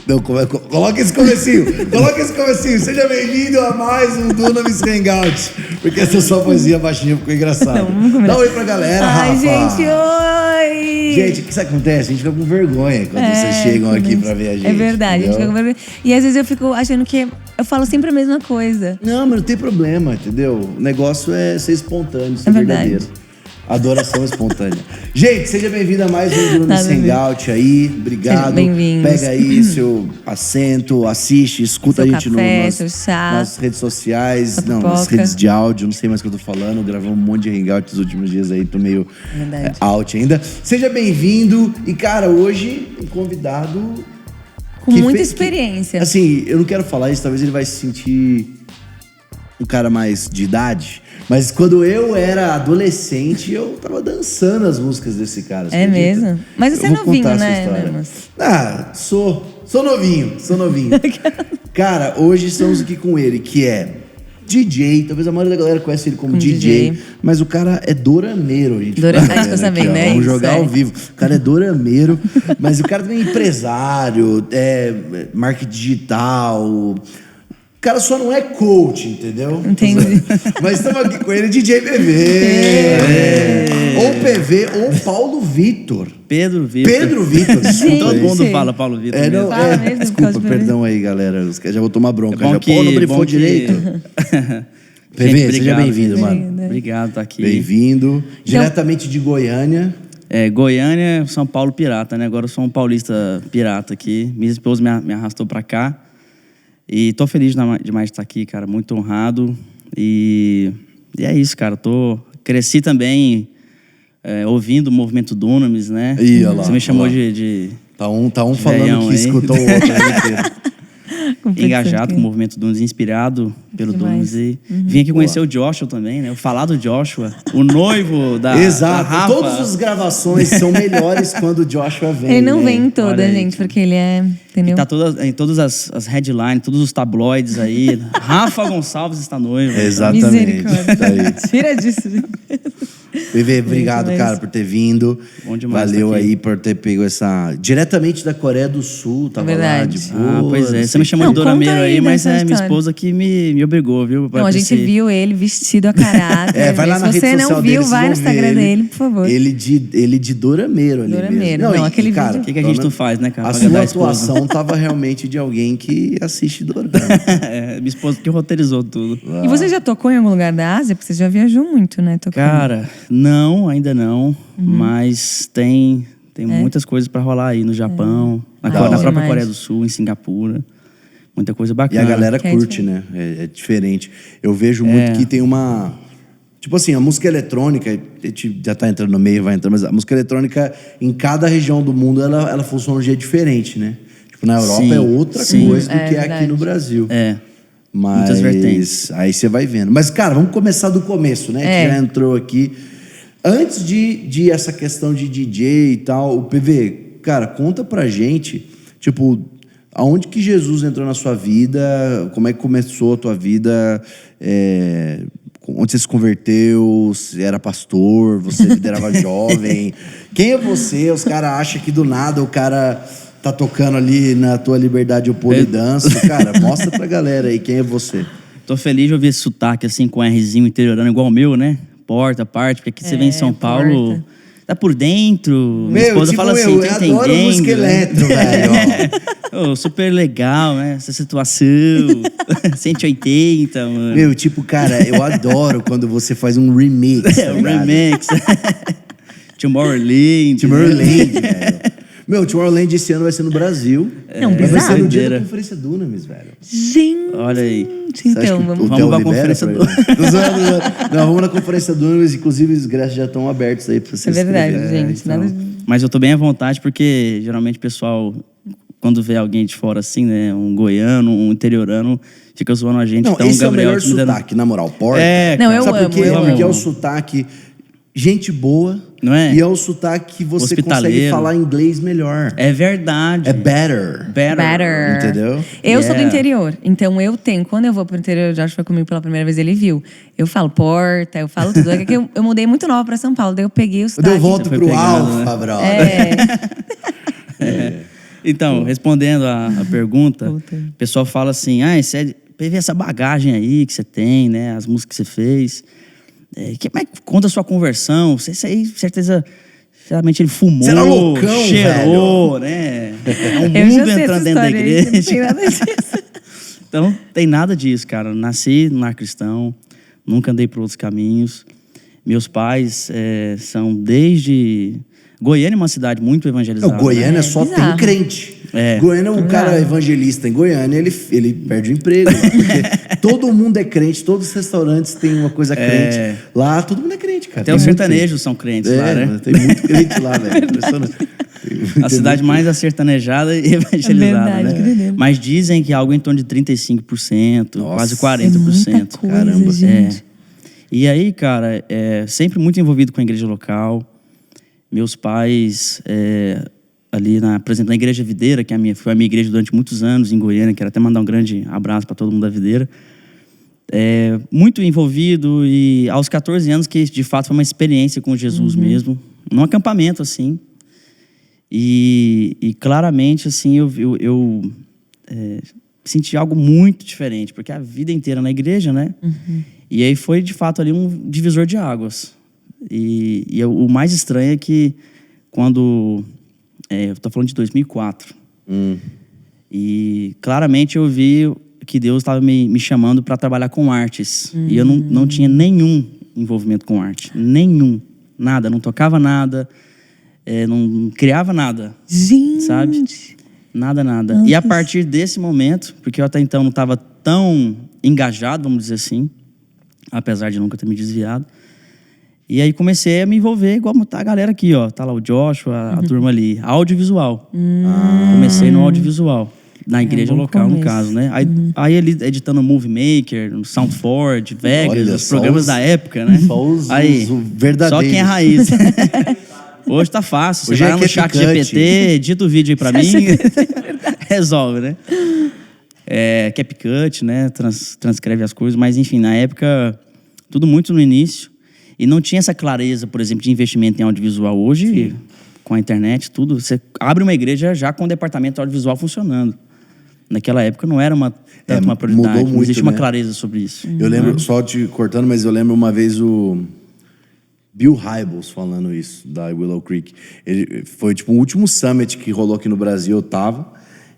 Não, coloca esse comecinho. Seja bem-vindo a mais um Dunamis Hangout. Porque essa sua poesia baixinha ficou engraçada. Dá um oi pra galera, Rafa. Ai, gente, oi! Gente, o que acontece? A gente fica com vergonha quando vocês chegam aqui pra ver a gente. É verdade, a gente fica com vergonha. E às vezes eu fico achando que eu falo sempre a mesma coisa. Não, mas não tem problema, entendeu? O negócio é ser espontâneo, ser verdadeiro. Adoração espontânea. Gente, seja bem-vindo a mais um Dunamis Hangout aí. Obrigado. Bem-vindos. Pega aí seu assento, assiste, escuta seu a gente café, nas redes sociais, nas redes de áudio, não sei mais o que eu tô falando. Gravamos um monte de Hangout nos últimos dias aí, tô meio out ainda. Seja bem-vindo. E, cara, hoje um convidado... Com muita experiência. Assim, eu não quero falar isso, talvez ele vai se sentir um cara mais de idade. Mas quando eu era adolescente, eu tava dançando as músicas desse cara. É mesmo? Mas você é novinho, né? Ah, sou novinho. Cara, hoje estamos aqui com ele, que é DJ. Talvez a maioria da galera conhece ele como DJ. Mas o cara é dorameiro, gente. Tô sabendo, né? Vamos jogar ao vivo. O cara é dorameiro, mas o cara também é empresário, marketing digital... O cara só não é coach, entendeu? Entendi. Mas estamos aqui com ele, DJ PV. Ou PV, ou Paulo Vitor. Pedro Vitor. Todo mundo fala Paulo Vitor. Desculpa, perdão aí, galera. Já vou tomar bronca. Não brifou direito. PV, seja bem-vindo, mano. Obrigado por estar aqui. Bem-vindo. Diretamente de Goiânia. Goiânia, São Paulo pirata, né? Agora eu sou um paulista pirata aqui. Minha esposa me arrastou pra cá. E tô feliz demais de estar aqui, cara. Muito honrado. E é isso, cara. Cresci também ouvindo o movimento Dunamis, né? Você me chamou de Tá um falando que escutou o outro inteiro. Engajado com o movimento Dunamis, inspirado pelo Dunamis. E vim aqui conhecer o Joshua também, né? O falado Joshua, o noivo da Rafa. Todas as gravações são melhores quando o Joshua vem. Ele não vem em todas, gente, porque ele é... Entendeu? Tá em todas as headlines, todos os tabloides aí. Rafa Gonçalves está noivo. Exatamente. Misericórdia. Tá aí. Tira disso, gente. PV, obrigado, cara, por ter vindo. Bom demais. Valeu aí por ter pego essa... Diretamente da Coreia do Sul, tava lá de boa. Pois é, você me chamou de dorameiro aí, mas minha esposa que me obrigou, viu? Não, a gente viu ele vestido a caráter. Vai lá na rede social dele. Se você não viu, vai no Instagram dele, por favor. Ele de dorameiro ali mesmo. Não, aquele cara, vídeo... O que a gente não faz, né, cara? A sua atuação tava realmente de alguém que assiste dorama. Minha esposa que roteirizou tudo. E você já tocou em algum lugar da Ásia? Porque você já viajou muito, né? Tocando. Cara, não, ainda não. Mas tem muitas coisas pra rolar aí no Japão, na própria Coreia do Sul, em Singapura. Muita coisa bacana. E a galera curte, né? É diferente. Eu vejo muito que tem uma... Tipo assim, a música eletrônica, a gente já tá entrando no meio, vai entrar, mas a música eletrônica, em cada região do mundo, ela funciona de um jeito diferente, né? Tipo, na Europa é outra coisa do que é aqui no Brasil. Mas muitas vertentes. Aí você vai vendo. Mas, cara, vamos começar do começo, né? Que já entrou aqui. Antes de essa questão de DJ e tal, o PV, cara, conta pra gente, tipo, aonde que Jesus entrou na sua vida, como é que começou a tua vida, onde você se converteu, você era pastor, você liderava jovem. Quem é você? Os caras acham que do nada o cara tá tocando ali na tua Liberdade o Pole Dance. Cara, mostra pra galera aí quem é você. Tô feliz de ouvir esse sotaque assim, com Rzinho interiorano igual o meu, né? Parte, porque aqui você vem em São Paulo, tá por dentro. Minha esposa fala assim, tô entendendo. Eu adoro música eletro, velho. Super legal, né? Essa situação. 180, mano. Tipo, cara, eu adoro quando você faz um remix. Remix. Tomorrowland, velho. Tomorrowland esse ano vai ser no Brasil. Vai ser no dia da Conferência Dunamis, velho. Gente! Olha aí. Então, vamos pra Conferência Dunamis. Não, vamos na Conferência Dunamis. Inclusive, os ingressos já estão abertos aí pra vocês. É verdade, gente. Então. Mas eu tô bem à vontade, porque geralmente o pessoal, quando vê alguém de fora assim, né? Um goiano, um interiorano, fica zoando a gente. Não, então, esse Gabriel, é o melhor sotaque, na moral. Porta. Não, eu Sabe amo. Por quê? Porque é o sotaque... Gente boa, não é? E é o sotaque que você consegue falar inglês melhor. É verdade. É better. Entendeu? Eu sou do interior, então eu tenho... Quando eu vou pro interior, o Josh foi comigo pela primeira vez, ele viu. Eu falo porta, eu falo tudo. É que eu mudei muito nova pra São Paulo, daí eu peguei o sotaque. Eu volto pro Alfa, brother. Então, respondendo a pergunta, Voltei. o pessoal fala assim, PV, essa bagagem aí que você tem, né? As músicas que você fez. Como é que conta a sua conversão? Você aí, certeza, certamente ele fumou, Você era loucão, cheirou, né? É um Eu já mundo sei entrando essa dentro da história aí, igreja. não tem nada disso. Então, tem nada disso, cara. Nasci no lar cristão, nunca andei por outros caminhos. Meus pais são desde... Goiânia é uma cidade muito evangelizada. Não, Goiânia só bizarro. tem crente. É. Goiânia, o cara evangelista em Goiânia, ele perde o emprego. Lá, porque todo mundo é crente, todos os restaurantes têm uma coisa crente. Lá, todo mundo é crente, cara. Até Tem os muito sertanejos são crentes lá, né? crente. Tem muito crente lá, velho. Impressionante. A cidade mais acertanejada e evangelizada, Verdade, né? entendeu? Mas dizem que algo em torno de 35%, quase 40%. É muita coisa, Caramba. gente. E aí, cara, sempre muito envolvido com a igreja local. Meus pais, ali, por exemplo, na Igreja Videira, que foi a minha igreja durante muitos anos em Goiânia, quero até mandar um grande abraço para todo mundo da Videira. Muito envolvido e aos 14 anos que, de fato, foi uma experiência com Jesus mesmo. Num acampamento, assim. E claramente, assim, eu senti algo muito diferente, porque a vida inteira na igreja, né? E aí foi, de fato, ali um divisor de águas. E o mais estranho é que quando... eu tô falando de 2004. E claramente eu vi que Deus estava me chamando para trabalhar com artes. E eu não tinha nenhum envolvimento com arte. Nenhum. Nada. Não tocava nada. Não criava nada. Gente! Sabe? Nada. Nossa. E a partir desse momento, porque eu até então não estava tão engajado, vamos dizer assim, apesar de nunca ter me desviado. E aí comecei a me envolver igual tá a galera aqui, ó. Tá lá o Joshua, a turma ali. Audiovisual. Comecei no audiovisual. Na igreja bom local, no começo. caso, né? Aí ele editando Movie Maker, no Soundforge, Vegas, Olha, os só programas da época, né? Só os Aí, verdadeiros. só quem é raiz. Hoje tá fácil. Hoje Você vai é lá no chat CapCut. GPT, edita o vídeo aí pra mim. Resolve, né? CapCut, né? Transcreve as coisas. Mas, enfim, na época, tudo muito no início. E não tinha essa clareza, por exemplo, de investimento em audiovisual. Hoje, com a internet, tudo, você abre uma igreja já com o departamento audiovisual funcionando. Naquela época não era tanto uma prioridade. mudou muito, não existe uma né? clareza sobre isso. Eu lembro, só te cortando, mas eu lembro uma vez o Bill Hybels falando isso, da Willow Creek. Ele foi tipo o último summit que rolou aqui no Brasil, eu tava.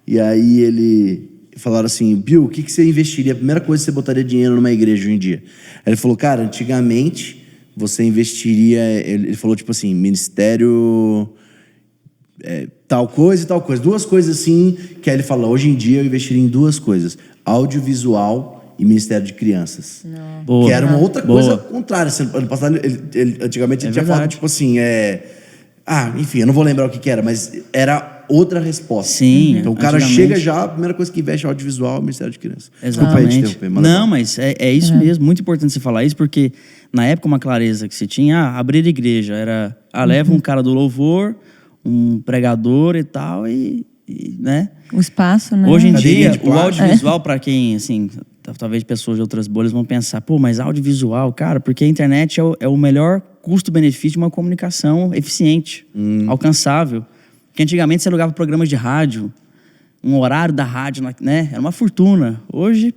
E aí falaram assim, Bill, o que você investiria? A primeira coisa que você botaria dinheiro numa igreja hoje em dia? Aí ele falou, cara, antigamente você investiria... Ele falou tipo assim, ministério... tal coisa e tal coisa. Duas coisas assim, que aí ele fala, hoje em dia eu investiria em duas coisas. Audiovisual e Ministério de Crianças. Boa. Que era uma outra coisa Boa. contrária. Ano passado, antigamente ele tinha verdade. falado, tipo assim, enfim, eu não vou lembrar o que era, mas era outra resposta. Sim, Então o cara antigamente. chega já, a primeira coisa que investe é audiovisual e Ministério de Crianças. Desculpa aí te Exatamente. interromper, manda Não, bala. mas é isso mesmo. Muito importante você falar isso, porque na época uma clareza que você tinha, abrir igreja, era, leva um cara do louvor, um pregador e tal, e né? O espaço, né? Hoje em Cadeirinha dia, de o plástico. audiovisual, para quem, assim, talvez pessoas de outras bolhas vão pensar, pô, mas audiovisual, cara, porque a internet é o melhor custo-benefício de uma comunicação eficiente, alcançável. Porque antigamente você alugava programas de rádio, um horário da rádio, né? Era uma fortuna. Hoje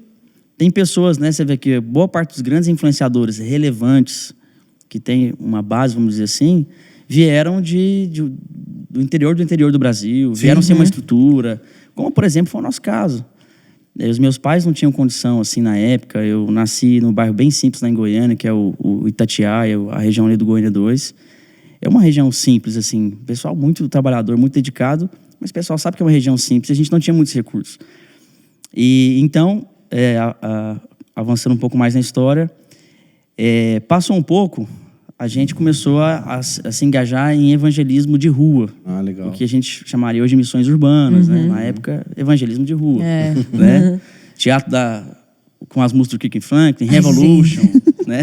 tem pessoas, né? Você vê que boa parte dos grandes influenciadores relevantes, que tem uma base, vamos dizer assim, vieram do interior do Brasil, vieram sem uma estrutura, como, por exemplo, foi o nosso caso. Os meus pais não tinham condição, assim, na época. Eu nasci num bairro bem simples lá em Goiânia, que é o Itatiaia, a região ali do Goiânia 2. É uma região simples, assim, pessoal muito trabalhador, muito dedicado, mas o pessoal sabe que é uma região simples, a gente não tinha muitos recursos. E então, avançando um pouco mais na história, passou um pouco, a gente começou a se engajar em evangelismo de rua. Ah, legal. O que a gente chamaria hoje de missões urbanas, né? Na época, evangelismo de rua. É. Né? Teatro com as músicas do Kicking Franklin, Revolution, né?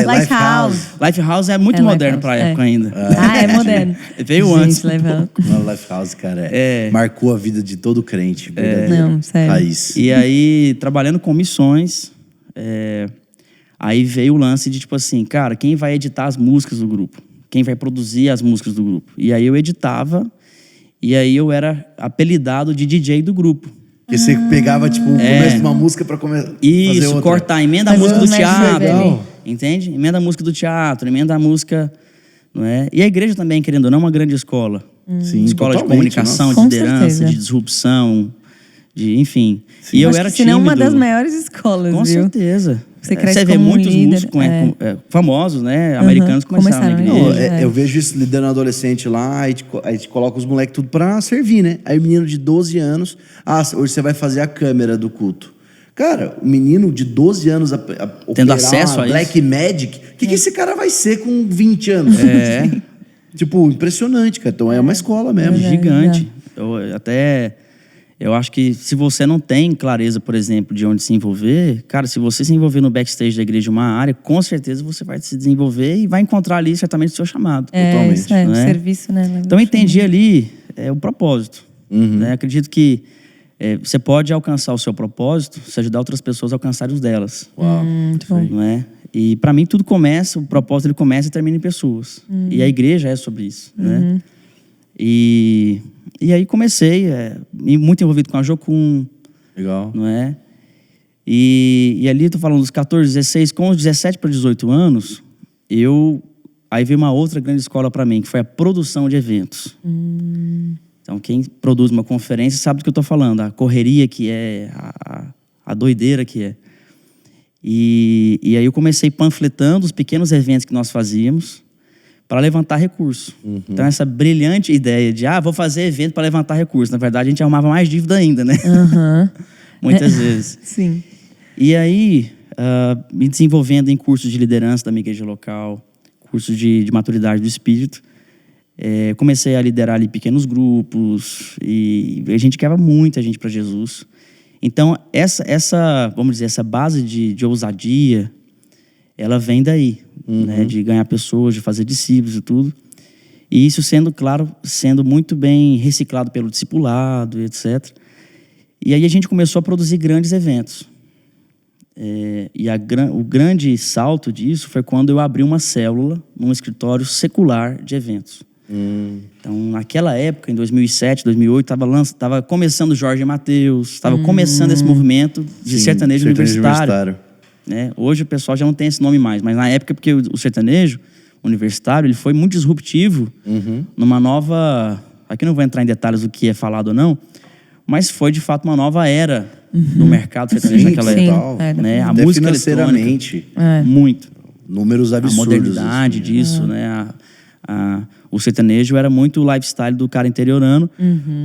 Lifehouse. Lifehouse é muito moderno para a época ainda. É moderno. Veio Gente, antes. Lifehouse. Não, Lifehouse, cara, marcou a vida de todo crente. Não, sério. Raiz. E aí, trabalhando com missões, aí veio o lance de, tipo assim, cara, quem vai editar as músicas do grupo? Quem vai produzir as músicas do grupo? E aí eu editava E aí eu era apelidado de DJ do grupo. Porque você pegava, tipo, o começo de uma música pra fazer Isso, outra. cortar, emenda a Mas música do o mestre teatro. dele. Entende? Emenda a música do teatro, emenda a música. Não é? E a igreja também, querendo ou não, é uma grande escola. Sim, Escola de totalmente, comunicação, nossa. de Com liderança, certeza. de disrupção, enfim. E eu Acho era que, se não, tímido. uma das maiores escolas, Com viu? certeza. Você cresce Você vê como um muitos líder, músicos famosos, né? Americanos começaram na começaram igreja. na igreja. Eu vejo isso liderando adolescente lá, aí a gente coloca os moleques tudo pra servir, né? Aí o menino de 12 anos, hoje você vai fazer a câmera do culto. Cara, o menino de 12 anos Tendo acesso a Black isso. Magic, o que esse cara vai ser com 20 anos? É. Tipo, impressionante, cara. Então é uma escola mesmo. Gigante. Eu acho que se você não tem clareza, por exemplo, de onde se envolver, cara, se você se envolver no backstage da igreja de uma área, com certeza você vai se desenvolver e vai encontrar ali certamente o seu chamado. Totalmente. Isso é, o né? serviço, né? Então eu entendi ali o propósito. Né? Acredito que você pode alcançar o seu propósito se ajudar outras pessoas a alcançarem os delas. Uau. Muito bom. Não é? E para mim tudo começa, o propósito ele começa e termina em pessoas. E a igreja é sobre isso, né? E aí comecei, muito envolvido com a Jocum, Legal. não é? E ali, tô falando dos 14, 16, com os 17 para 18 anos, aí veio uma outra grande escola para mim, que foi a produção de eventos. Então, quem produz uma conferência sabe do que eu tô falando, a correria que é, a doideira que é. E aí eu comecei panfletando os pequenos eventos que nós fazíamos para levantar recurso. Então, essa brilhante ideia de, vou fazer evento para levantar recurso. Na verdade, a gente arrumava mais dívida ainda, né? Muitas vezes. Sim. E aí, me desenvolvendo em cursos de liderança da minha igreja local, cursos de maturidade do espírito, comecei a liderar ali pequenos grupos e a gente quer muita gente para Jesus. Então, vamos dizer, essa base de ousadia, ela vem daí, né? De ganhar pessoas, de fazer discípulos e tudo. E isso sendo, claro, sendo muito bem reciclado pelo discipulado, etc. E aí a gente começou a produzir grandes eventos. O grande salto disso foi quando eu abri uma célula num escritório secular de eventos. Então, naquela época, em 2007, 2008, estava começando Jorge Mateus, estava começando esse movimento de sertanejo universitário. Né? Hoje o pessoal já não tem esse nome mais, mas na época, porque o sertanejo universitário ele foi muito disruptivo numa nova... Aqui não vou entrar em detalhes do que é falado ou não, mas foi de fato uma nova era no mercado sertanejo naquela época. Né? A música financeiramente. Muito. Números absurdos. A modernidade assim, disso, né? O sertanejo era muito o lifestyle do cara interiorano.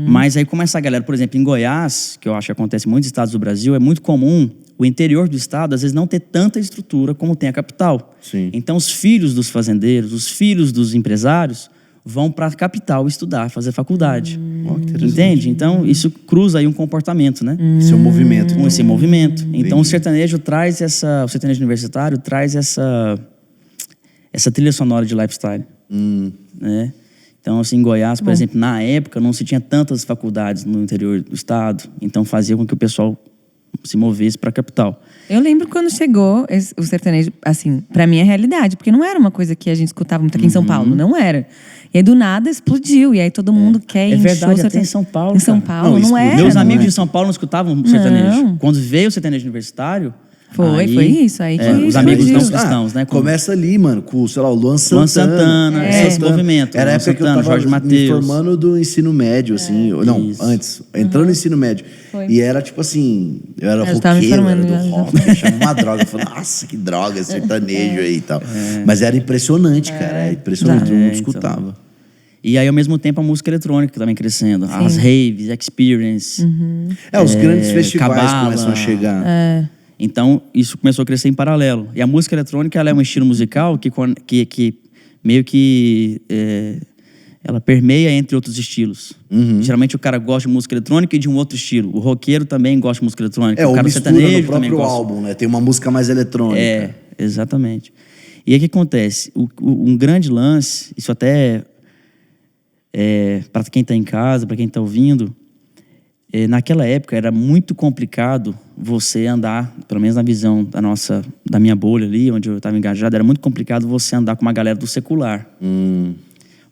Mas aí como essa galera, por exemplo, em Goiás, que eu acho que acontece em muitos estados do Brasil, é muito comum o interior do estado, às vezes, não ter tanta estrutura como tem a capital. Sim. Então, os filhos dos fazendeiros, os filhos dos empresários, vão para a capital estudar, fazer faculdade. Entende? Então, isso cruza aí um comportamento, né? Esse é o movimento. Com esse movimento. Então, o sertanejo traz o sertanejo universitário traz essa trilha sonora de lifestyle. Né? Então, assim, em Goiás, por exemplo, na época, não se tinha tantas faculdades no interior do estado. Então, fazia com que o pessoal se movesse para a capital. Eu lembro quando chegou o sertanejo, assim, pra mim é realidade, porque não era uma coisa que a gente escutava muito aqui em São Paulo, não era. E aí do nada explodiu, e aí todo mundo quer ir em verdade, show até em São Paulo. Em São Paulo, não era. Meus não amigos era. de São Paulo não escutavam sertanejo. Não. Quando veio o sertanejo universitário... Foi isso aí que os amigos explodiu. não cristãos, né? Começa ali, mano, com, sei lá, o Luan Santana. Luan Santana, esse movimento. Era a Luan época que eu Santana, tava Jorge me Mateus. formando do ensino médio, assim. Não, Isso. antes. Entrando no ensino médio. Foi. E era tipo assim, eu era Eu tava me roqueiro, era formando do já, rock, achava uma droga. Eu falei, nossa, que droga, sertanejo aí e tal. Mas era impressionante, cara. Era impressionante, todo mundo então. escutava. E aí, ao mesmo tempo, a música eletrônica também crescendo. As raves, experience. Os grandes festivais Cabala. começam a chegar. Então, isso começou a crescer em paralelo. E a música eletrônica, ela é um estilo musical que meio que... ela permeia entre outros estilos. Geralmente o cara gosta de música eletrônica e de um outro estilo. O roqueiro também gosta de música eletrônica. O Ou cara mistura no sertanejo também próprio gosta. álbum, né? Tem uma música mais eletrônica. Exatamente. E aí o que acontece? Um grande lance, isso até para quem está em casa, para quem está ouvindo, naquela época era muito complicado você andar, pelo menos na visão da minha bolha ali, onde eu estava engajado, era muito complicado você andar com uma galera do secular.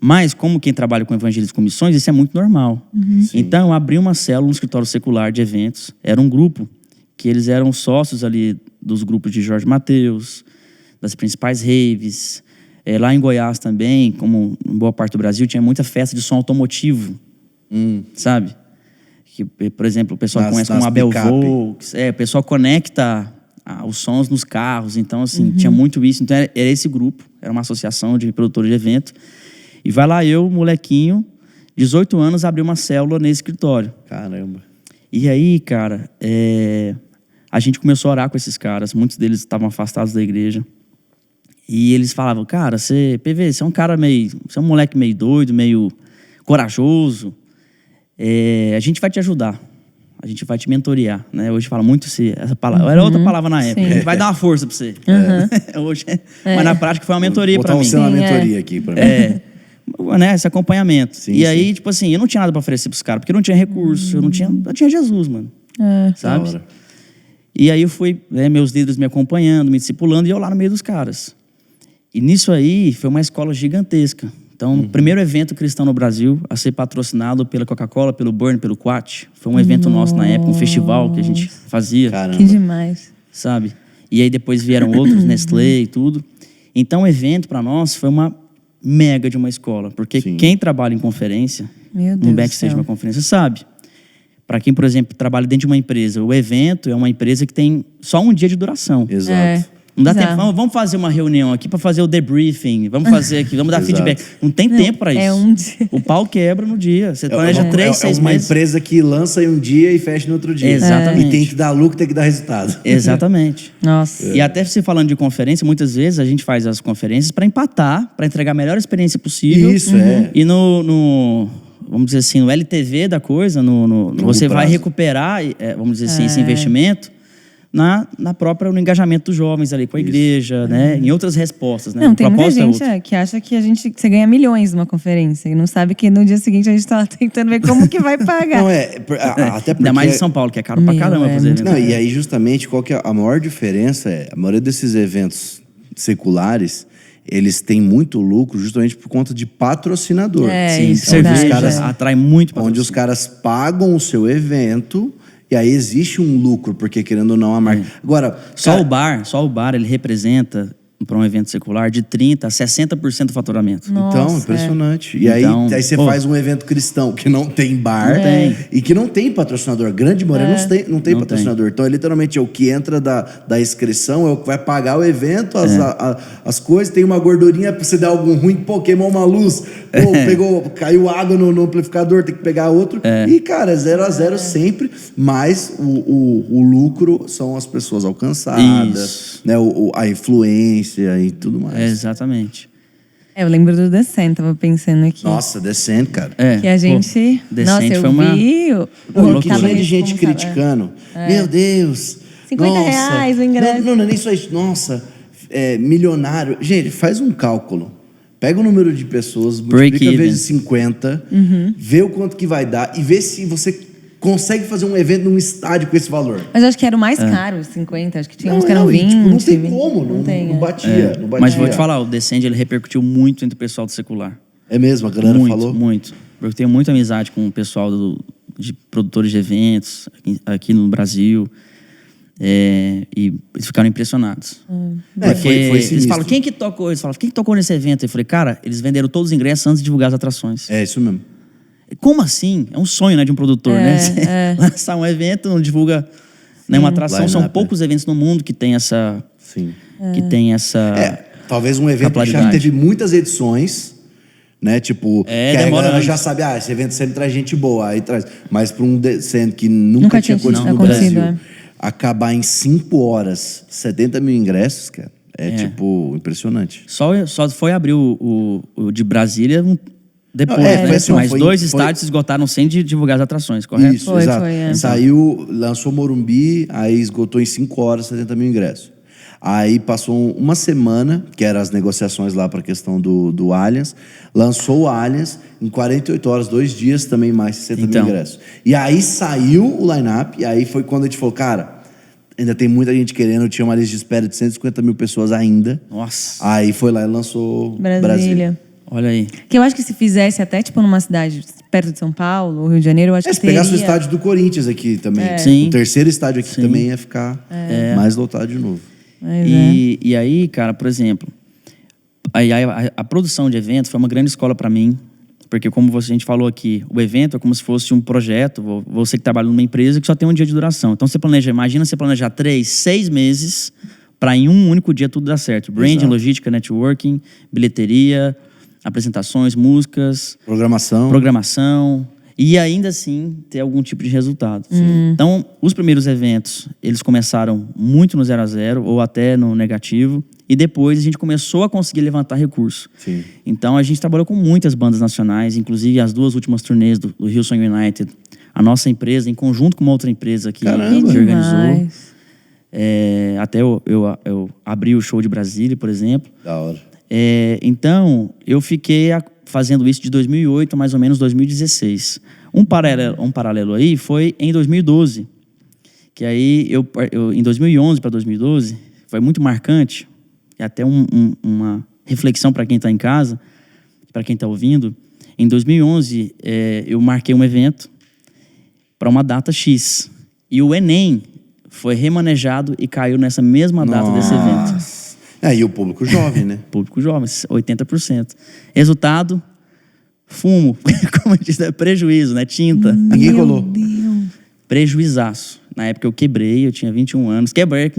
Mas, como quem trabalha com evangelismo com missões, isso é muito normal. Então, eu abri uma célula no escritório secular de eventos. Era um grupo que eles eram sócios ali dos grupos de Jorge Mateus, das principais raves. Lá em Goiás também, como em boa parte do Brasil, tinha muita festa de som automotivo, sabe? Que, por exemplo, o pessoal conhece como Abel Volks. O pessoal conecta os sons nos carros. Então, assim, tinha muito isso. Então, era esse grupo. Era uma associação de produtores de evento. E vai lá eu, molequinho, 18 anos, abri uma célula nesse escritório. Caramba. E aí, cara, a gente começou a orar com esses caras. Muitos deles estavam afastados da igreja. E eles falavam, cara, você é um cara você é um moleque meio doido, meio corajoso. A gente vai te ajudar. A gente vai te mentorear, né? Hoje fala muito essa palavra. Era outra palavra na época. Sim. A gente vai dar uma força pra você. Hoje, mas na prática foi uma mentoria pra mim. Vou botar uma mentoria aqui pra mim. Né, esse acompanhamento. Sim, aí, tipo assim, eu não tinha nada pra oferecer pros caras, porque eu não tinha recurso, eu tinha Jesus, mano. Sabe? E aí eu fui, meus líderes me acompanhando, me discipulando, e eu lá no meio dos caras. E nisso aí, foi uma escola gigantesca. Então, o primeiro evento cristão no Brasil a ser patrocinado pela Coca-Cola, pelo Burn, pelo Quat. Foi um evento nosso na época, um festival que a gente fazia. Caramba. Que demais. Sabe? E aí depois vieram outros, Nestlé e tudo. Então, o evento para nós foi uma mega de uma escola. Porque quem trabalha em conferência, no backstage de uma conferência, sabe. Para quem, por exemplo, trabalha dentro de uma empresa, o evento é uma empresa que tem só um dia de duração. Exato. Não dá tempo, vamos fazer uma reunião aqui para fazer o debriefing, vamos fazer aqui, vamos dar feedback. Não tem tempo para isso. É um dia. O pau quebra no dia. Você planeja 3, 6 meses. É uma empresa que lança em um dia e fecha no outro dia. Exatamente. E tem que dar lucro, tem que dar resultado. Exatamente. Nossa. E até você falando de conferência, muitas vezes a gente faz as conferências para empatar, para entregar a melhor experiência possível. Isso, E vamos dizer assim, no LTV da coisa, você vai recuperar, vamos dizer assim, esse investimento no engajamento dos jovens ali com a igreja, né? Em outras respostas, né? Não, tem muita gente que acha que você ganha milhões numa conferência e não sabe que no dia seguinte a gente tá tentando ver como que vai pagar. Não, até porque... Ainda mais em São Paulo, que é caro pra caramba fazer evento. Não, e aí justamente qual que é a maior diferença a maioria desses eventos seculares, eles têm muito lucro justamente por conta de patrocinador. Sim, os caras atrai muito patrocínio. Onde os caras pagam o seu evento. E aí existe um lucro, porque querendo ou não a marca... Agora, só o bar, ele representa, para um evento secular, de 30% a 60% do faturamento. Nossa, então, impressionante. E aí você faz um evento cristão que não tem bar e que não tem patrocinador. Grande Moreno não tem patrocinador. Então, literalmente, é o que entra da inscrição, é o que vai pagar o evento, as coisas. Tem uma gordurinha pra você dar algum ruim, queimou uma luz, caiu água no amplificador, tem que pegar outro. E, cara, 0 a 0 sempre, mas o lucro são as pessoas alcançadas, né? A influência e tudo mais. Exatamente. Eu lembro do Descent, tava pensando aqui. Nossa, Descent, cara. Que a gente... Nossa, eu vi... O que tinha de gente criticando. Meu Deus. 50 reais o ingresso. Não é nem só isso. Nossa, milionário. Gente, faz um cálculo. Pega o número de pessoas, multiplica vezes 50, vê o quanto que vai dar e vê se você consegue fazer um evento num estádio com esse valor. Mas eu acho que era o mais caro, 50. Acho que tinha uns que eram 20. Não tem como, não batia. Mas vou te falar, o Descend, ele repercutiu muito entre o pessoal do secular. É mesmo? A galera falou? Muito. Eu tenho muita amizade com o pessoal de produtores de eventos aqui no Brasil. E eles ficaram impressionados. Porque eles falam, quem que tocou? Eles falam, quem que tocou nesse evento? Eu falei, cara, eles venderam todos os ingressos antes de divulgar as atrações. É isso mesmo. Como assim? É um sonho, né, de um produtor, né? Lançar um evento, não divulga nenhuma atração. São poucos eventos no mundo que tem essa... Sim. Que tem essa... talvez um evento que já teve muitas edições, né? Tipo, que a galera já sabe, esse evento sempre traz gente boa, aí traz. Mas para um Descent que nunca tinha acontecido no Brasil, acabar em 5 horas, 70 mil ingressos, cara, tipo, impressionante. Só foi abrir o de Brasília... Depois, assim, mas 2 estádios esgotaram sem divulgar as atrações, correto? Isso, exato. Saiu, lançou Morumbi, aí esgotou em 5 horas 70 mil ingressos. Aí passou uma semana, que eram as negociações lá para a questão do Allianz, lançou o Allianz, em 48 horas, 2 dias, também mais 60 mil ingressos. E aí saiu o line-up, e aí foi quando a gente falou, cara, ainda tem muita gente querendo, tinha uma lista de espera de 150 mil pessoas ainda. Nossa. Aí foi lá e lançou Brasília. Olha aí. Que eu acho que se fizesse até, tipo, numa cidade perto de São Paulo, ou Rio de Janeiro, eu acho que Se pegasse o teria... estádio do Corinthians aqui também. Sim. O terceiro estádio aqui também ia ficar mais lotado de novo. Mas E aí, cara, por exemplo, a produção de eventos foi uma grande escola para mim, porque como a gente falou aqui, o evento é como se fosse um projeto, você que trabalha numa empresa que só tem um dia de duração. Então imagina você planejar 3, 6 meses para em um único dia tudo dar certo. Branding, Exato. logística, networking, bilheteria, apresentações, músicas, programação e ainda assim ter algum tipo de resultado. Então, os primeiros eventos, eles começaram muito no 0 a 0 ou até no negativo, e depois a gente começou a conseguir levantar recurso. Sim. Então, a gente trabalhou com muitas bandas nacionais, inclusive as 2 últimas turnês do Hillsong United, a nossa empresa, em conjunto com uma outra empresa que Caramba. se organizou. demais. Até eu abri o show de Brasília, por exemplo. Da hora. Então, eu fiquei fazendo isso de 2008 a mais ou menos 2016. Um paralelo aí foi em 2012. Que aí, em 2011 para 2012, foi muito marcante. E até uma reflexão para quem está em casa, para quem está ouvindo. Em 2011, eu marquei um evento para uma data X. E o Enem foi remanejado e caiu nessa mesma data desse evento. E o público jovem, né? Público jovem, 80%. Resultado, fumo, como diz, prejuízo, né? Tinta. Ninguém colou. Prejuizaço. Na época eu quebrei, eu tinha 21 anos. Quebrei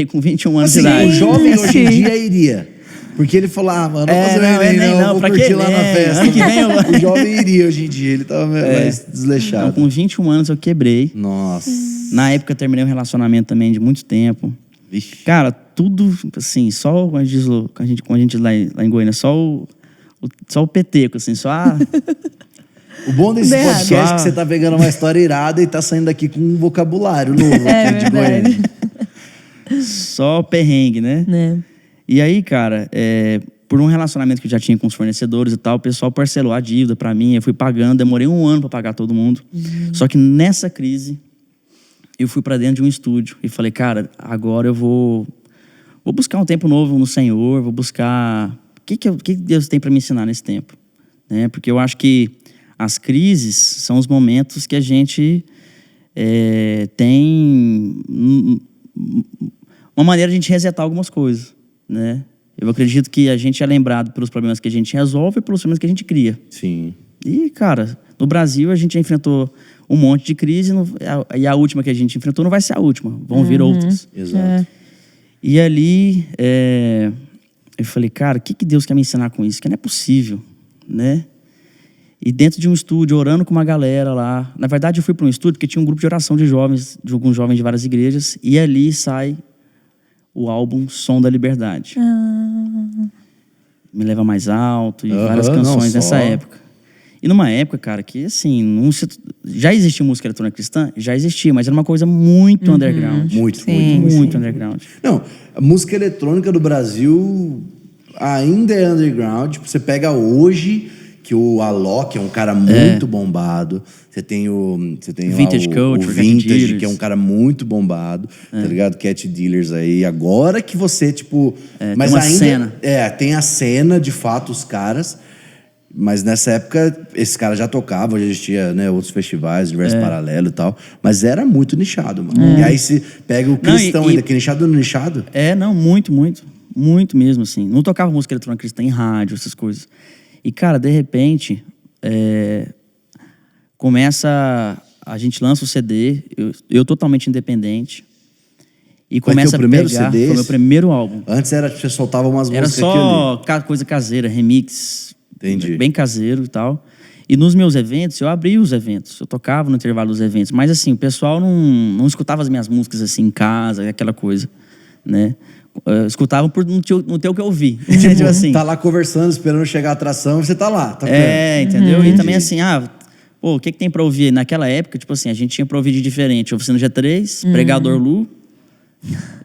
com 21 anos Assim, de idade. o jovem hoje em dia iria. Porque ele falou, mano, não vou fazer o Enem, não, vou pra curtir que lá na festa. Ano que vem eu... O jovem iria hoje em dia, ele tava mais desleixado. Então, com 21 anos eu quebrei. Nossa. Na época eu terminei um relacionamento também de muito tempo. Vixe. Cara, tudo assim, só quando a gente lá em Goiânia, só o peteco, assim, só a... O bom desse Errado. podcast é que você tá pegando uma história irada e tá saindo daqui com um vocabulário novo aqui de verdade. Goiânia. Só perrengue, né? E aí, cara, por um relacionamento que eu já tinha com os fornecedores e tal, o pessoal parcelou a dívida pra mim, eu fui pagando, demorei 1 ano pra pagar todo mundo. Só que nessa crise, eu fui pra dentro de um estúdio e falei, cara, agora eu vou buscar um tempo novo no Senhor, vou buscar... O que Deus tem pra me ensinar nesse tempo? Né? Porque eu acho que as crises são os momentos que a gente tem uma maneira de a gente resetar algumas coisas, né? Eu acredito que a gente é lembrado pelos problemas que a gente resolve e pelos problemas que a gente cria. Sim. E, cara, no Brasil a gente já enfrentou um monte de crise e a última que a gente enfrentou não vai ser a última, vão vir outras. Exato. E ali, eu falei, cara, o que Deus quer me ensinar com isso? Que não é possível, né? E dentro de um estúdio, orando com uma galera lá. Na verdade, eu fui para um estúdio porque tinha um grupo de oração de jovens, de alguns jovens de várias igrejas. E ali sai o álbum Som da Liberdade. Me Leva Mais Alto e várias canções nessa época. E numa época, cara, que assim, já existia música eletrônica cristã? Já existia, mas era uma coisa muito underground. Muito Underground. Não, a música eletrônica do Brasil ainda é underground. Tipo, você pega hoje, que o Alok é um cara muito bombado. Você tem o Vintage Culture, o Vintage, Dealers. que é um cara muito bombado, tá ligado? Cat Dealers aí. Agora que você, tipo... mas tem uma ainda, cena. tem a cena, de fato, os caras... Mas nessa época, esses caras já tocavam, já existia, né, outros festivais, universo paralelo e tal. Mas era muito nichado, mano. E aí se pega o cristão ainda, que nichado no nichado. Muito mesmo, assim. Não tocava música eletrônica cristã em rádio, essas coisas. E, cara, de repente, a gente lança o CD, eu totalmente independente. E começa a primeiro pegar, CD? foi o meu primeiro álbum. Antes você soltava umas Era músicas só coisa caseira, remix. Entendi. Bem caseiro e tal. E nos meus eventos, eu abria os eventos. Eu tocava no intervalo dos eventos. Mas assim, o pessoal não escutava as minhas músicas assim em casa, aquela coisa, né? Escutavam por não ter o que ouvir. Tipo assim. Tá lá conversando, esperando chegar a atração, e você tá lá. Tá entendeu? E também assim, o que tem pra ouvir? Naquela época, tipo assim, a gente tinha pra ouvir de diferente. Oficina G3, Pregador Lu,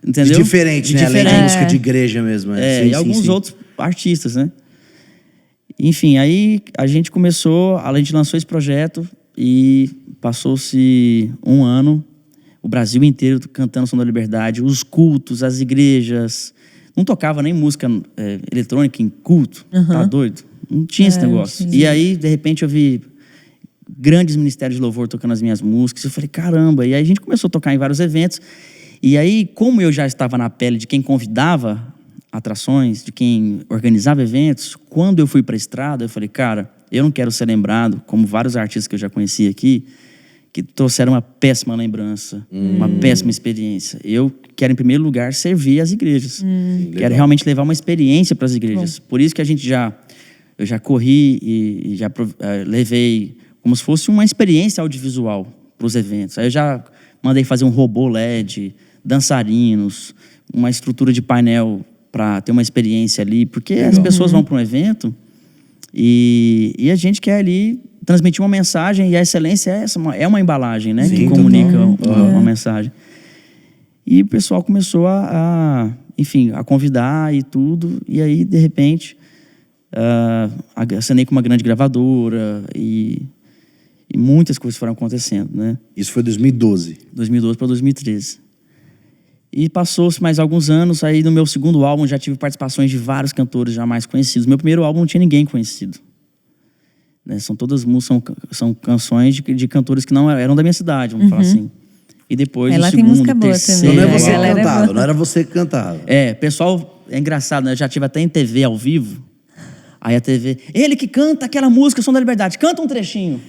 entendeu? De diferente, né? Além de música de igreja mesmo. E alguns outros artistas, né? Enfim, aí a gente lançou esse projeto e passou-se 1 ano, o Brasil inteiro cantando Som da Liberdade, os cultos, as igrejas. Não tocava nem música eletrônica em culto, tá doido? Não tinha esse negócio. E aí, de repente, eu vi grandes ministérios de louvor tocando as minhas músicas. Eu falei, caramba. E aí a gente começou a tocar em vários eventos. E aí, como eu já estava na pele de quem convidava atrações, de quem organizava eventos, quando eu fui para a estrada, eu falei, cara, eu não quero ser lembrado, como vários artistas que eu já conheci aqui, que trouxeram uma péssima lembrança, uma péssima experiência. Eu quero, em primeiro lugar, servir as igrejas. Quero realmente levar uma experiência para as igrejas. Por isso que eu já corri e já levei como se fosse uma experiência audiovisual para os eventos. Aí eu já mandei fazer um robô LED, dançarinos, uma estrutura de painel para ter uma experiência ali, porque as pessoas vão para um evento e a gente quer ali transmitir uma mensagem, e a excelência é uma embalagem, né? Que comunica uma mensagem. E o pessoal começou enfim, a convidar e tudo, e aí, de repente, assinei com uma grande gravadora e muitas coisas foram acontecendo, né? Isso foi 2012. 2012 para 2013. E passou-se mais alguns anos, aí no meu segundo álbum já tive participações de vários cantores já mais conhecidos. Meu primeiro álbum não tinha ninguém conhecido. Né? São todas músicas, são canções de cantores que não eram da minha cidade, vamos falar assim. E depois Ela o tem segundo, música boa terceiro... também. Não é você que Ela cantava, não era você que cantava. Pessoal, é engraçado, né? Eu já tive até em TV ao vivo. Aí a TV, ele que canta aquela música, Som da Liberdade, canta um trechinho.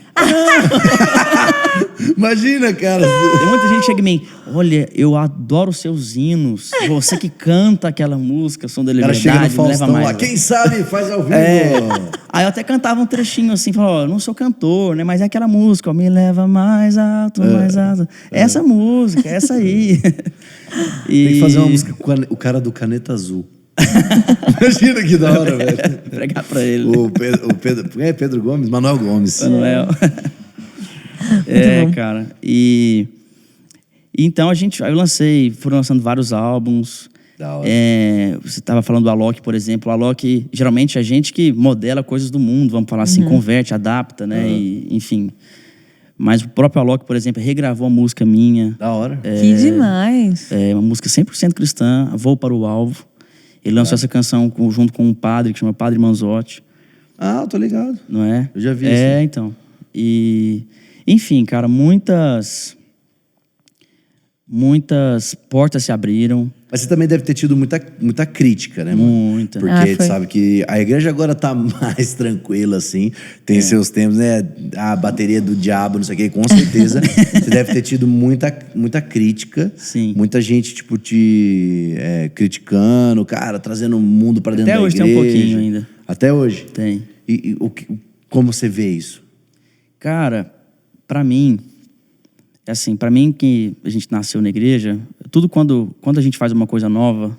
Imagina, cara. Tem muita gente que chega em mim, olha, eu adoro os seus hinos, você que canta aquela música, Som da Liberdade, Ela chega no me leva Faustão mais. lá, quem sabe faz ao vivo. Aí eu até cantava um trechinho assim, falava, ó, não sou cantor, né, mas é aquela música, ó, me leva mais alto, mais alto. Essa música, essa aí. Tem que fazer uma música com o cara do Caneta Azul. Imagina que da hora, velho. Pregar pra ele. Pedro Gomes? Manuel Gomes. Manuel. Cara. E então foram lançando vários álbuns. Da hora. Você estava falando do Alok, por exemplo. O Alok, geralmente, é gente que modela coisas do mundo, vamos falar assim, converte, adapta, né? E, enfim. Mas o próprio Alok, por exemplo, regravou a música minha. Da hora. Que demais. Uma música 100% cristã, Vou para o Alvo. Ele lançou essa canção junto com um padre que chama Padre Manzotti. Ah, tô ligado. Não é? Eu já vi isso. Então. E, enfim, cara, muitas portas se abriram. Mas você também deve ter tido muita crítica, né, mano? Muita. Porque a gente sabe que a igreja agora tá mais tranquila, assim. Tem seus tempos, né? A bateria do diabo, não sei o quê. Com certeza, você deve ter tido muita crítica. Sim. Muita gente, tipo, te criticando. Cara, trazendo o mundo pra dentro Até da hoje igreja. tem um pouquinho ainda. Até hoje? Tem. E como você vê isso? Cara, pra mim... assim, pra mim que a gente nasceu na igreja, tudo quando a gente faz uma coisa nova,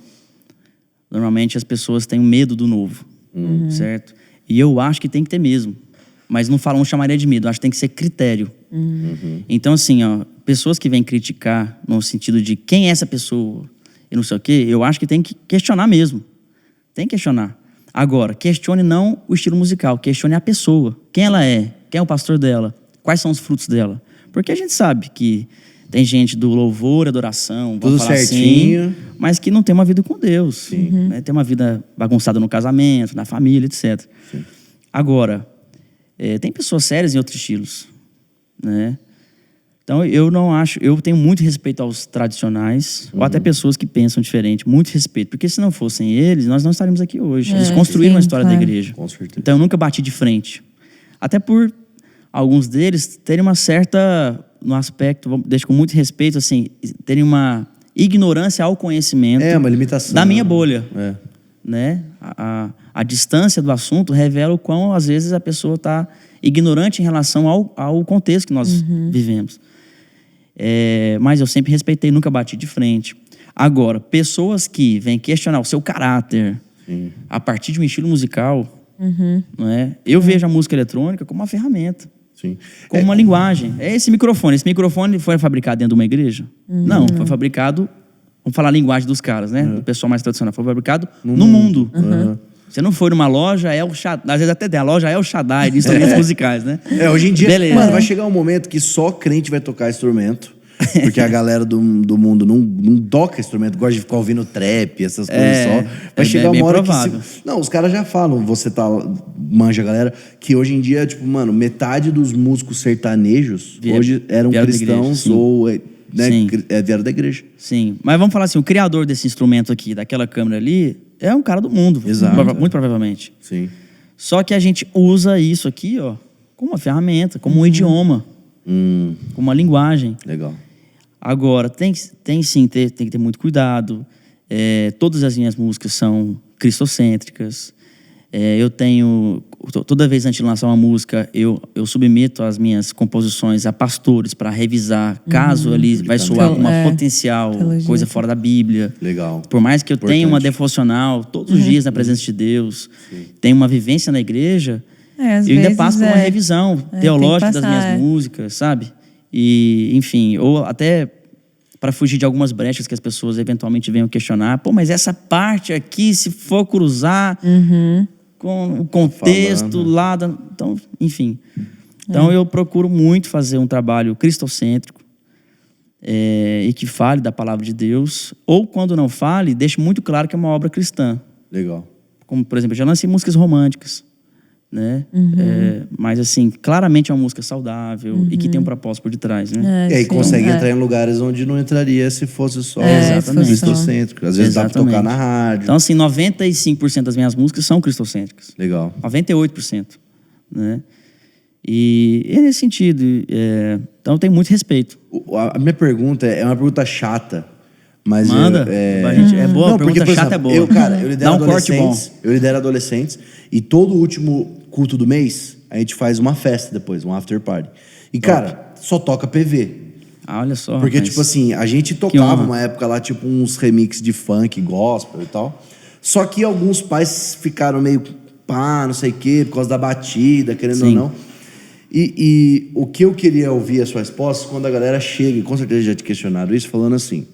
normalmente as pessoas têm medo do novo, certo? E eu acho que tem que ter mesmo, mas não chamaria de medo, eu acho que tem que ser critério. Então assim, ó, pessoas que vêm criticar no sentido de quem é essa pessoa e não sei o quê, eu acho que tem que questionar mesmo, tem que questionar. Agora, questione não o estilo musical, questione a pessoa, quem ela é, quem é o pastor dela, quais são os frutos dela. Porque a gente sabe que tem gente do louvor, adoração, tudo falar certinho, assim, mas que não tem uma vida com Deus. Né? Tem uma vida bagunçada no casamento, na família, etc. Sim. Agora, tem pessoas sérias em outros estilos. Né? Então, eu tenho muito respeito aos tradicionais, ou até pessoas que pensam diferente, muito respeito. Porque se não fossem eles, nós não estaríamos aqui hoje. Eles construíram a história da igreja. Com certeza. Então, eu nunca bati de frente. Até por alguns deles terem uma certa, no aspecto, deixo com muito respeito, assim, terem uma ignorância ao conhecimento. Uma limitação. Da minha bolha. Né? A distância do assunto revela o quão, às vezes, a pessoa está ignorante em relação ao contexto que nós vivemos. Mas eu sempre respeitei, nunca bati de frente. Agora, pessoas que vêm questionar o seu caráter a partir de um estilo musical, não é? Eu vejo a música eletrônica como uma ferramenta. Sim. Como uma linguagem. Esse microfone foi fabricado dentro de uma igreja? Não, foi fabricado, vamos falar a linguagem dos caras, né? Do pessoal mais tradicional. Foi fabricado no mundo. Você não foi numa loja, às vezes até tem a loja El Shaddai de instrumentos musicais, né? Hoje em dia, beleza. Mano, vai chegar um momento que só crente vai tocar instrumento. Porque a galera do mundo não toca instrumento, gosta de ficar ouvindo trap, essas coisas só. Vai chegar uma hora provável. que... Não, os caras já falam, você tá manja, galera, que hoje em dia, tipo, mano, metade dos músicos sertanejos hoje eram cristãos ou vieram da igreja. Sim, mas vamos falar assim, o criador desse instrumento aqui, daquela câmera ali, é um cara do mundo. Exato. Muito provavelmente. Sim. Só que a gente usa isso aqui, ó, como uma ferramenta, como um idioma, como uma linguagem. Legal. Agora, tem que ter muito cuidado. Todas as minhas músicas são cristocêntricas. Eu tenho... Toda vez antes de lançar uma música, eu submeto as minhas composições a pastores para revisar, caso ali vai soar com uma potencial coisa fora da Bíblia. Legal. Por mais que eu tenha uma devocional todos os dias na presença de Deus, tenha uma vivência na igreja, eu ainda passo por uma revisão teológica das minhas músicas, sabe? E, enfim, ou até para fugir de algumas brechas que as pessoas eventualmente venham questionar. Pô, mas essa parte aqui, se for cruzar com o contexto lá... Então, enfim. Então, eu procuro muito fazer um trabalho cristocêntrico e que fale da palavra de Deus. Ou, quando não fale, deixe muito claro que é uma obra cristã. Legal. Como, por exemplo, eu já lancei músicas românticas, né? Mas, assim, claramente é uma música saudável e que tem um propósito por detrás, né? E aí consegue entrar em lugares onde não entraria se fosse só cristocêntrico. Às vezes dá pra tocar na rádio. Então, assim, 95% das minhas músicas são cristocêntricas. Legal. 98%, né? E é nesse sentido. Então, eu tenho muito respeito. A minha pergunta é uma pergunta chata. Mas manda. É boa, não, a pergunta porque, chata exemplo, é boa. Eu lidero adolescentes. Eu lidero adolescentes. E todo último culto do mês, a gente faz uma festa depois, um after party. E, cara, só toca PV. Olha só. Porque, tipo assim, a gente tocava uma época lá, tipo, uns remix de funk, gospel e tal. Só que alguns pais ficaram meio não sei o quê, por causa da batida, querendo ou não. E o que eu queria ouvir a sua resposta quando a galera chega, e com certeza já te questionaram isso, falando assim,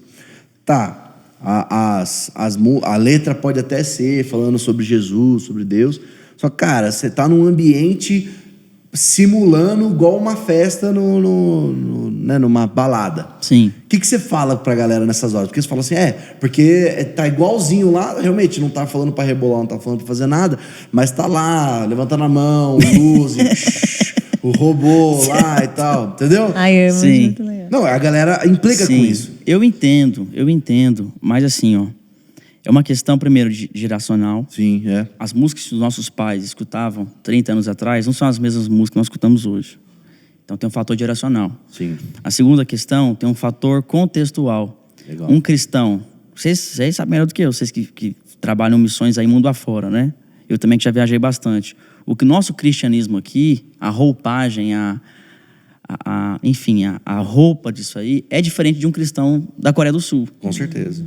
tá, a letra pode até ser falando sobre Jesus, sobre Deus, só que, cara, você tá num ambiente simulando igual uma festa né, numa balada. Sim. O que você fala pra galera nessas horas? Porque você fala assim, porque tá igualzinho lá, realmente, não tá falando pra rebolar, não tá falando pra fazer nada, mas tá lá, levantando a mão, luz, o robô lá e tal, entendeu? Sim. Muito legal. Não, a galera implica com isso. Eu entendo, mas assim, ó, é uma questão, primeiro, geracional. Sim, As músicas que os nossos pais escutavam 30 anos atrás não são as mesmas músicas que nós escutamos hoje. Então tem um fator geracional. Sim. A segunda questão tem um fator contextual. Legal. Um cristão, vocês sabem melhor do que eu, vocês que trabalham missões aí mundo afora, né? Eu também que já viajei bastante. O que nosso cristianismo aqui, a roupagem, enfim, a roupa disso aí é diferente de um cristão da Coreia do Sul. Com certeza.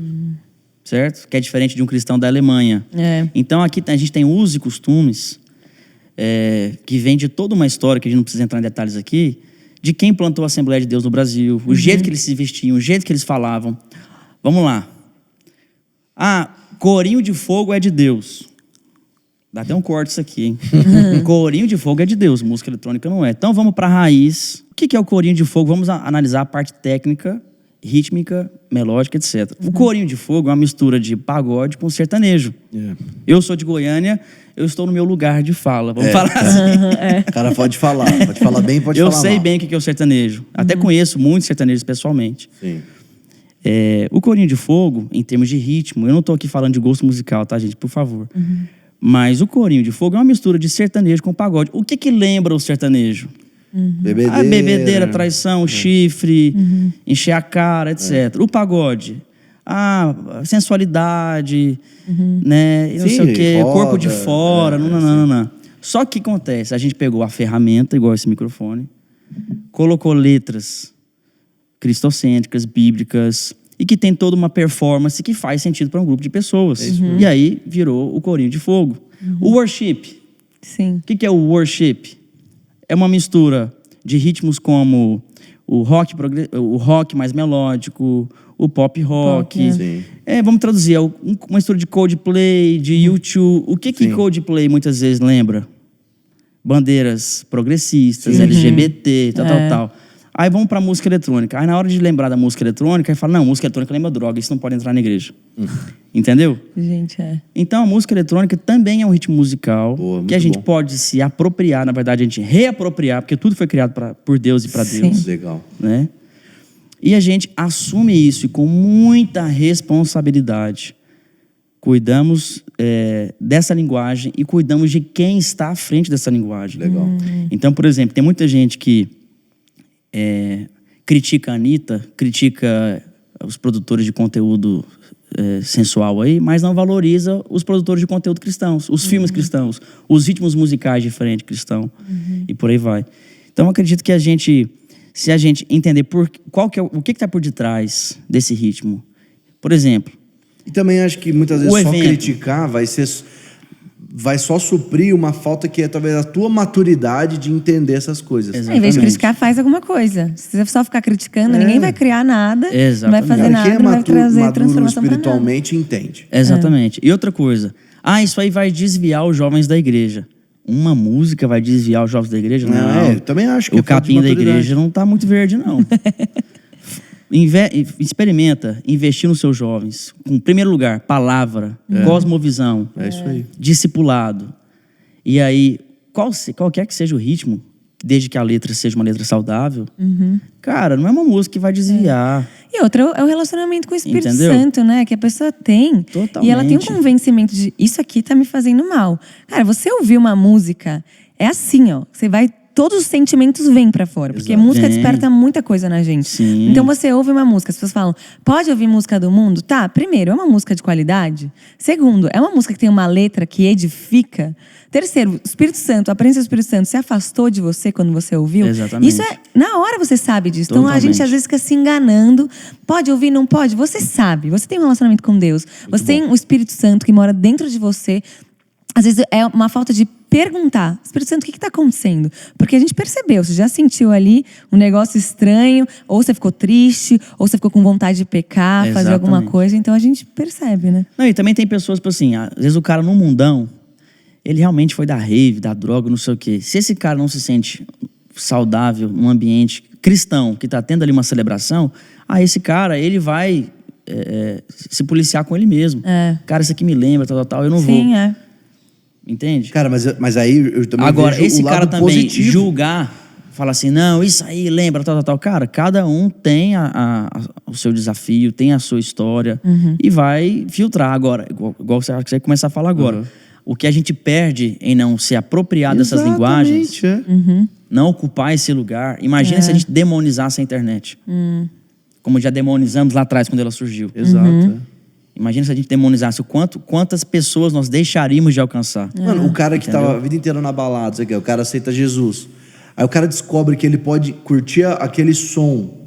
Certo? Que é diferente de um cristão da Alemanha. Então aqui a gente tem usos e costumes que vem de toda uma história, que a gente não precisa entrar em detalhes aqui, de quem plantou a Assembleia de Deus no Brasil, o jeito que eles se vestiam, o jeito que eles falavam. Vamos lá. Corinho de fogo é de Deus. Dá até um corte isso aqui, hein? Corinho de fogo é de Deus, música eletrônica não é. Então vamos para a raiz. O que é o corinho de fogo? Vamos analisar a parte técnica, rítmica, melódica, etc. O corinho de fogo é uma mistura de pagode com sertanejo. Eu sou de Goiânia, eu estou no meu lugar de fala. Vamos falar assim. O cara pode falar bem, pode falar mal. Eu sei bem o que é o sertanejo. Até conheço muitos sertanejos pessoalmente. Sim. O corinho de fogo, em termos de ritmo, eu não estou aqui falando de gosto musical, tá, gente? Por favor. Mas o corinho de fogo é uma mistura de sertanejo com pagode. O que lembra o sertanejo? Bebedeira. A bebedeira, traição, chifre, encher a cara, etc. O pagode, sensualidade, né? Não sei o quê, roda, corpo de fora, não. Só que acontece, a gente pegou a ferramenta, igual esse microfone, colocou letras cristocêntricas, bíblicas, e que tem toda uma performance que faz sentido para um grupo de pessoas. E aí virou o corinho de fogo. O worship. Sim. O que é o worship? É uma mistura de ritmos como o rock mais melódico, o pop rock. Sim. Vamos traduzir, uma mistura de Coldplay, de U2. O que Coldplay muitas vezes lembra? Bandeiras progressistas, LGBT, tal. Aí vamos pra música eletrônica. Aí na hora de lembrar da música eletrônica, aí fala, não, música eletrônica lembra droga, isso não pode entrar na igreja. Entendeu? Gente, Então a música eletrônica também é um ritmo musical que a gente pode se apropriar, na verdade a gente reapropriar, porque tudo foi criado por Deus e pra Deus. Legal. Né? E a gente assume isso e com muita responsabilidade cuidamos dessa linguagem e cuidamos de quem está à frente dessa linguagem. Legal. Então, por exemplo, tem muita gente que critica a Anitta, critica os produtores de conteúdo sensual aí, mas não valoriza os produtores de conteúdo cristãos, os filmes cristãos, os ritmos musicais diferentes cristãos e por aí vai. Então, eu acredito que se a gente entender o que está por detrás desse ritmo, por exemplo. E também acho que muitas vezes só criticar vai só suprir uma falta que é talvez a tua maturidade de entender essas coisas. Em vez de criticar, faz alguma coisa. Se você só ficar criticando, ninguém vai criar nada, não vai fazer nada, quem é não vai trazer transformação pra nada. espiritualmente entende. Exatamente. E outra coisa, isso aí vai desviar os jovens da igreja. Uma música vai desviar os jovens da igreja? Não, eu também acho que o capim da igreja não tá muito verde, não. Experimenta investir nos seus jovens. Em primeiro lugar, palavra, cosmovisão, isso aí. discipulado. E aí, qualquer que seja o ritmo, desde que a letra seja uma letra saudável, cara, não é uma música que vai desviar. E outra é o relacionamento com o Espírito Entendeu? Santo, né? Que a pessoa tem. Totalmente. E ela tem um convencimento de isso aqui tá me fazendo mal. Cara, você ouvir uma música, é assim, ó. Você vai... Todos os sentimentos vêm pra fora. Porque música desperta muita coisa na gente. Sim. Então você ouve uma música, as pessoas falam, pode ouvir música do mundo? Tá, primeiro, é uma música de qualidade. Segundo, é uma música que tem uma letra que edifica. Terceiro, o Espírito Santo, a presença do Espírito Santo se afastou de você quando você ouviu. Exatamente. Isso na hora você sabe disso. Então a Totalmente. gente às vezes fica se enganando. Pode ouvir, não pode? Você sabe. Você tem um relacionamento com Deus. Você tem o Espírito Santo que mora dentro de você. Às vezes é uma falta de perguntar, Espírito Santo, o que está acontecendo? Porque a gente percebeu, você já sentiu ali um negócio estranho, ou você ficou triste, ou você ficou com vontade de pecar, fazer alguma coisa, então a gente percebe, né? Não, e também tem pessoas, tipo assim, às vezes o cara no mundão, ele realmente foi da rave, da droga, não sei o quê. Se esse cara não se sente saudável num ambiente cristão, que está tendo ali uma celebração, esse cara, ele vai se policiar com ele mesmo. Cara, isso aqui me lembra, tal, eu não vou. Sim, Entende? Cara, mas aí eu também agora, vejo esse o lado cara também positivo. julgar, falar assim, não, isso aí lembra, tal. Cara, cada um tem o seu desafio, tem a sua história e vai filtrar. Agora, igual você vai começar a falar agora. O que a gente perde em não se apropriar dessas linguagens, não ocupar esse lugar. Imagina se a gente demonizasse a internet. Como já demonizamos lá atrás, quando ela surgiu. Exato. Imagina se a gente demonizasse quantas pessoas nós deixaríamos de alcançar. Mano, o cara que tava a vida inteira na balada, isso aqui, o cara aceita Jesus. Aí o cara descobre que ele pode curtir aquele som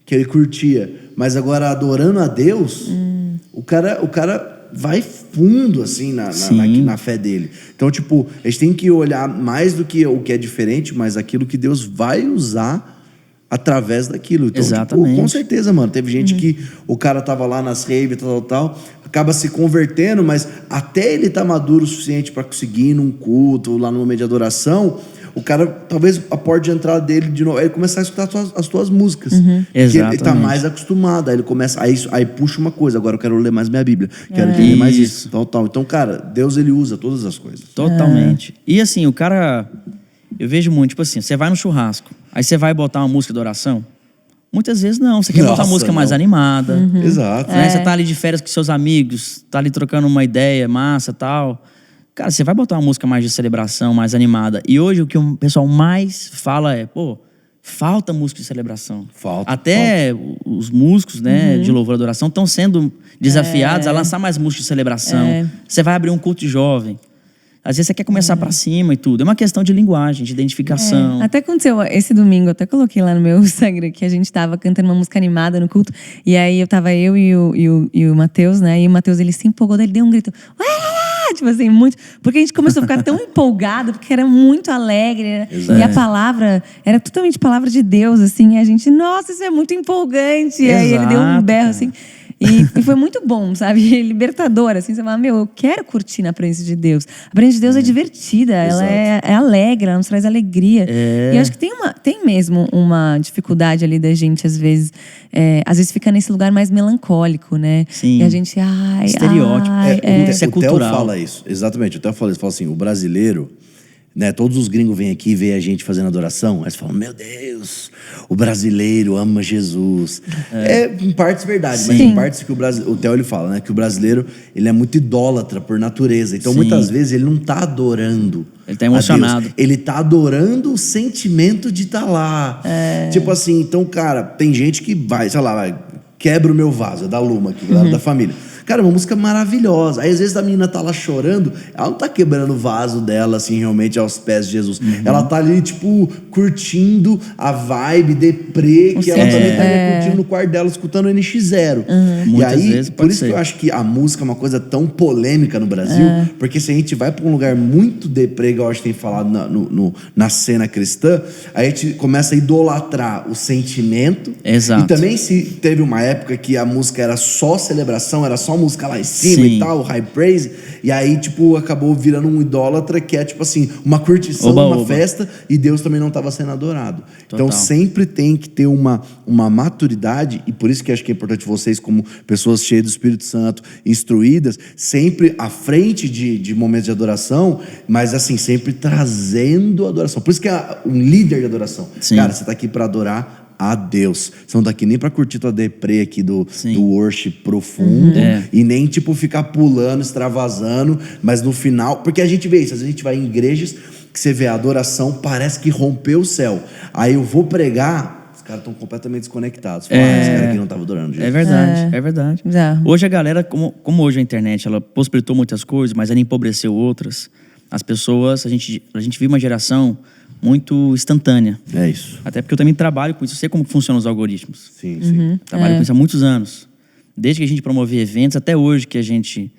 que ele curtia, mas agora adorando a Deus, o cara vai fundo, assim, na fé dele. Então, tipo, a gente tem que olhar mais do que o que é diferente, mas aquilo que Deus vai usar através daquilo. Então, exatamente. Tipo, com certeza, mano. Teve gente que o cara tava lá nas raves, tal, acaba se convertendo, mas até ele tá maduro o suficiente para conseguir ir num culto, lá no momento de adoração, o cara, talvez a porta de entrada dele de novo, ele começar a escutar as tuas músicas. Porque ele tá mais acostumado. Aí ele começa, aí puxa uma coisa, agora eu quero ler mais minha Bíblia, quero entender mais isso, tal. Então, cara, Deus, ele usa todas as coisas. Totalmente. E assim, o cara, eu vejo muito, tipo assim, você vai no churrasco, aí você vai botar uma música de oração? Muitas vezes não, você quer botar uma música mais animada. Exato. Né? Você tá ali de férias com seus amigos, tá ali trocando uma ideia massa e tal. Cara, você vai botar uma música mais de celebração, mais animada. E hoje o que o pessoal mais fala é, falta música de celebração. Até os músicos, né, de louvor e adoração estão sendo desafiados a lançar mais música de celebração. Você vai abrir um culto de jovem. Às vezes você quer começar pra cima e tudo. É uma questão de linguagem, de identificação. Até aconteceu esse domingo, eu até coloquei lá no meu Instagram que a gente tava cantando uma música animada no culto. E aí eu e o Matheus, né? E o Matheus, ele se empolgou, ele deu um grito. Tipo assim, muito. Porque a gente começou a ficar tão empolgado, porque era muito alegre. Né? E a palavra era totalmente palavra de Deus, assim. E a gente, nossa, isso é muito empolgante. E aí ele deu um berro, assim. E foi muito bom, sabe? Libertador, assim. Você fala, eu quero curtir na presença de Deus. A presença de Deus é divertida, ela é alegre, ela nos traz alegria. E eu acho que tem mesmo uma dificuldade ali da gente, às vezes fica nesse lugar mais melancólico, né? Sim. E a gente, estereótipo. Isso é cultural. O Theo fala isso, exatamente. O Theo fala assim, o brasileiro, né, todos os gringos vêm aqui ver a gente fazendo adoração, aí eles falam, meu Deus, o brasileiro ama Jesus. Em partes verdade, mas em partes que o Theo ele fala, né, que o brasileiro ele é muito idólatra por natureza. Então muitas vezes ele não tá adorando. Ele tá emocionado. Ele tá adorando o sentimento de estar lá. Tipo assim, então, cara, tem gente que vai, sei lá, quebra o meu vaso, é da Luma aqui, da família. Cara, uma música maravilhosa. Aí às vezes a menina tá lá chorando, ela não tá quebrando o vaso dela, assim, realmente aos pés de Jesus. Ela tá ali, tipo, curtindo a vibe deprê, que ela também tá curtindo no quarto dela, escutando o NX0. E aí, por isso que eu acho que a música é uma coisa tão polêmica no Brasil, porque se a gente vai pra um lugar muito deprê, igual a gente tem falado na cena cristã, aí a gente começa a idolatrar o sentimento. Exato. E também se teve uma época que a música era só celebração, era só música lá em cima e tal, high praise, e aí, tipo, acabou virando um idólatra que é, tipo assim, uma curtição, uma festa, e Deus também não estava sendo adorado. Então, sempre tem que ter uma maturidade, e por isso que acho que é importante vocês, como pessoas cheias do Espírito Santo, instruídas, sempre à frente de momentos de adoração, mas assim, sempre trazendo adoração. Por isso que é um líder de adoração. Cara, você tá aqui para adorar a Deus. Você não tá aqui nem pra curtir tua deprê aqui do worship profundo e nem tipo ficar pulando, extravasando, mas no final, porque a gente vê isso, às vezes a gente vai em igrejas que você vê a adoração, parece que rompeu o céu. Aí eu vou pregar, os caras estão completamente desconectados. Fala, esse cara aqui não tava adorando Jesus. É verdade. Hoje a galera, como hoje a internet, ela possibilitou muitas coisas, mas ela empobreceu outras. As pessoas, a gente vive uma geração muito instantânea. É isso. Até porque eu também trabalho com isso, eu sei como funcionam os algoritmos. Sim. Trabalho com isso há muitos anos. Desde que a gente promovia eventos, até hoje que a gente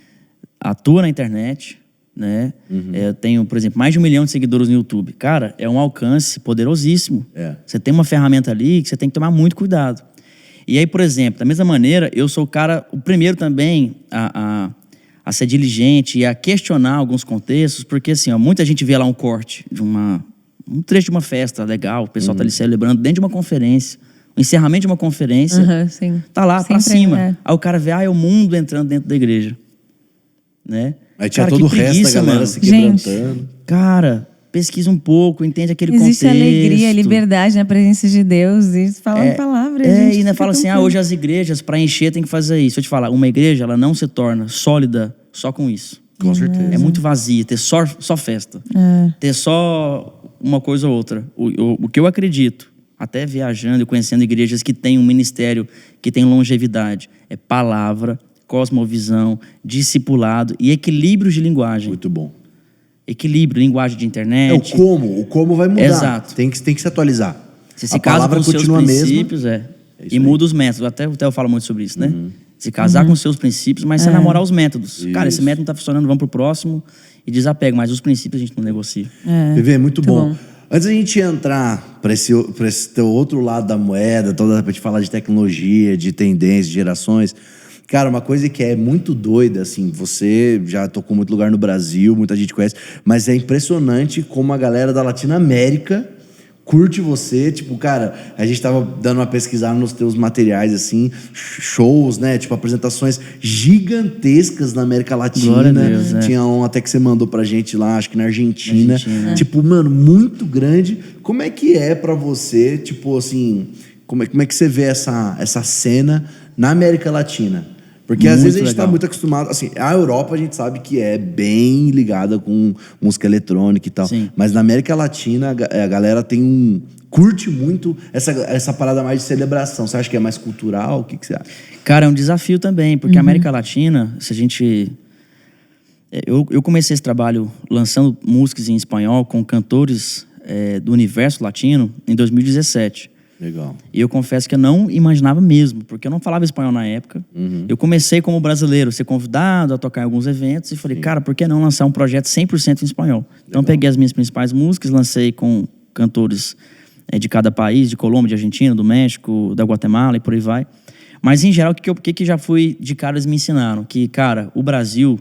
atua na internet, né? Eu tenho, por exemplo, mais de 1 milhão de seguidores no YouTube. Cara, é um alcance poderosíssimo. Você tem uma ferramenta ali que você tem que tomar muito cuidado. E aí, por exemplo, da mesma maneira, eu sou o primeiro também a ser diligente e a questionar alguns contextos, porque assim, muita gente vê lá um corte de um trecho de uma festa legal, o pessoal tá ali celebrando dentro de uma conferência, o encerramento de uma conferência, tá lá pra cima. Aí o cara vê, é o mundo entrando dentro da igreja, né? Aí tinha todo o resto da galera se quebrantando. Cara, pesquisa um pouco, entende aquele contexto. Existe alegria, liberdade na presença de Deus, e falam palavras. E ainda fala assim, hoje as igrejas, para encher, tem que fazer isso. Eu te falar, uma igreja, ela não se torna sólida só com isso. Com certeza. É muito vazia, ter só festa. Ter só uma coisa ou outra. O que eu acredito, até viajando e conhecendo igrejas que têm um ministério, que tem longevidade, é palavra, cosmovisão, discipulado e equilíbrios de linguagem. Muito bom. Equilíbrio, linguagem de internet. O como vai mudar. Exato. Tem que se atualizar. Você se casa com os seus princípios, e muda os métodos. Até o Theo fala muito sobre isso, né? Se casar com os seus princípios, mas você namorar os métodos. Isso. Cara, esse método não tá funcionando, vamos pro próximo e desapega. Mas os princípios a gente não negocia. PV, muito bom. Antes da gente entrar para esse teu outro lado da moeda, pra gente falar de tecnologia, de tendências, de gerações... Cara, uma coisa que é muito doida, assim, você já tocou muito lugar no Brasil, muita gente conhece, mas é impressionante como a galera da Latinoamérica curte você. Tipo, cara, a gente tava dando uma pesquisada nos teus materiais, assim, shows, né? Tipo, apresentações gigantescas na América Latina. Glória a Deus, Tinha um até que você mandou pra gente lá, acho que na Argentina. Tipo, mano, muito grande. Como é que é pra você, tipo, assim, como é que você vê essa cena na América Latina? Porque às vezes a gente está muito acostumado, assim, a Europa a gente sabe que é bem ligada com música eletrônica e tal. Mas na América Latina a galera curte muito essa parada mais de celebração. Você acha que é mais cultural? O que você acha? Cara, é um desafio também, porque a América Latina, se a gente... Eu comecei esse trabalho lançando músicas em espanhol com cantores do universo latino em 2017. Legal. E eu confesso que eu não imaginava mesmo, porque eu não falava espanhol na época. Eu comecei como brasileiro, ser convidado a tocar em alguns eventos e falei, cara, por que não lançar um projeto 100% em espanhol? Então peguei as minhas principais músicas, lancei com cantores de cada país, de Colômbia, de Argentina, do México, da Guatemala e por aí vai. Mas, em geral, o que já fui de cara, eles me ensinaram? Que, cara, o Brasil,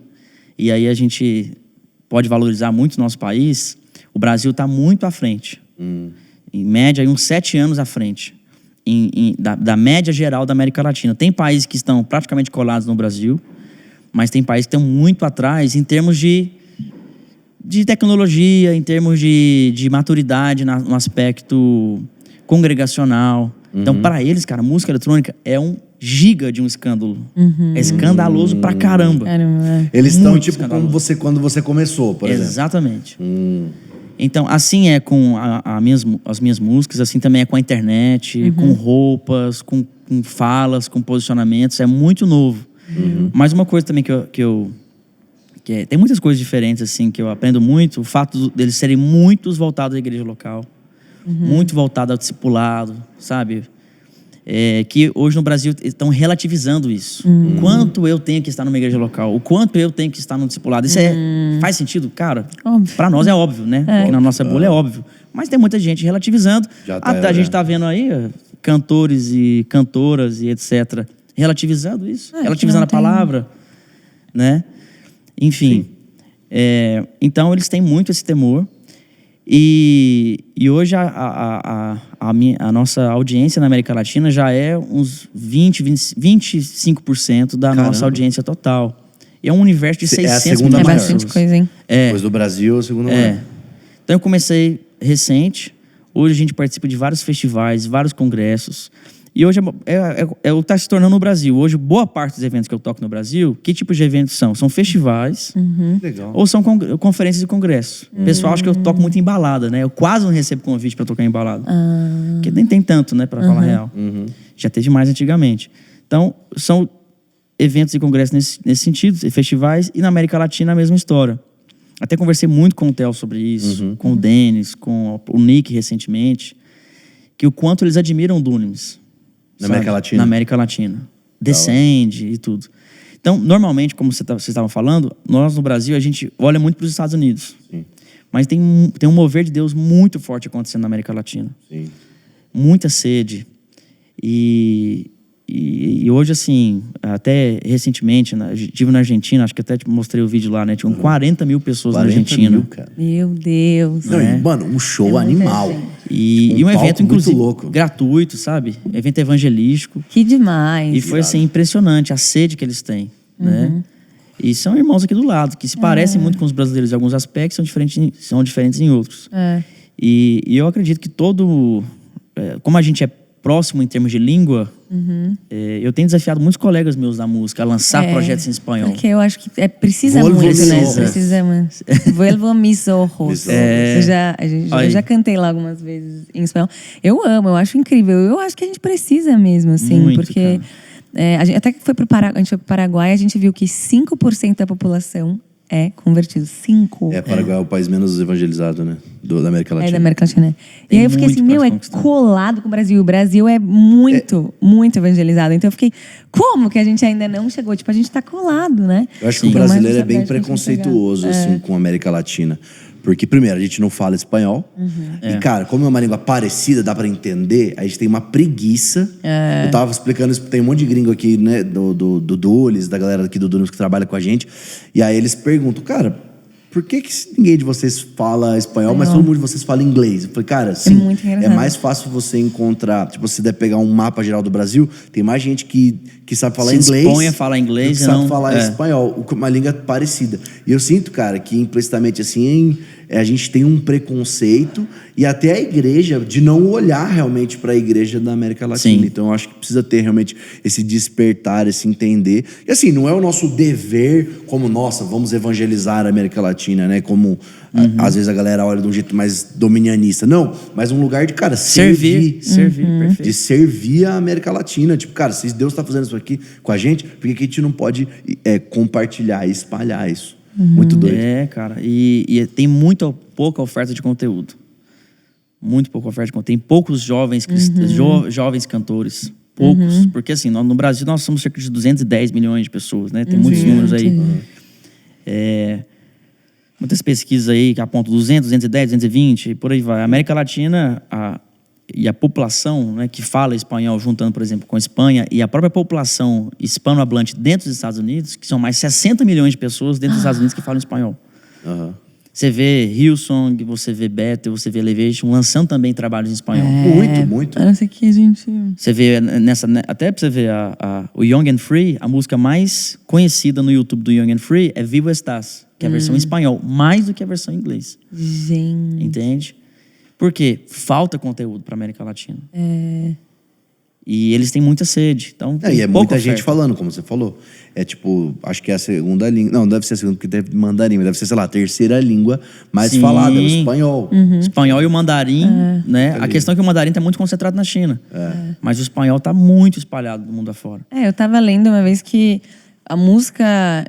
e aí a gente pode valorizar muito o nosso país, o Brasil está muito à frente. Em média, aí, uns 7 anos à frente. Da média geral da América Latina. Tem países que estão praticamente colados no Brasil, mas tem países que estão muito atrás em termos de tecnologia, em termos de maturidade no aspecto congregacional. Então, para eles, cara, música eletrônica é um giga de um escândalo. É escandaloso pra caramba. Caramba. Eles estão Muito tipo como escandaloso. quando você começou, por exemplo. Exatamente. Então, assim é com as minhas músicas, assim também é com a internet, com roupas, com falas, com posicionamentos. É muito novo. Mas uma coisa também tem muitas coisas diferentes, assim, que eu aprendo muito. O fato deles serem muitos voltados à igreja local. Muito voltados ao discipulado, sabe? Que hoje no Brasil estão relativizando isso. O quanto eu tenho que estar numa igreja local, o quanto eu tenho que estar no discipulado. Isso faz sentido? Cara, Óbvio. pra nós é óbvio, né? Aqui na nossa bolha é óbvio. Mas tem muita gente relativizando. Até a gente tá vendo aí cantores e cantoras e etc. relativizando isso. Relativizando a palavra, né? Enfim. Então, eles têm muito esse temor. E hoje a nossa audiência na América Latina já é uns 25% da nossa audiência total. E é um universo de 600 milhões de pessoas. É bastante coisa, hein? Depois do Brasil, a segunda maior. Então eu comecei recente. Hoje a gente participa de vários festivais, vários congressos. E hoje está se tornando no Brasil. Hoje, boa parte dos eventos que eu toco no Brasil, que tipo de eventos são? São festivais Legal. ou são conferências e congressos. O pessoal acha que eu toco muito em balada, né? Eu quase não recebo convite para tocar em balada. Porque nem tem tanto, né, para falar a real. Já teve mais antigamente. Então, são eventos e congressos nesse sentido, festivais, e na América Latina a mesma história. Até conversei muito com o Theo sobre isso, com o Denis, com o Nick recentemente, que o quanto eles admiram o Dunamis. Na América Latina? Na América Latina. Descende e tudo. Então, normalmente, como vocês estavam falando, nós no Brasil, a gente olha muito para os Estados Unidos. Sim. Mas tem um mover de Deus muito forte acontecendo na América Latina. Sim. Muita sede. E hoje, assim, até recentemente, estive na Argentina, acho que até te mostrei o vídeo lá, né? Tinham 40 mil pessoas na Argentina. Cara. Meu Deus. Não, e, mano, um show animal. E um evento, inclusive, louco. gratuito, sabe? Evento evangelístico. Que demais. E foi, assim, impressionante a sede que eles têm, né? E são irmãos aqui do lado, que se parecem muito com os brasileiros em alguns aspectos, são diferentes em outros. E eu acredito que como a gente é próximo em termos de língua, eu tenho desafiado muintos colegas meus da música a lançar projetos em espanhol. Porque eu acho que precisa Volvo muito, mis né? ojos. Precisa muito. Vuelvo mis ojos. Eu já cantei lá algumas vezes em espanhol. Eu amo, eu acho incrível. Eu acho que a gente precisa mesmo, assim, Muito, porque a gente até que foi pro Paraguai, a gente viu que 5% da população é convertido. 5. Paraguai é o país menos evangelizado, né? Da América Latina. Da América Latina. E Tem aí eu fiquei assim, muito pra é conquistar. colado com o Brasil. O Brasil é muito, muito evangelizado. Então eu fiquei, como que a gente ainda não chegou? Tipo, a gente tá colado, né? Eu acho que o Tem mais brasileiro é bem aberto pra gente preconceituoso, assim, com a América Latina. Porque, primeiro, a gente não fala espanhol. E, cara, como é uma língua parecida, dá pra entender, a gente tem uma preguiça. Eu tava explicando isso, tem um monte de gringo aqui, né, do Dulis, da galera aqui do Dulis que trabalha com a gente. E aí eles perguntam, cara, por que ninguém de vocês fala espanhol, mas todo mundo de vocês fala inglês? Eu falei, cara, sim, muito engraçado. é mais fácil você encontrar, tipo, se você der pegar um mapa geral do Brasil, tem mais gente que sabe falar Se inglês. dispõe a falar inglês do que e sabe não- falar espanhol, uma língua parecida. E eu sinto, cara, que implicitamente assim, a gente tem um preconceito e até a igreja de não olhar realmente para a igreja da América Latina. Sim. Então eu acho que precisa ter realmente esse despertar, esse entender. E assim, não é o nosso dever como, nossa, vamos evangelizar a América Latina, né? Como às vezes a galera olha de um jeito mais dominianista. Não, mas um lugar de, cara, servir. Perfeito. De servir a América Latina. Tipo, cara, se Deus está fazendo isso aqui com a gente, por que a gente não pode compartilhar e espalhar isso? Muito doido. Cara. E tem muito pouca oferta de conteúdo. Muito pouca oferta de conteúdo. Tem poucos jovens jovens cantores. Poucos. Porque assim, no Brasil nós somos cerca de 210 milhões de pessoas, né? Tem muitos números aí. Muitas pesquisas aí que apontam 200, 210, 220, e por aí vai. A América Latina, e a população, né, que fala espanhol, juntando, por exemplo, com a Espanha, e a própria população hispanohablante dentro dos Estados Unidos, que são mais 60 milhões de pessoas dentro dos Estados Unidos que falam espanhol. Você vê Hillsong, você vê Bethel, você vê Elevation lançando também trabalhos em espanhol. Muito. A não ser que a gente... Você vê até pra você ver o Young and Free, a música mais conhecida no YouTube do Young and Free é Vivo Estás, que é a versão em espanhol, mais do que a versão em inglês. Gente. Entende? Por quê? Falta conteúdo pra América Latina. E eles têm muita sede. Então, E é muita gente oferta. falando, como você falou. É tipo, acho que é a segunda língua. Não, deve ser a segunda, porque deve mandarim, mas deve ser, sei lá, a terceira língua mais Sim. falada, é o espanhol. Espanhol e o mandarim, né? A questão é que o mandarim tá muito concentrado na China. Mas o espanhol tá muito espalhado do mundo afora. Eu tava lendo uma vez que a música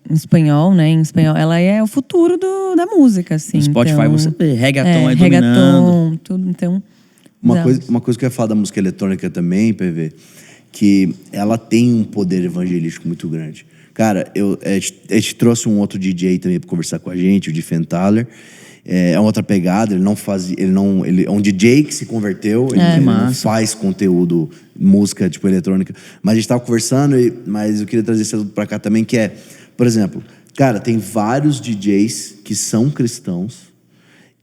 em espanhol, né? Em espanhol, ela é o futuro da música, assim. No Spotify então, você vê, reggaeton dominando. reggaeton, tudo, então... Uma coisa que eu ia falar da música eletrônica também, PV, que ela tem um poder evangelístico muito grande. Cara, a gente trouxe um outro DJ também para conversar com a gente, o Di Fentaler. É uma outra pegada, ele é um DJ que se converteu, ele não faz conteúdo, música tipo eletrônica. Mas a gente tava conversando, mas eu queria trazer esse assunto pra cá também, que é, por exemplo, cara, tem vários DJs que são cristãos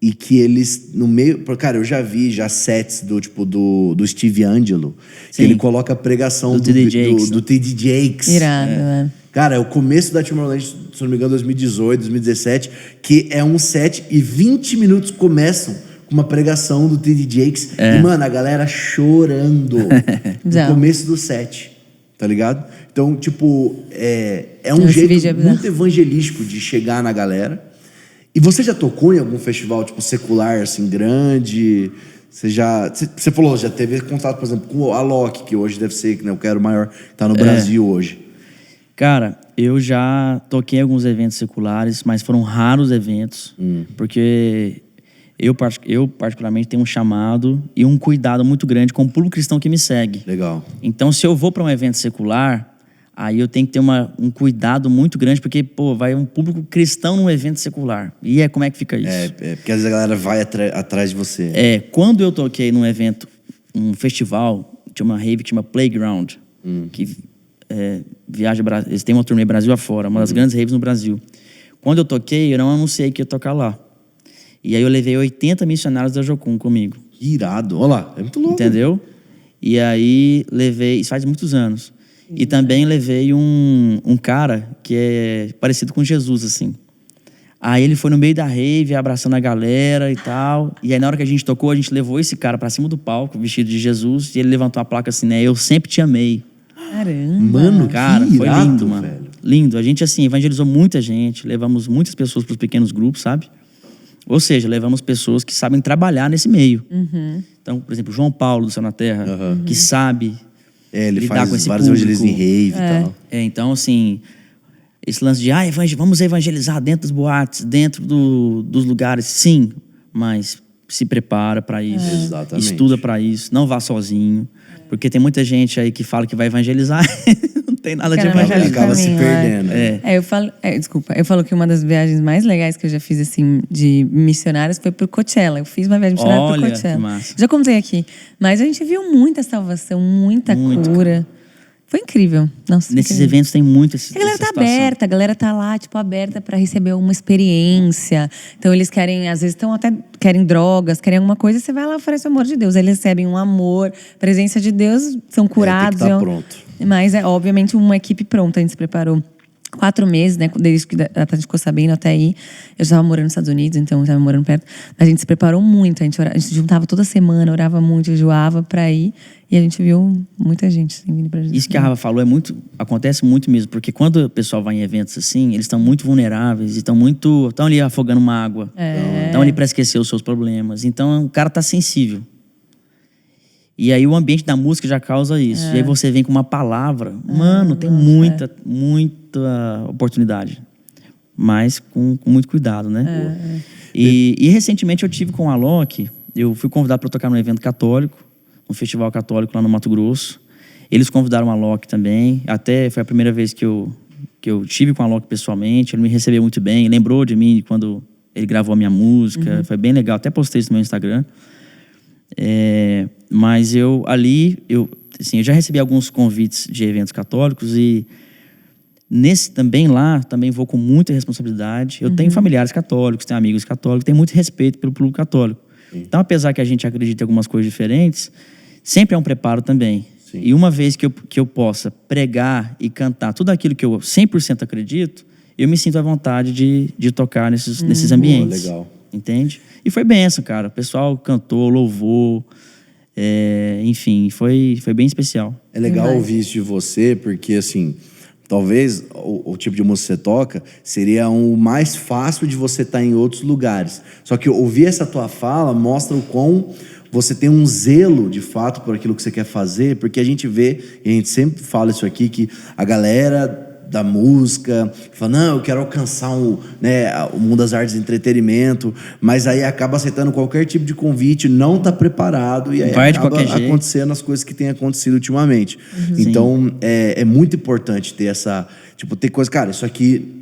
e que eles, no meio... Cara, eu já vi sets do Steve Angelo, que ele coloca a pregação do T.D. Jakes. Irado, né? Cara, é o começo da Tomorrowland, se não me engano, 2018, 2017, que é um set e 20 minutos começam com uma pregação do T.D. Jakes. E, mano, a galera chorando no começo do set, tá ligado? Então, tipo, é um jeito muito evangelístico de chegar na galera. E você já tocou em algum festival, tipo, secular, assim, grande? Você falou, já teve contato, por exemplo, com a Loki, que hoje deve ser, né, o que era o maior, tá no Brasil hoje. Cara, eu já toquei em alguns eventos seculares, mas foram raros eventos, porque eu particularmente tenho um chamado e um cuidado muito grande com o público cristão que me segue. Legal. Então, se eu vou para um evento secular, aí eu tenho que ter um cuidado muito grande, porque, vai um público cristão num evento secular. E como é que fica isso? Porque às vezes a galera vai atrás de você. Quando eu toquei num evento, um festival, tinha uma rave que chama Playground, que eles têm uma turnê Brasil afora, uma das grandes raves no Brasil. Quando eu toquei, eu não anunciei que ia tocar lá. E aí eu levei 80 missionários da Jocum comigo. Irado. Olha lá, é muito louco. Entendeu? E aí levei, isso faz muitos anos. E também levei um cara que é parecido com Jesus, assim. Aí ele foi no meio da rave, abraçando a galera e tal. E aí na hora que a gente tocou, a gente levou esse cara pra cima do palco, vestido de Jesus. E ele levantou a placa assim, né? Eu sempre te amei. Caramba. Mano, cara, que foi irado, lindo, mano. velho. Lindo. A gente, assim, evangelizou muita gente. Levamos muitas pessoas pros pequenos grupos, sabe? Ou seja, levamos pessoas que sabem trabalhar nesse meio. Então, por exemplo, João Paulo do Céu na Terra, que sabe... ele lidar faz com esse vários evangelismos em rave e tal. Então, assim, esse lance de vamos evangelizar dentro das boates, dentro dos lugares, sim, mas se prepara para isso, Exatamente. estuda para isso, não vá sozinho, porque tem muita gente aí que fala que vai evangelizar, não tem nada de evangelizar. Acaba se perdendo. Eu falo que uma das viagens mais legais que eu já fiz, assim, de missionários foi pro Coachella. Eu fiz uma viagem missionária pro Coachella. Que massa. Já contei aqui. Mas a gente viu muita salvação, muita cura. Foi incrível. Nossa, Nesses eventos tem muito essa a galera tá situação. aberta, a galera tá lá, tipo, aberta pra receber uma experiência. Então eles querem, às vezes querem drogas, querem alguma coisa, você vai lá e oferece o amor de Deus. Eles recebem um amor, presença de Deus, são curados. Tem que tá pronto. Mas obviamente uma equipe pronta, a gente se preparou 4 meses, né? Desde que a gente ficou sabendo até aí. Eu já estava morando nos Estados Unidos, então eu estava morando perto. A gente se preparou muito, a gente juntava toda semana, orava muito, jejuava pra ir. E a gente viu muita gente assim, vindo pra Jesus. Isso que a Rafa falou acontece muito mesmo, porque quando o pessoal vai em eventos assim, eles estão muito vulneráveis, estão ali afogando uma água, estão ali para esquecer os seus problemas. Então o cara tá sensível. E aí o ambiente da música já causa isso. E aí você vem com uma palavra, mano, tem muita oportunidade. Mas com muito cuidado, né? E recentemente eu tive com a Alok, eu fui convidado para tocar num evento católico, um festival católico lá no Mato Grosso. Eles convidaram a Alok também. Até foi a primeira vez que eu tive com a Alok pessoalmente. Ele me recebeu muito bem, lembrou de mim quando ele gravou a minha música. Foi bem legal, até postei isso no meu Instagram. Mas eu já recebi alguns convites de eventos católicos e nesse também vou com muita responsabilidade. Eu tenho familiares católicos, tenho amigos católicos, tenho muito respeito pelo público católico. Então, apesar que a gente acredita em algumas coisas diferentes, sempre é um preparo também. Sim. E uma vez que eu possa pregar e cantar tudo aquilo que eu 100% acredito, eu me sinto à vontade de tocar nesses ambientes. Legal. Entende? E foi bênção, cara. O pessoal cantou, louvou. Enfim, foi bem especial. É legal ouvir isso de você, porque assim, talvez o tipo de música que você toca seria o mais fácil de você estar em outros lugares. Só que ouvir essa tua fala mostra o quão você tem um zelo, de fato, por aquilo que você quer fazer, porque a gente vê, e a gente sempre fala isso aqui, que a galera da música fala, não, eu quero alcançar o mundo das artes e entretenimento, mas aí acaba aceitando qualquer tipo de convite, não está preparado, e aí acaba acontecendo as coisas que têm acontecido ultimamente. Então, é muito importante ter essa, ter coisa, cara, isso aqui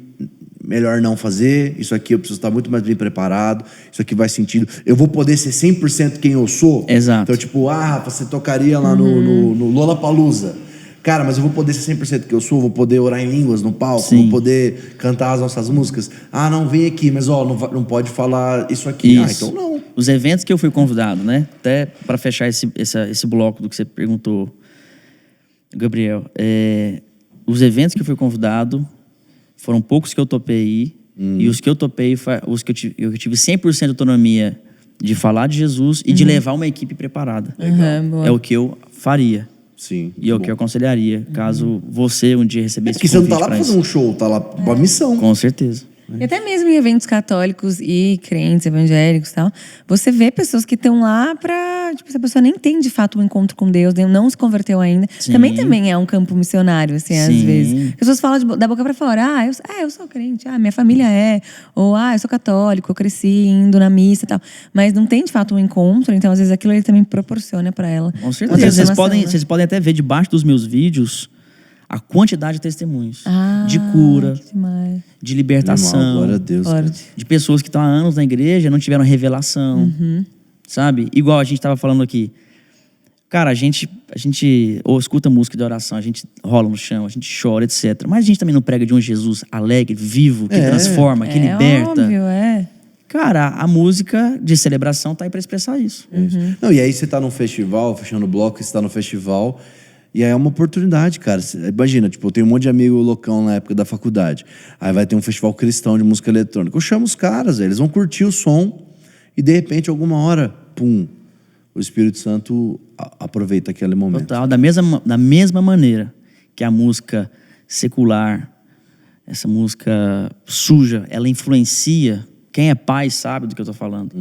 melhor não fazer, isso aqui eu preciso estar muito mais bem preparado, isso aqui vai sentido, eu vou poder ser 100% quem eu sou. Exato. Então, você tocaria lá no Lollapalooza, cara, mas eu vou poder ser 100% que eu sou, vou poder orar em línguas no palco, vou poder cantar as nossas músicas. Não, vem aqui, mas não pode falar isso aqui. Isso. Então não. Os eventos que eu fui convidado, né? Até para fechar esse bloco do que você perguntou, Gabriel, os eventos que eu fui convidado foram poucos que eu topei ir, e os que eu topei, os que eu tive 100% de autonomia de falar de Jesus e de levar uma equipe preparada. É o que eu faria. Sim. E é o que eu aconselharia, caso você um dia recebesse esse convite. Porque você não tá lá pra fazer um show, tá lá pra uma missão. Com certeza. E até mesmo em eventos católicos e crentes, evangélicos e tal, você vê pessoas que estão lá pra... essa pessoa nem tem, de fato, um encontro com Deus, não se converteu ainda. Sim. Também é um campo missionário, assim, às vezes. As pessoas falam da boca pra fora, eu sou crente, minha família é. Ou, eu sou católico, eu cresci indo na missa e tal. Mas não tem, de fato, um encontro, então, às vezes, aquilo ele também proporciona pra ela. Com certeza. Vocês podem até ver debaixo dos meus vídeos a quantidade de testemunhos de cura, de libertação, glória a Deus, de pessoas que estão há anos na igreja não tiveram revelação, sabe? Igual a gente estava falando aqui. Cara, a gente ou escuta música de oração, a gente rola no chão, a gente chora, etc. Mas a gente também não prega de um Jesus alegre, vivo, que transforma, que liberta. Óbvio, Cara, a música de celebração tá aí para expressar isso. Não, e aí você tá num festival, fechando o bloco, você tá no festival... E aí é uma oportunidade, cara. Imagina, eu tenho um monte de amigo loucão na época da faculdade. Aí vai ter um festival cristão de música eletrônica. Eu chamo os caras, eles vão curtir o som e de repente, alguma hora, pum, o Espírito Santo aproveita aquele momento. Total, da mesma maneira que a música secular, essa música suja, ela influencia. Quem é pai sabe do que eu tô falando.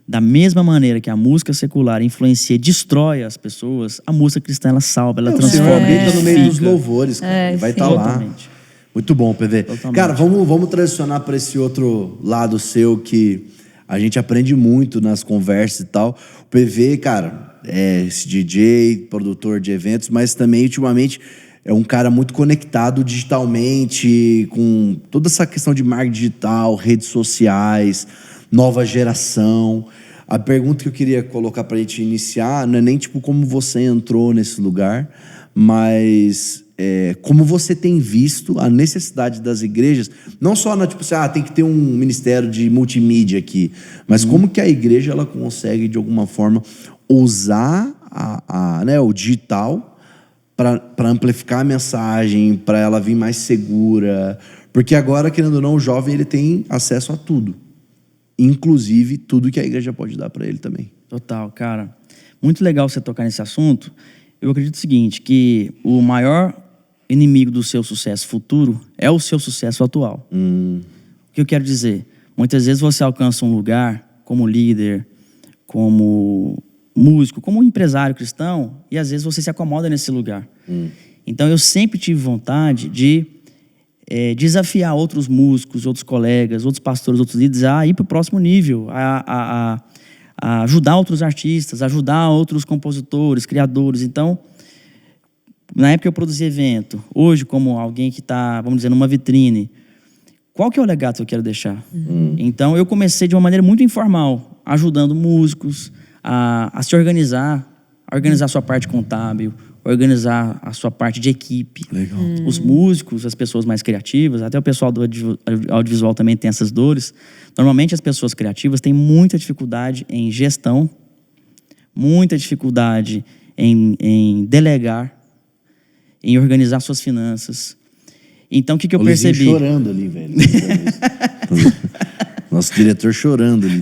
Da mesma maneira que a música secular influencia e destrói as pessoas, a música cristã, ela salva, ela transforma. Você no meio dos louvores, cara. Ele vai estar lá. Muito bom, PV. Totalmente. Cara, vamos transicionar para esse outro lado seu que a gente aprende muito nas conversas e tal. O PV, cara, é esse DJ, produtor de eventos, mas também, ultimamente, é um cara muito conectado digitalmente, com toda essa questão de marketing digital, redes sociais, nova geração. A pergunta que eu queria colocar pra gente iniciar não é nem como você entrou nesse lugar, mas como você tem visto a necessidade das igrejas, não só na tem que ter um ministério de multimídia aqui, mas como que a igreja ela consegue de alguma forma usar o digital para amplificar a mensagem, para ela vir mais segura, porque agora, querendo ou não, o jovem ele tem acesso a tudo. Inclusive tudo que a igreja pode dar para ele também. Total, cara. Muito legal você tocar nesse assunto. Eu acredito o seguinte, que o maior inimigo do seu sucesso futuro é o seu sucesso atual. O que eu quero dizer? Muitas vezes você alcança um lugar como líder, como músico, como um empresário cristão, e às vezes você se acomoda nesse lugar. Então eu sempre tive vontade de desafiar outros músicos, outros colegas, outros pastores, outros líderes a ir para o próximo nível, a ajudar outros artistas, ajudar outros compositores, criadores. Então, na época eu produzia evento, hoje como alguém que está, vamos dizer, numa vitrine, qual que é o legado que eu quero deixar? Então eu comecei de uma maneira muito informal, ajudando músicos, a se organizar, a organizar a sua parte contábil, organizar a sua parte de equipe. Legal. Os músicos, as pessoas mais criativas, até o pessoal do audiovisual também tem essas dores. Normalmente as pessoas criativas têm muita dificuldade em gestão, muita dificuldade em delegar, em organizar suas finanças. Então, o que eu percebi? Chorando ali, velho. Nosso diretor chorando ali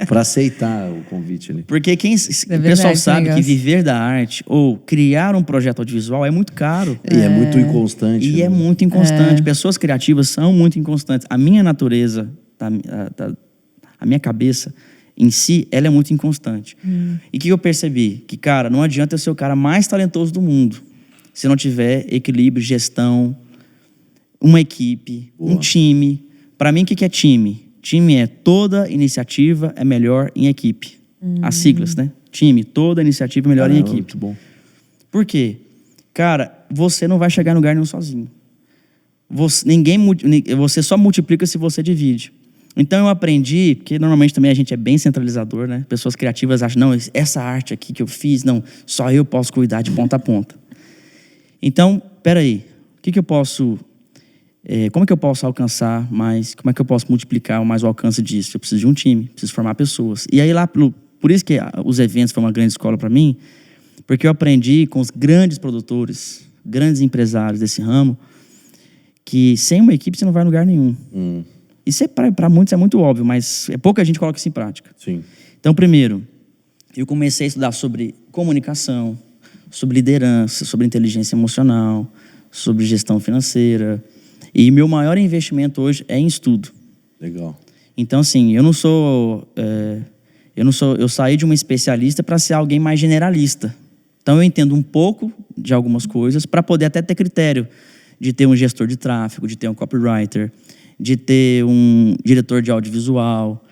para aceitar o convite ali. Porque o pessoal sabe que viver da arte ou criar um projeto audiovisual é muito caro. E é muito inconstante. E é muito inconstante. Pessoas criativas são muito inconstantes. A minha natureza, a minha cabeça em si, ela é muito inconstante. E o que eu percebi? Que, cara, não adianta eu ser o cara mais talentoso do mundo se não tiver equilíbrio, gestão, uma equipe, um time. Para mim, o que é time? Time é toda iniciativa é melhor em equipe. As siglas, né? Time, toda iniciativa é melhor em equipe. Muito bom. Por quê? Cara, você não vai chegar em lugar nenhum sozinho. Você só multiplica se você divide. Então eu aprendi, porque normalmente também a gente é bem centralizador, né? Pessoas criativas acham, não, essa arte aqui que eu fiz, não, só eu posso cuidar de ponta a ponta. Então, peraí, o que eu posso... como é que eu posso alcançar mais? Como é que eu posso multiplicar mais o alcance disso? Eu preciso de um time, preciso formar pessoas. E aí lá, por isso que os eventos foram uma grande escola para mim, porque eu aprendi com os grandes produtores, grandes empresários desse ramo, que sem uma equipe você não vai a lugar nenhum. Isso para muitos é muito óbvio, mas pouca gente coloca isso em prática. Sim. Então, primeiro, eu comecei a estudar sobre comunicação, sobre liderança, sobre inteligência emocional, sobre gestão financeira. E meu maior investimento hoje é em estudo. Legal. Então, assim, eu saí de uma especialista para ser alguém mais generalista. Então, eu entendo um pouco de algumas coisas para poder até ter critério de ter um gestor de tráfego, de ter um copywriter, de ter um diretor de audiovisual,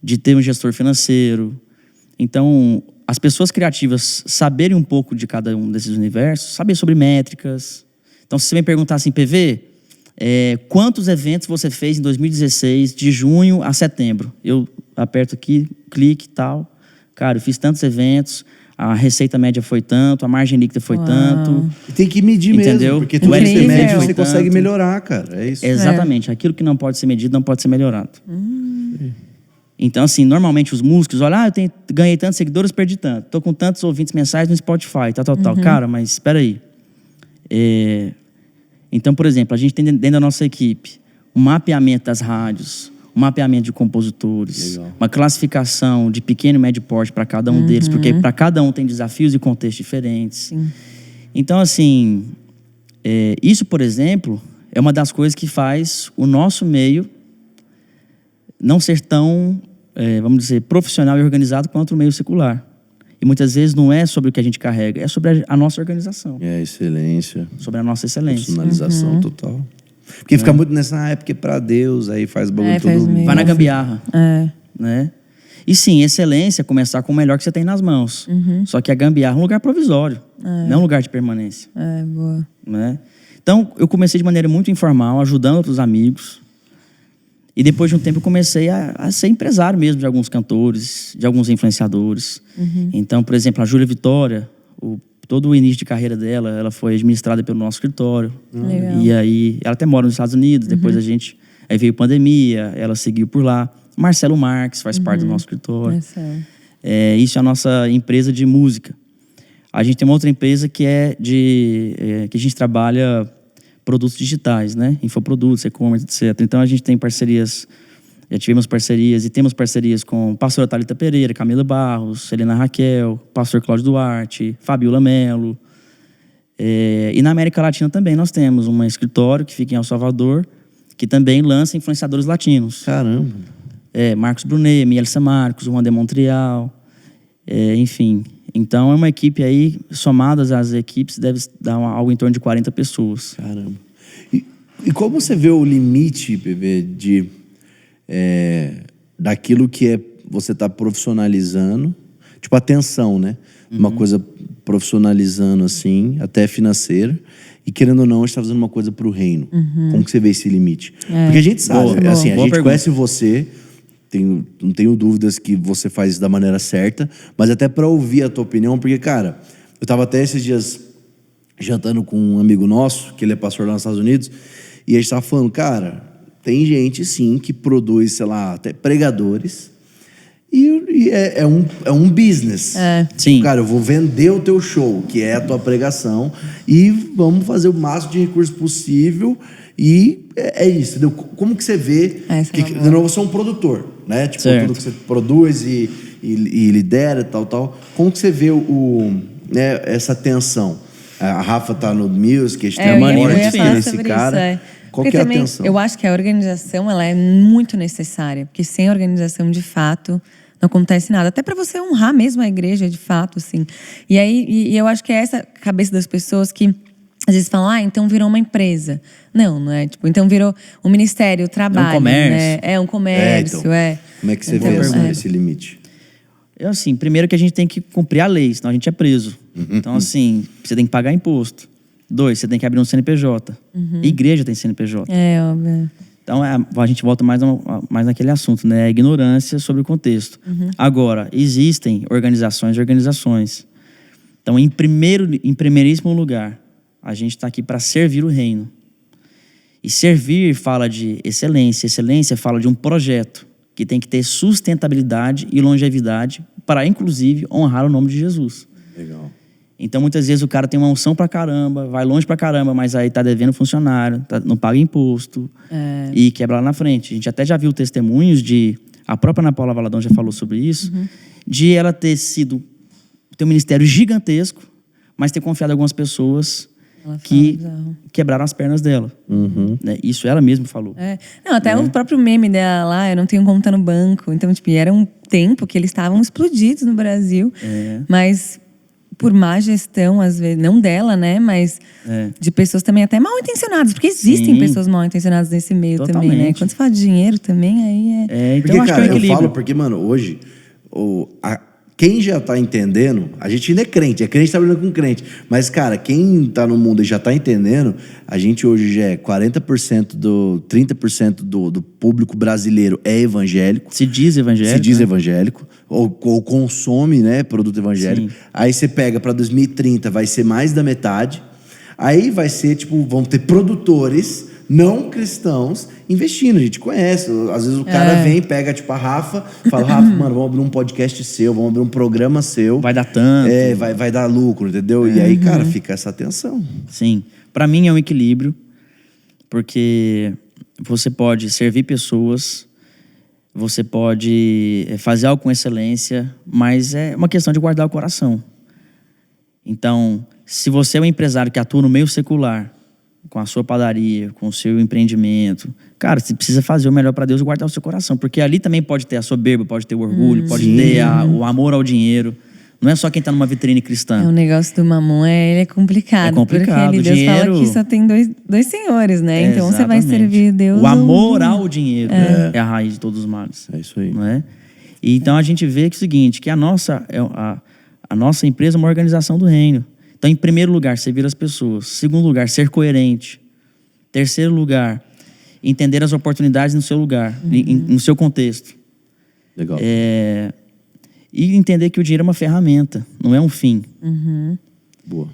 de ter um gestor financeiro. Então, as pessoas criativas saberem um pouco de cada um desses universos, saber sobre métricas. Então, se você me perguntar assim, PV... quantos eventos você fez em 2016, de junho a setembro? Eu aperto aqui, clique e tal. Cara, eu fiz tantos eventos, a receita média foi tanto, a margem líquida foi tanto. E tem que medir entendeu? mesmo, porque tudo que você mede você consegue melhorar, cara. É isso. Exatamente. Aquilo que não pode ser medido não pode ser melhorado. Então, assim, normalmente os músicos olham, ganhei tantos seguidores, perdi tanto. Tô com tantos ouvintes mensais no Spotify, tal. Cara, mas espera aí. Então, por exemplo, a gente tem dentro da nossa equipe um mapeamento das rádios, um mapeamento de compositores, uma classificação de pequeno e médio porte para cada um deles, porque para cada um tem desafios e contextos diferentes. Sim. Então, assim, isso, por exemplo, é uma das coisas que faz o nosso meio não ser tão, vamos dizer, profissional e organizado quanto o meio secular. E muitas vezes não é sobre o que a gente carrega, é sobre a nossa organização. Excelência. Sobre a nossa excelência. Personalização total. Porque fica muito nessa época para Deus, aí faz bagulho todo... Vai na gambiarra. Né? E sim, excelência é começar com o melhor que você tem nas mãos. Só que a gambiarra é um lugar provisório, não é um lugar de permanência. Boa. Né? Então, eu comecei de maneira muito informal, ajudando outros amigos. E depois de um tempo eu comecei a ser empresário mesmo de alguns cantores, de alguns influenciadores. Então, por exemplo, a Júlia Vitória, todo o início de carreira dela, ela foi administrada pelo nosso escritório. Legal. E aí, ela até mora nos Estados Unidos, depois aí veio pandemia, ela seguiu por lá. Marcelo Marques faz parte do nosso escritório. Isso é a nossa empresa de música. A gente tem uma outra empresa que que a gente trabalha produtos digitais, né? Infoprodutos, e-commerce, etc. Então a gente tem parcerias, já tivemos parcerias e temos parcerias com pastora Thalita Pereira, Camila Barros, Helena Raquel, pastor Cláudio Duarte, Fabiola Melo. E na América Latina também nós temos um escritório que fica em El Salvador, que também lança influenciadores latinos. Caramba! Marcos Brunet, Mielsa Marcos, Juan de Montreal, enfim. Então, é uma equipe aí, somadas as equipes, deve dar algo em torno de 40 pessoas. Caramba. E como você vê o limite, PV, daquilo que você está profissionalizando, tipo atenção, né? Uma coisa profissionalizando assim, até financeira, e querendo ou não, a gente está fazendo uma coisa para o reino. Como que você vê esse limite? Porque a gente sabe, a gente conhece você, não tenho dúvidas que você faz isso da maneira certa, mas até para ouvir a tua opinião, porque, cara, eu tava até esses dias jantando com um amigo nosso, que ele é pastor lá nos Estados Unidos, e a gente tava falando, cara, tem gente, sim, que produz, sei lá, até pregadores, e é um business. Sim. Cara, eu vou vender o teu show, que é a tua pregação, e vamos fazer o máximo de recurso possível, e é isso, entendeu? Como que você vê que, de novo, você é um produtor, né? Tipo, certo. tudo que você produz e lidera e tal. Como que você vê né, essa tensão? A Rafa tá no music, a gente tem a eu Morte, ia que falar esse sobre cara. isso, Qual porque que é a também, tensão? eu acho que a organização, ela é muito necessária, porque sem organização, de fato, não acontece nada. Até para você honrar mesmo a igreja, de fato, assim. E aí, e eu acho que é essa cabeça das pessoas que às vezes falam, então virou uma empresa. Não é. Tipo, então virou um ministério, trabalho. É um comércio. Né? É um comércio, então, Como é que você vê esse limite? Assim, primeiro que a gente tem que cumprir a lei, senão a gente é preso. Então, assim, você tem que pagar imposto. 2, você tem que abrir um CNPJ. Igreja tem CNPJ. Óbvio. Então, a gente volta mais naquele assunto, né? A ignorância sobre o contexto. Agora, existem organizações. Então, em primeiríssimo lugar, a gente está aqui para servir o reino. E servir fala de excelência. Excelência fala de um projeto que tem que ter sustentabilidade e longevidade para, inclusive, honrar o nome de Jesus. Legal. Então, muitas vezes o cara tem uma unção pra caramba, vai longe pra caramba, mas aí tá devendo funcionário, não paga imposto e quebra lá na frente. A gente até já viu testemunhos a própria Ana Paula Valadão já falou sobre isso, de ela ter um ministério gigantesco, mas ter confiado em algumas pessoas que quebraram as pernas dela. Né? Isso ela mesma falou. Não, até o próprio meme dela lá, eu não tenho conta no banco. Então, tipo, era um tempo que eles estavam explodidos no Brasil. Mas por má gestão, às vezes, não dela, né? Mas de pessoas também até mal intencionadas. Porque existem pessoas mal intencionadas nesse meio também, né? Quando você fala de dinheiro também, aí então porque, acho cara, que é um equilíbrio. eu falo porque, mano, hoje... Quem já tá entendendo, a gente ainda é crente tá brincando com crente, mas, cara, quem tá no mundo e já tá entendendo, a gente hoje já é 30% do público brasileiro é evangélico. Se diz evangélico. Ou consome, né, produto evangélico. Sim. Aí você pega para 2030, vai ser mais da metade. Aí vai ser, tipo, vão ter produtores não cristãos investindo. A gente conhece. Às vezes o cara vem, pega, tipo, a Rafa, fala, Rafa, mano, vamos abrir um podcast seu, vamos abrir um programa seu. Vai dar tanto. Vai dar lucro, entendeu? E aí, cara, fica essa tensão. Sim. Pra mim é um equilíbrio, porque você pode servir pessoas, você pode fazer algo com excelência, mas é uma questão de guardar o coração. Então, se você é um empresário que atua no meio secular, com a sua padaria, com o seu empreendimento, cara, você precisa fazer o melhor para Deus e guardar o seu coração, porque ali também pode ter a soberba, pode ter o orgulho, pode ter o amor ao dinheiro. Não é só quem tá numa vitrine cristã. O negócio do mamon ele é complicado. É complicado. Porque Deus fala que só tem dois senhores, né? Então você vai servir Deus. O amor ao dinheiro é a raiz de todos os males. É isso aí. Não é? E então a gente vê que é o seguinte, que a nossa empresa é uma organização do reino. Então, em primeiro lugar, servir as pessoas. Segundo lugar, ser coerente. Terceiro lugar, entender as oportunidades no seu lugar, no seu contexto. Legal. E entender que o dinheiro é uma ferramenta, não é um fim. Boa.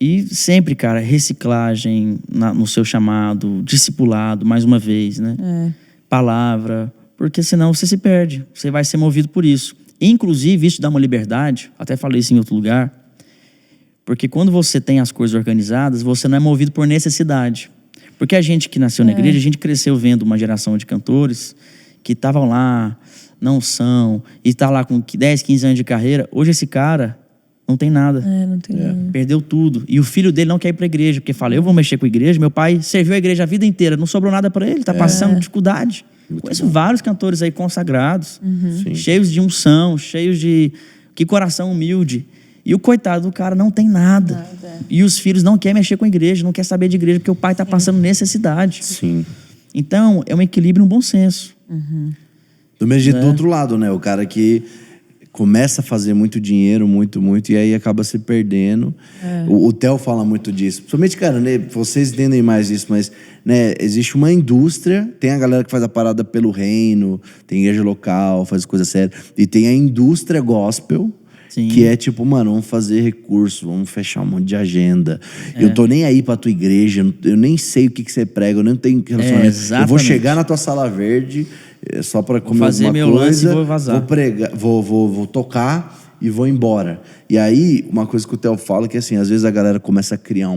E sempre, cara, reciclagem no seu chamado, discipulado, mais uma vez, né? Palavra, porque senão você se perde, você vai ser movido por isso. Inclusive, isso dá uma liberdade, até falei isso em outro lugar, porque quando você tem as coisas organizadas, você não é movido por necessidade. Porque a gente que nasceu na igreja, a gente cresceu vendo uma geração de cantores que estavam lá, não são, e está lá com 10, 15 anos de carreira. Hoje esse cara não tem nada. Não tem nada. Perdeu tudo. E o filho dele não quer ir para a igreja, porque fala, eu vou mexer com a igreja, meu pai serviu a igreja a vida inteira, não sobrou nada para ele, está passando dificuldade. Conheço vários cantores aí consagrados, cheios de unção, cheios de... Que coração humilde. E o coitado do cara não tem nada. E os filhos não querem mexer com a igreja, não quer saber de igreja, porque o pai está passando necessidade. Sim. Então, é um equilíbrio e um bom senso. Do mesmo jeito do outro lado, né? O cara que começa a fazer muito dinheiro, muito, e aí acaba se perdendo. O Theo fala muito disso. Principalmente, cara, né, vocês entendem mais isso, mas né, existe uma indústria, tem a galera que faz a parada pelo reino, tem igreja local, faz coisa séria, e tem a indústria gospel, Sim. que é tipo, mano, vamos fazer recurso, vamos fechar um monte de agenda. Eu tô nem aí pra tua igreja, eu nem sei o que você prega, eu nem tenho relacionamento. Eu vou chegar na tua sala verde só pra comer fazer alguma meu coisa, lance e vou vazar. vou pregar, vou tocar e vou embora. E aí, uma coisa que o Theo fala que assim, às vezes a galera começa a criar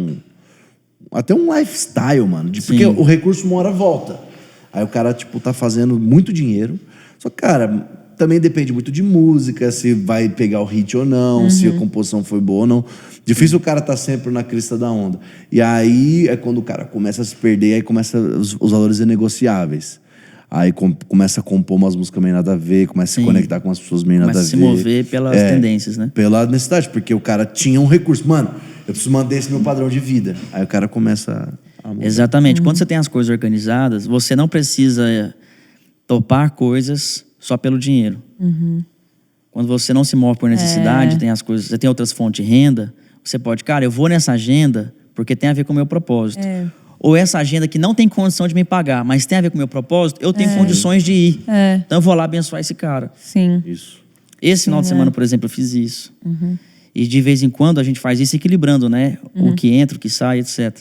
até um lifestyle, mano, porque o recurso uma hora volta. Aí o cara, tipo, tá fazendo muito dinheiro. Só que, cara, também depende muito de música, se vai pegar o hit ou não, se a composição foi boa ou não. Difícil o cara tá sempre na crista da onda. E aí é quando o cara começa a se perder, aí começa os valores inegociáveis. Aí começa a compor umas músicas meio nada a ver, começa a se conectar com as pessoas meio nada a ver. Começa a se mover pelas tendências, né? Pela necessidade, porque o cara tinha um recurso. Mano, eu preciso manter esse meu padrão de vida. Aí o cara começa a mover. Exatamente. Quando você tem as coisas organizadas, você não precisa topar coisas só pelo dinheiro. Quando você não se move por necessidade, tem as coisas, você tem outras fontes de renda, você pode, cara, eu vou nessa agenda porque tem a ver com o meu propósito. Ou essa agenda que não tem condição de me pagar, mas tem a ver com o meu propósito, eu tenho condições de ir. Então eu vou lá abençoar esse cara. Sim. Isso. Esse final de semana, por exemplo, eu fiz isso. E de vez em quando a gente faz isso equilibrando, né? O que entra, o que sai, etc.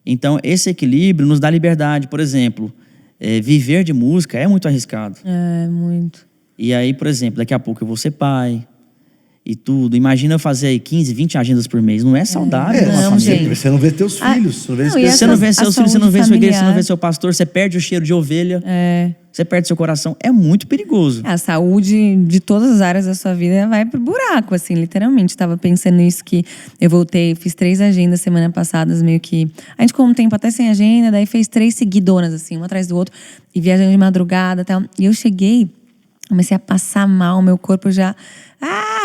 Então, esse equilíbrio nos dá liberdade. Por exemplo, viver de música é muito arriscado. É, muito. E aí, por exemplo, daqui a pouco eu vou ser pai e tudo. Imagina eu fazer aí 15, 20 agendas por mês. Não é saudável. Não, gente. Você não vê teus filhos. Você não vê, Você não vê seus filhos, você não vê sua igreja, você não familiar. vê seu pastor, você perde o cheiro de ovelha. Você perde seu coração. É muito perigoso. A saúde de todas as áreas da sua vida vai pro buraco, assim, literalmente. Tava pensando nisso que eu voltei, fiz 3 agendas semana passadas, meio que... A gente ficou um tempo até sem agenda, daí fez 3 seguidonas, assim, uma atrás do outro, e viajando de madrugada e tal. E eu cheguei, comecei a passar mal, meu corpo já...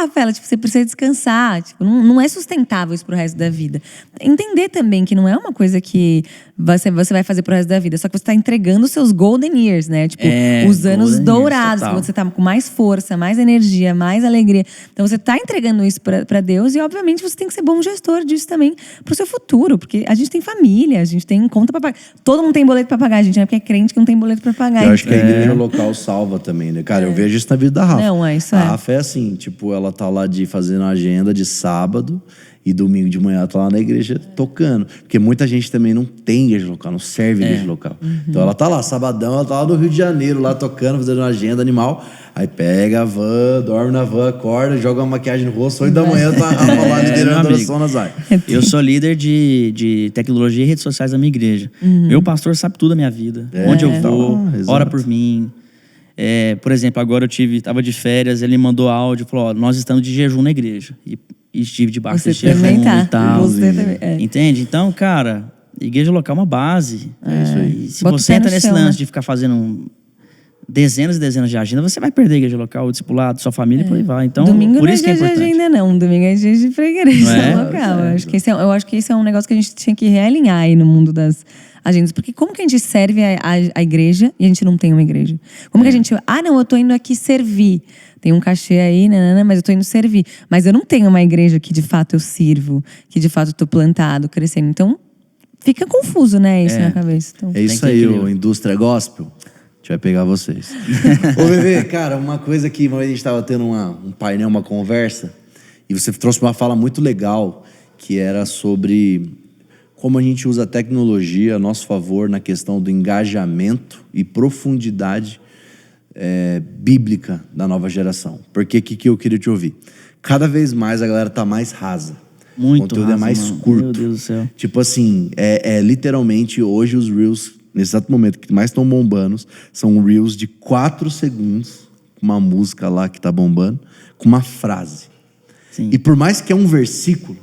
Rafaela, tipo, você precisa descansar. Tipo, não é sustentável isso pro resto da vida. Entender também que não é uma coisa que você vai fazer pro resto da vida. Só que você tá entregando os seus golden years, né? Tipo, os anos dourados, quando você tá com mais força, mais energia, mais alegria. Então você tá entregando isso pra Deus e, obviamente, você tem que ser bom gestor disso também pro seu futuro. Porque a gente tem família, a gente tem conta pra pagar. Todo mundo tem boleto pra pagar, gente, né? Porque é crente que não tem boleto pra pagar. Eu acho que a igreja local salva também, né? Cara, eu vejo isso na vida da Rafa. Não, isso A Rafa é assim, tipo, ela tá lá fazendo a agenda de sábado e domingo de manhã ela tá lá na igreja tocando. Porque muita gente também não tem igreja local, não serve igreja local. Então ela tá lá, sabadão, ela tá lá no Rio de Janeiro, lá tocando, fazendo uma agenda animal. Aí pega a van, dorme na van, acorda, joga uma maquiagem no rosto, 8 da manhã tá a Rafa lá liderando a oração nas áreas. Eu sou líder de tecnologia e redes sociais da minha igreja. Meu pastor sabe tudo da minha vida. Onde eu vou, ora por mim. Por exemplo, agora eu tava de férias, ele mandou áudio, falou, ó, nós estamos de jejum na igreja. E estive debaixo desse jejum e tal. Você também, Entende? Então, cara, igreja local é uma base. É isso aí. E se Bota o você pé entra no nesse chão, lance né? de ficar fazendo dezenas e dezenas de agenda, você vai perder a igreja local, o discipulado, sua família, por aí vai. Então, Domingo por não é isso que é dia de importante. agenda, não. Domingo é dia de ir pra igreja Não é? local. Eu acho que esse é um negócio que a gente tinha que realinhar aí no mundo das agendas. Porque como que a gente serve a igreja e a gente não tem uma igreja? Como que a gente... não, eu tô indo aqui servir. Tem um cachê aí, mas eu tô indo servir. Mas eu não tenho uma igreja que de fato eu sirvo, que de fato eu tô plantado, crescendo. Então, fica confuso, né, isso na cabeça. Então, É isso aí, o Indústria Gospel. A gente vai pegar vocês. Ô, Bebê, cara, uma coisa que uma vez a gente tava tendo um painel, uma conversa, e você trouxe uma fala muito legal, que era sobre como a gente usa a tecnologia a nosso favor na questão do engajamento e profundidade bíblica da nova geração. Porque o que eu queria te ouvir? Cada vez mais a galera tá mais rasa. Muito o conteúdo rasa, é mais mano. curto. Meu Deus do céu. Tipo assim, literalmente hoje os Reels, nesse exato momento que mais estão bombando, são Reels de 4 segundos, com uma música lá que tá bombando, com uma frase. Sim. E por mais que é um versículo,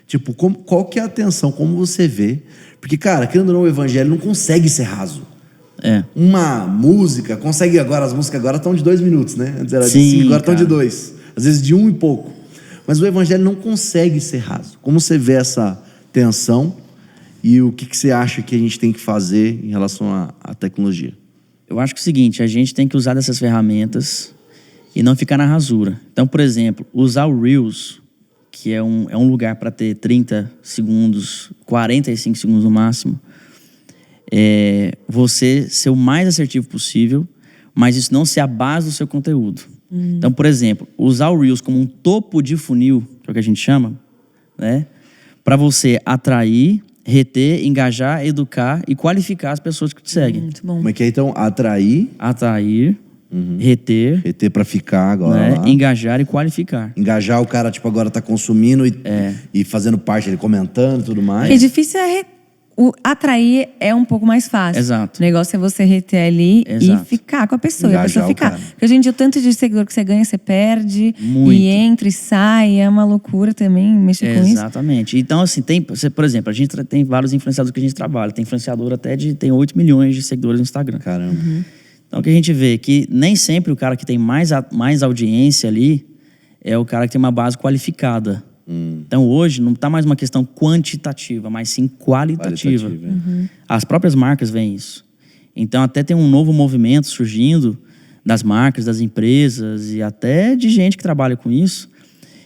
tipo, qual que é a atenção, como você vê? Porque, cara, querendo ou não, o evangelho não consegue ser raso. Uma música, consegue agora, as músicas agora estão de 2 minutos, né? Antes era de 5, agora estão de 2. Às vezes de 1 e pouco. Mas o evangelho não consegue ser raso. Como você vê essa tensão e o que você acha que a gente tem que fazer em relação à tecnologia? Eu acho que é o seguinte, a gente tem que usar dessas ferramentas e não ficar na rasura. Então, por exemplo, usar o Reels, que é um lugar para ter 30 segundos, 45 segundos no máximo, você ser o mais assertivo possível, mas isso não ser a base do seu conteúdo. Então, por exemplo, usar o Reels como um topo de funil, que é o que a gente chama, né? Para você atrair, reter, engajar, educar e qualificar as pessoas que te seguem. Muito bom. Como é que é, então? Atrair, Reter, reter pra ficar agora né? lá. Engajar e qualificar. Engajar o cara, tipo, agora tá consumindo e fazendo parte, ele comentando e tudo mais. Porque difícil atrair é um pouco mais fácil. Exato. O negócio é você reter ali Exato. e ficar com a pessoa. E a Engajar pessoa o ficar. cara. Porque hoje em dia o tanto de seguidor que você ganha, você perde. Muito. E entra e sai. É uma loucura também mexer com isso. Exatamente. Então, assim, por exemplo, a gente tem vários influenciadores que a gente trabalha. Tem influenciador até tem 8 milhões de seguidores no Instagram. Caramba. Então, o que a gente vê é que nem sempre o cara que tem mais audiência ali é o cara que tem uma base qualificada. Então, hoje, não está mais uma questão quantitativa, mas sim qualitativa. As próprias marcas veem isso. Então, até tem um novo movimento surgindo das marcas, das empresas e até de gente que trabalha com isso,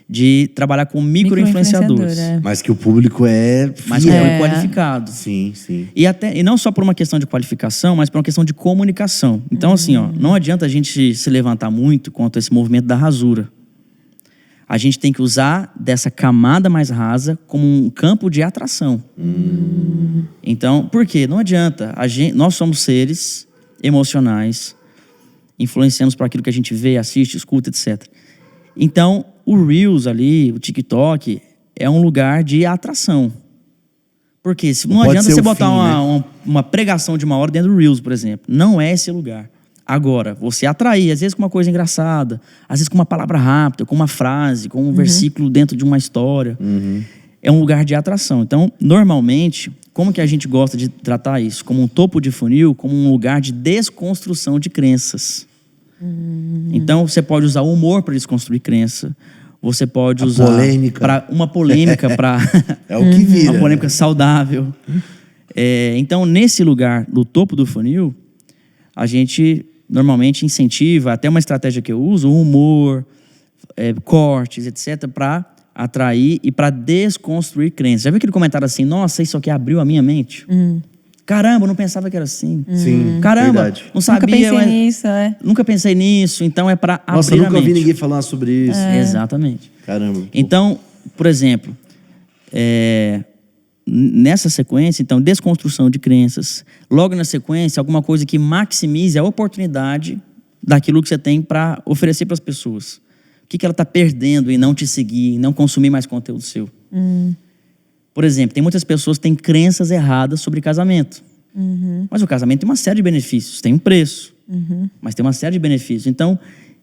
de trabalhar com micro-influenciadores. Mas que o público é fiel. Mas que é qualificado. Sim, sim. E não só por uma questão de qualificação, mas por uma questão de comunicação. Então, assim, não adianta a gente se levantar muito contra esse movimento da rasura. A gente tem que usar dessa camada mais rasa como um campo de atração. Então, por quê? Não adianta. Nós somos seres emocionais, influenciamos por aquilo que a gente vê, assiste, escuta, etc. Então, o Reels ali, o TikTok, é um lugar de atração. Porque não adianta você botar uma pregação de 1 hora dentro do Reels, por exemplo. Não é esse lugar. Agora, você atrair, às vezes com uma coisa engraçada, às vezes com uma palavra rápida, com uma frase, com um versículo dentro de uma história. É um lugar de atração. Então, normalmente, como que a gente gosta de tratar isso? Como um topo de funil, como um lugar de desconstrução de crenças. Então, você pode usar o humor para desconstruir crença. Você pode usar uma polêmica para... É o que vira. Uma polêmica saudável. Então, nesse lugar, do topo do funil, a gente normalmente incentiva, até uma estratégia que eu uso, o humor, cortes, etc., para atrair e para desconstruir crenças. Já viu aquele comentário assim, nossa, isso aqui abriu a minha mente? Caramba, eu não pensava que era assim. Sim, caramba, verdade. não sabia. Nunca pensei nisso, Nunca pensei nisso, então é para abrir a mente. Nossa, eu nunca ouvi ninguém falar sobre isso. Exatamente. Caramba. Então, por exemplo, nessa sequência, então, desconstrução de crenças. Logo na sequência, alguma coisa que maximize a oportunidade daquilo que você tem para oferecer para as pessoas. O que ela está perdendo em não te seguir, em não consumir mais conteúdo seu. Por exemplo, tem muitas pessoas que têm crenças erradas sobre casamento. Mas o casamento tem uma série de benefícios, tem um preço, mas tem uma série de benefícios. Então,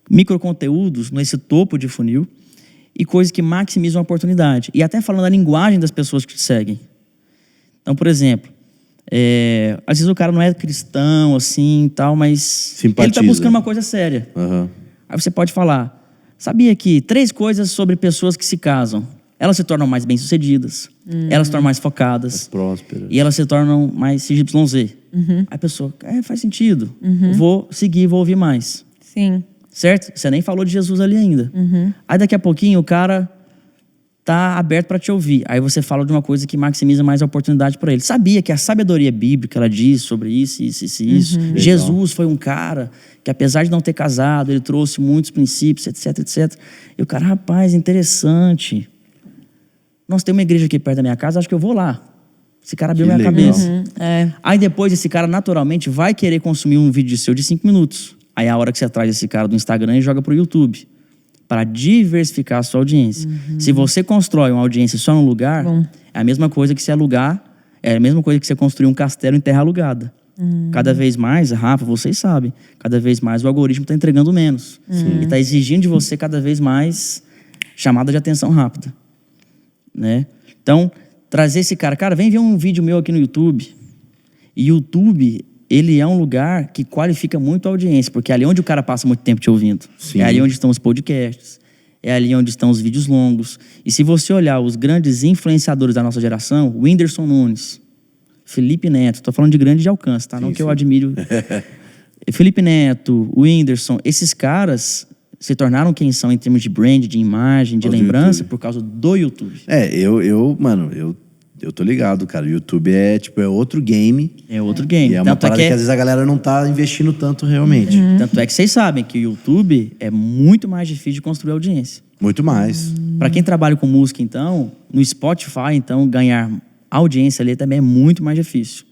microconteúdos nesse topo de funil e coisas que maximizam a oportunidade. E até falando da linguagem das pessoas que te seguem. Então, por exemplo, às vezes o cara não é cristão, assim, e tal, mas simpatiza. Ele está buscando uma coisa séria. Aí você pode falar, sabia que 3 coisas sobre pessoas que se casam. Elas se tornam mais bem-sucedidas, elas se tornam mais focadas. Mais prósperas. E elas se tornam mais XYZ. Aí a pessoa, faz sentido. Vou seguir, vou ouvir mais. Sim. Certo? Você nem falou de Jesus ali ainda. Aí daqui a pouquinho o cara tá aberto para te ouvir. Aí você fala de uma coisa que maximiza mais a oportunidade para ele. Sabia que a sabedoria bíblica, ela diz sobre isso, isso, isso, isso. Jesus foi um cara que, apesar de não ter casado, ele trouxe muitos princípios, etc, etc. E o cara, rapaz, interessante. Nós temos uma igreja aqui perto da minha casa, acho que eu vou lá. Esse cara abriu minha cabeça. Aí depois esse cara naturalmente vai querer consumir um vídeo seu de 5 minutos. Aí é a hora que você traz esse cara do Instagram e joga pro YouTube. Para diversificar a sua audiência. Se você constrói uma audiência só num lugar, é a mesma coisa que você alugar, é a mesma coisa que você construir um castelo em terra alugada. Cada vez mais, Rafa, vocês sabem, cada vez mais o algoritmo está entregando menos. E está exigindo de você cada vez mais chamada de atenção rápida. Né? Então, trazer esse cara, vem ver um vídeo meu aqui no YouTube. E YouTube, ele é um lugar que qualifica muito a audiência, porque é ali onde o cara passa muito tempo te ouvindo. Sim. É ali onde estão os podcasts, é ali onde estão os vídeos longos. E se você olhar os grandes influenciadores da nossa geração, o Whindersson Nunes, Felipe Neto, tô falando de grande de alcance, tá? Não que eu admiro. Felipe Neto, o Whindersson, esses caras se tornaram quem são em termos de brand, de imagem, de lembrança, por causa do YouTube. Eu tô ligado, cara. O YouTube é outro game. É outro game. E é uma parada que às vezes a galera não tá investindo tanto realmente. Tanto é que vocês sabem que o YouTube é muito mais difícil de construir audiência. Muito mais. Para quem trabalha com música, então, no Spotify, então, ganhar audiência ali também é muito mais difícil.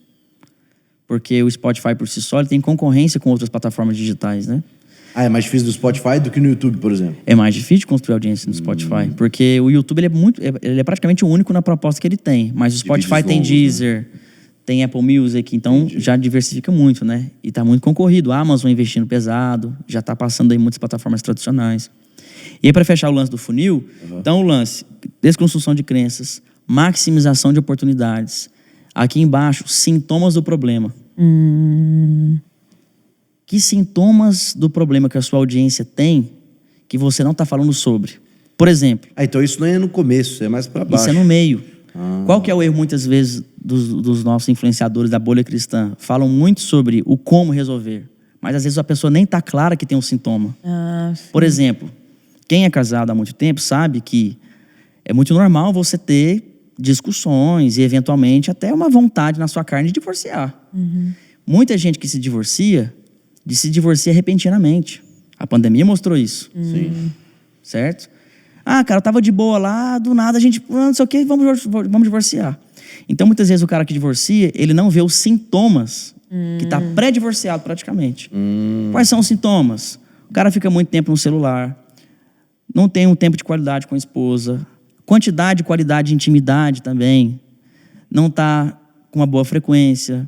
Porque o Spotify, por si só, ele tem concorrência com outras plataformas digitais, né? É mais difícil do Spotify do que no YouTube, por exemplo? É mais difícil de construir audiência no Spotify. Porque o YouTube ele é praticamente o único na proposta que ele tem. Mas o Spotify tem Deezer, tem Apple Music, então já diversifica muito, né? E tá muito concorrido. A Amazon investindo pesado, já tá passando aí muitas plataformas tradicionais. E aí, para fechar o lance do funil, então o lance, desconstrução de crenças, maximização de oportunidades. Aqui embaixo, sintomas do problema. Que sintomas do problema que a sua audiência tem que você não está falando sobre? Por exemplo... então isso não é no começo, é mais para baixo. Isso é no meio. Qual que é o erro, muitas vezes, dos nossos influenciadores da bolha cristã? Falam muito sobre o como resolver, mas às vezes a pessoa nem está clara que tem um sintoma. Por exemplo, quem é casado há muito tempo sabe que é muito normal você ter discussões e, eventualmente, até uma vontade na sua carne de divorciar. Muita gente que se divorcia repentinamente. A pandemia mostrou isso. Sim. Certo? Cara, eu tava de boa lá, do nada a gente, não sei o que, vamos divorciar. Então, muitas vezes o cara que divorcia, ele não vê os sintomas, que tá pré-divorciado praticamente. Quais são os sintomas? O cara fica muito tempo no celular, não tem um tempo de qualidade com a esposa, quantidade e qualidade de intimidade também, não tá com uma boa frequência,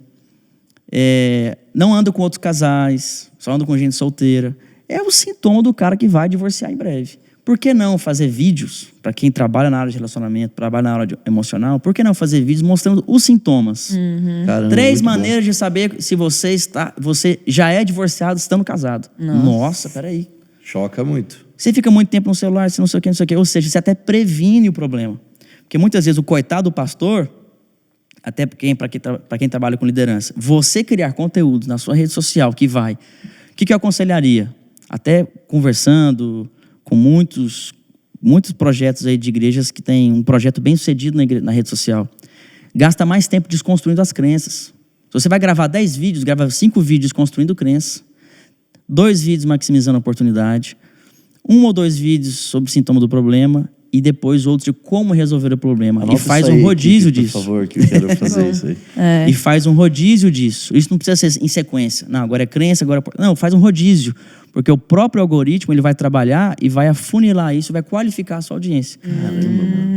não anda com outros casais, só anda com gente solteira. É o sintoma do cara que vai divorciar em breve. Por que não fazer vídeos, para quem trabalha na área de relacionamento, trabalha na área emocional, por que não fazer vídeos mostrando os sintomas? Caramba, 3 maneiras de saber se você já é divorciado estando casado. Nossa, peraí. Choca muito. Você fica muito tempo no celular, você não sei o que. Ou seja, você até previne o problema. Porque muitas vezes o coitado do pastor, até para quem trabalha com liderança, você criar conteúdo na sua rede social que vai... O que eu aconselharia? Até conversando com muitos projetos aí de igrejas que tem um projeto bem sucedido na rede social. Gasta mais tempo desconstruindo as crenças. Se você vai gravar 10 vídeos, grava 5 vídeos construindo crença, 2 vídeos maximizando a oportunidade, 1 ou 2 vídeos sobre o sintoma do problema e depois outros de como resolver o problema. Anota e faz isso um aí, rodízio Kiki, disso. por favor, que eu quero fazer isso aí. E faz um rodízio disso. Isso não precisa ser em sequência. Não, agora é crença, agora... Não, faz um rodízio. Porque o próprio algoritmo, ele vai trabalhar e vai afunilar isso, vai qualificar a sua audiência.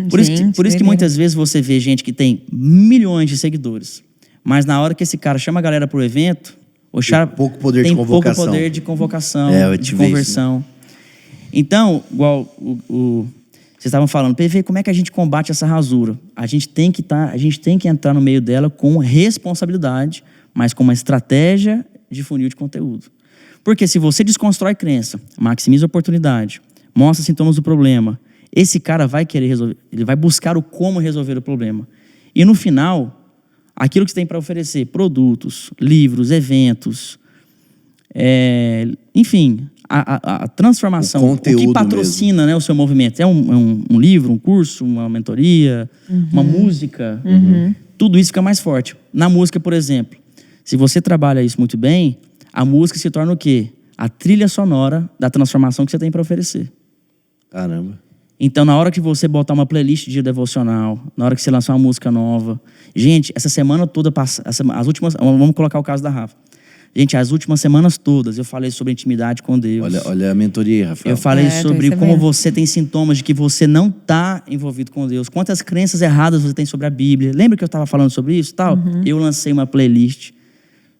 Por isso que muitas vezes você vê gente que tem milhões de seguidores, mas na hora que esse cara chama a galera pro evento, tem pouco poder de convocação. Pouco poder de convocação, de conversão. conversão. Então, igual vocês estavam falando, PV, como é que a gente combate essa rasura? A gente tem que entrar no meio dela com responsabilidade, mas com uma estratégia de funil de conteúdo. Porque se você desconstrói crença, maximiza a oportunidade, mostra sintomas do problema, esse cara vai querer resolver, ele vai buscar o como resolver o problema. E no final, aquilo que você tem para oferecer, produtos, livros, eventos, enfim, a transformação, o que patrocina, né, o seu movimento. É um livro, um curso, uma mentoria, uma música, tudo isso fica mais forte. Na música, por exemplo, se você trabalha isso muito bem, a música se torna o quê? A trilha sonora da transformação que você tem para oferecer. Caramba. Então, na hora que você botar uma playlist de devocional, na hora que você lançar uma música nova... Gente, essa semana toda, as últimas... Vamos colocar o caso da Rafa. Gente, as últimas semanas todas eu falei sobre intimidade com Deus. Olha a mentoria, Rafael. Eu falei sobre como você tem sintomas de que você não está envolvido com Deus. Quantas crenças erradas você tem sobre a Bíblia. Lembra que eu estava falando sobre isso? Tal? Eu lancei uma playlist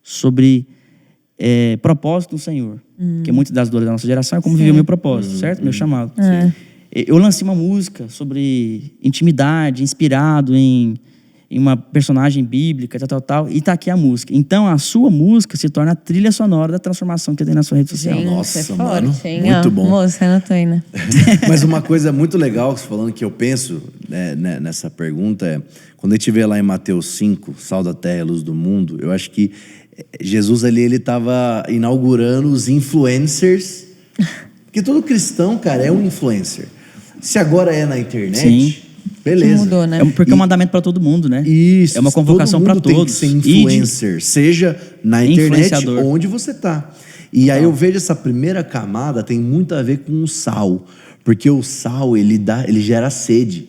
sobre propósito do Senhor. Que muitas das dores da nossa geração é como viver o meu propósito, certo? Meu chamado. Eu lancei uma música sobre intimidade, inspirado em uma personagem bíblica, tal, e tá aqui a música. Então, a sua música se torna a trilha sonora da transformação que tem na sua rede social. Gente, Nossa, mano, muito bom. Moça, anotou aí, né? Mas uma coisa muito legal que você falando, que eu penso nessa pergunta é, quando a gente vê lá em Mateus 5, sal da terra e luz do mundo, eu acho que Jesus ali, ele estava inaugurando os influencers Porque todo cristão, cara, é um influencer. Se agora é na internet, Sim. beleza. Que mudou, né? Porque é um mandamento para todo mundo, né? Isso. É uma convocação para todos. Tem que ser influencer, seja na internet onde você tá. E aí eu vejo essa primeira camada tem muito a ver com o sal, porque o sal ele gera sede.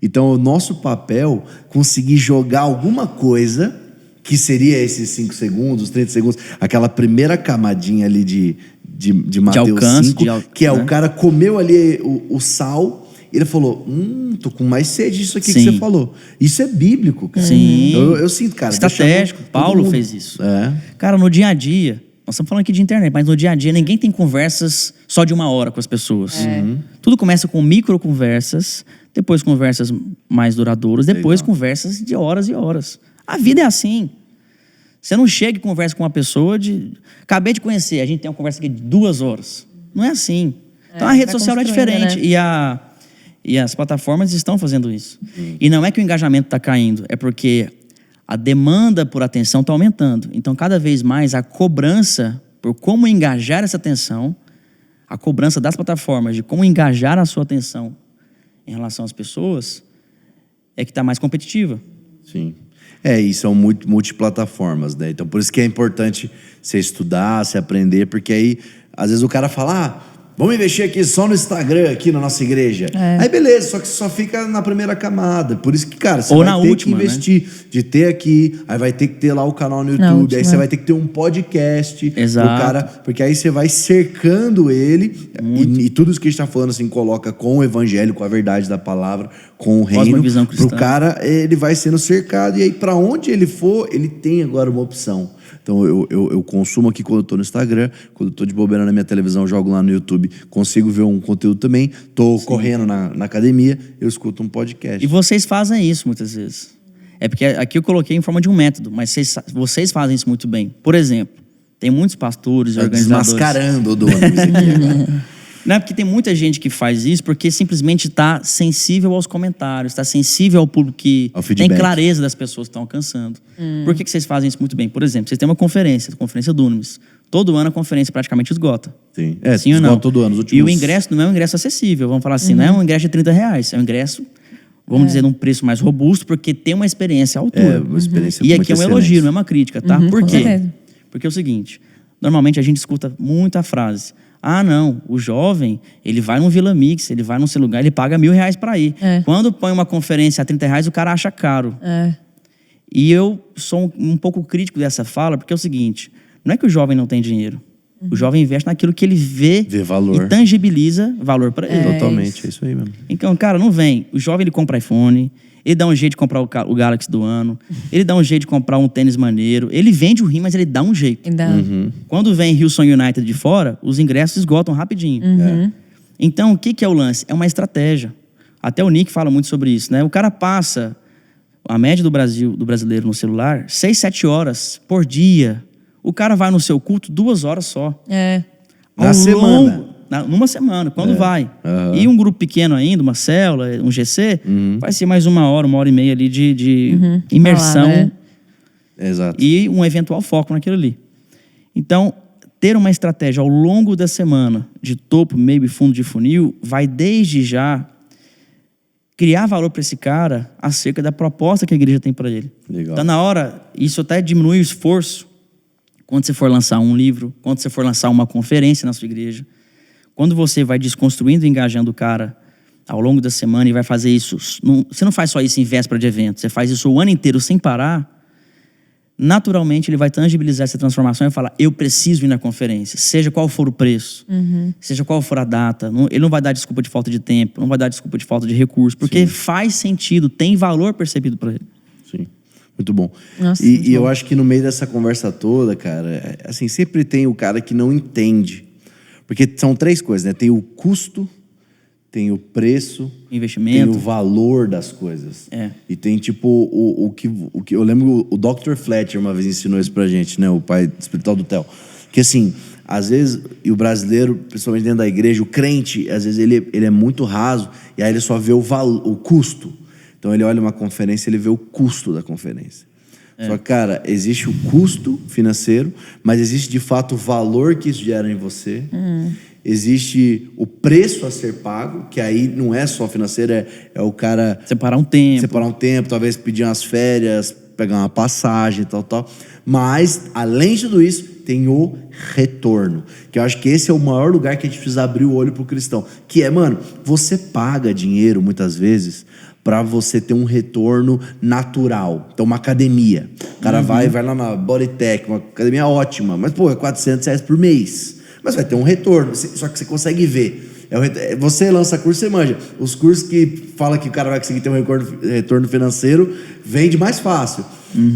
Então o nosso papel conseguir jogar alguma coisa que seria esses 5 segundos, 30 segundos, aquela primeira camadinha ali de Mateus alcance, 5, que é o cara comeu ali o sal, e ele falou, tô com mais sede disso aqui que você falou. Isso é bíblico, cara. Sim. Eu sinto, cara. Estratégico. Paulo fez isso. Cara, no dia a dia, nós estamos falando aqui de internet, mas no dia a dia ninguém tem conversas só de 1 hora com as pessoas. Tudo começa com micro conversas, depois conversas mais duradouras, depois conversas de horas e horas. A vida é assim. Você não chega e conversa com uma pessoa acabei de conhecer, a gente tem uma conversa aqui de 2 horas. Não é assim. Então a rede social é diferente. Né? E as plataformas estão fazendo isso. E não é que o engajamento está caindo, é porque a demanda por atenção está aumentando. Então, cada vez mais, a cobrança por como engajar essa atenção, a cobrança das plataformas de como engajar a sua atenção em relação às pessoas, é que está mais competitiva. Sim. E são multiplataformas, né? Então, por isso que é importante você estudar, você aprender, porque aí, às vezes o cara fala, vamos investir aqui só no Instagram, aqui na nossa igreja. Aí beleza, só que só fica na primeira camada. Por isso que, cara, você vai ter que investir, de ter aqui, aí vai ter que ter lá o canal no YouTube, aí você vai ter que ter um podcast. Exato. Pro cara, porque aí você vai cercando ele, e tudo isso que a gente tá falando, assim, coloca com o evangelho, com a verdade da palavra, com o reino, pro cara, ele vai sendo cercado, e aí pra onde ele for, ele tem agora uma opção. Então eu consumo aqui quando eu tô no Instagram, quando eu tô de bobeira na minha televisão, jogo lá no YouTube, consigo ver um conteúdo também, tô correndo na academia, eu escuto um podcast. E vocês fazem isso muitas vezes. É porque aqui eu coloquei em forma de um método, mas vocês fazem isso muito bem. Por exemplo, tem muitos pastores e organizadores... Desmascarando o Dunamis aqui agora. Não é porque tem muita gente que faz isso porque simplesmente está sensível aos comentários, está sensível ao público que tem clareza das pessoas que estão alcançando. Por que vocês fazem isso muito bem? Por exemplo, vocês têm uma conferência, a Conferência Dunamis. Todo ano a conferência praticamente esgota. Sim, sim ou não? Todo ano. Os últimos... E o ingresso não é um ingresso acessível, vamos falar assim, não é um ingresso de R$30, é um ingresso, vamos dizer, num preço mais robusto, porque tem uma experiência à altura. Uma experiência E aqui é um elogio, não é uma crítica, tá? Por quê? Porque é o seguinte, normalmente a gente escuta muita frase... não, o jovem, ele vai num Vila Mix, ele vai num seu lugar, ele paga R$1.000 para ir. Quando põe uma conferência a R$30, o cara acha caro. E eu sou um pouco crítico dessa fala, porque é o seguinte, não é que o jovem não tem dinheiro. O jovem investe naquilo que ele vê valor. E tangibiliza valor para ele. Totalmente, é isso aí mesmo. Então, cara, não vem. O jovem, ele compra iPhone, ele dá um jeito de comprar o Galaxy do ano, ele dá um jeito de comprar um tênis maneiro, ele vende o rim, mas ele dá um jeito. Quando vem Houston United de fora, os ingressos esgotam rapidinho. Então, o que é o lance? É uma estratégia. Até o Nick fala muito sobre isso, né? O cara passa, a média do brasileiro no celular, 6, 7 horas por dia. O cara vai no seu culto 2 horas só. Na semana. Numa semana, quando vai. E um grupo pequeno ainda, uma célula, um GC, vai ser mais 1 hora, 1h30 ali de imersão. Exato. E um eventual foco naquilo ali. Então, ter uma estratégia ao longo da semana, de topo, meio e fundo de funil, vai desde já criar valor para esse cara acerca da proposta que a igreja tem para ele. Legal. Então, na hora, isso até diminui o esforço quando você for lançar um livro, quando você for lançar uma conferência na sua igreja. Quando você vai desconstruindo e engajando o cara ao longo da semana e vai fazer isso, você não faz só isso em véspera de evento, você faz isso o ano inteiro sem parar, naturalmente ele vai tangibilizar essa transformação e falar, eu preciso ir na conferência, seja qual for o preço, seja qual for a data. Ele não vai dar desculpa de falta de tempo, não vai dar desculpa de falta de recurso, porque faz sentido, tem valor percebido para ele. Sim, muito bom. Nossa, e eu acho que no meio dessa conversa toda, cara, assim, sempre tem o cara que não entende. Porque são 3 coisas, né? Tem o custo, tem o preço, investimento, tem o valor das coisas. E tem tipo o que eu lembro, o Dr. Fletcher uma vez ensinou isso pra gente, né? O pai espiritual do Theo. Que assim, às vezes, e o brasileiro, principalmente dentro da igreja, o crente, às vezes ele é muito raso, e aí ele só vê o custo. Então ele olha uma conferência, ele vê o custo da conferência. Só que, cara, existe o custo financeiro, mas existe de fato o valor que isso gera em você. Existe o preço a ser pago, que aí não é só financeiro, é o cara... Separar um tempo, talvez pedir umas férias, pegar uma passagem, tal. Mas, além de tudo isso, tem o retorno. Que eu acho que esse é o maior lugar que a gente precisa abrir o olho pro cristão. Que é, mano, você paga dinheiro, muitas vezes, para você ter um retorno natural. Então, uma academia. O cara vai lá na Bodytech, uma academia ótima, mas, pô, é R$400 por mês. Mas vai ter um retorno, só que você consegue ver. Você lança curso, você manja. Os cursos que fala que o cara vai conseguir ter um retorno financeiro, vende mais fácil.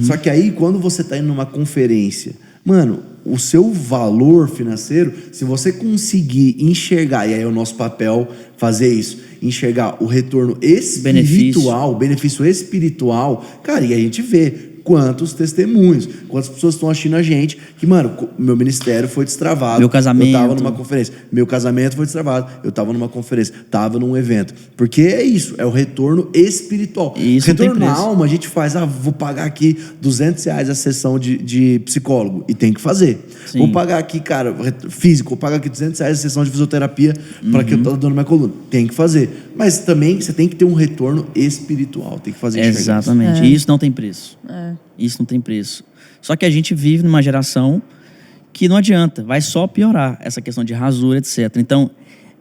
Só que aí, quando você está indo numa conferência, mano, o seu valor financeiro, se você conseguir enxergar, e aí é o nosso papel fazer isso, enxergar o retorno espiritual, o benefício espiritual, cara, e a gente vê quantos testemunhos, quantas pessoas estão assistindo a gente, que, mano, meu ministério foi destravado. Meu casamento. Eu tava numa conferência. Meu casamento foi destravado. Eu tava numa conferência. Tava num evento. Porque é isso, é o retorno espiritual. Isso retorno na alma, a gente faz, vou pagar aqui R$200 a sessão de psicólogo. E tem que fazer. Sim. Vou pagar aqui, cara, físico, vou pagar aqui R$200 a sessão de fisioterapia para que eu tô dando minha coluna. Tem que fazer. Mas também você tem que ter um retorno espiritual. Tem que fazer isso. Exatamente. E isso não tem preço. Isso não tem preço. Só que a gente vive numa geração que não adianta, vai só piorar essa questão de rasura, etc. Então,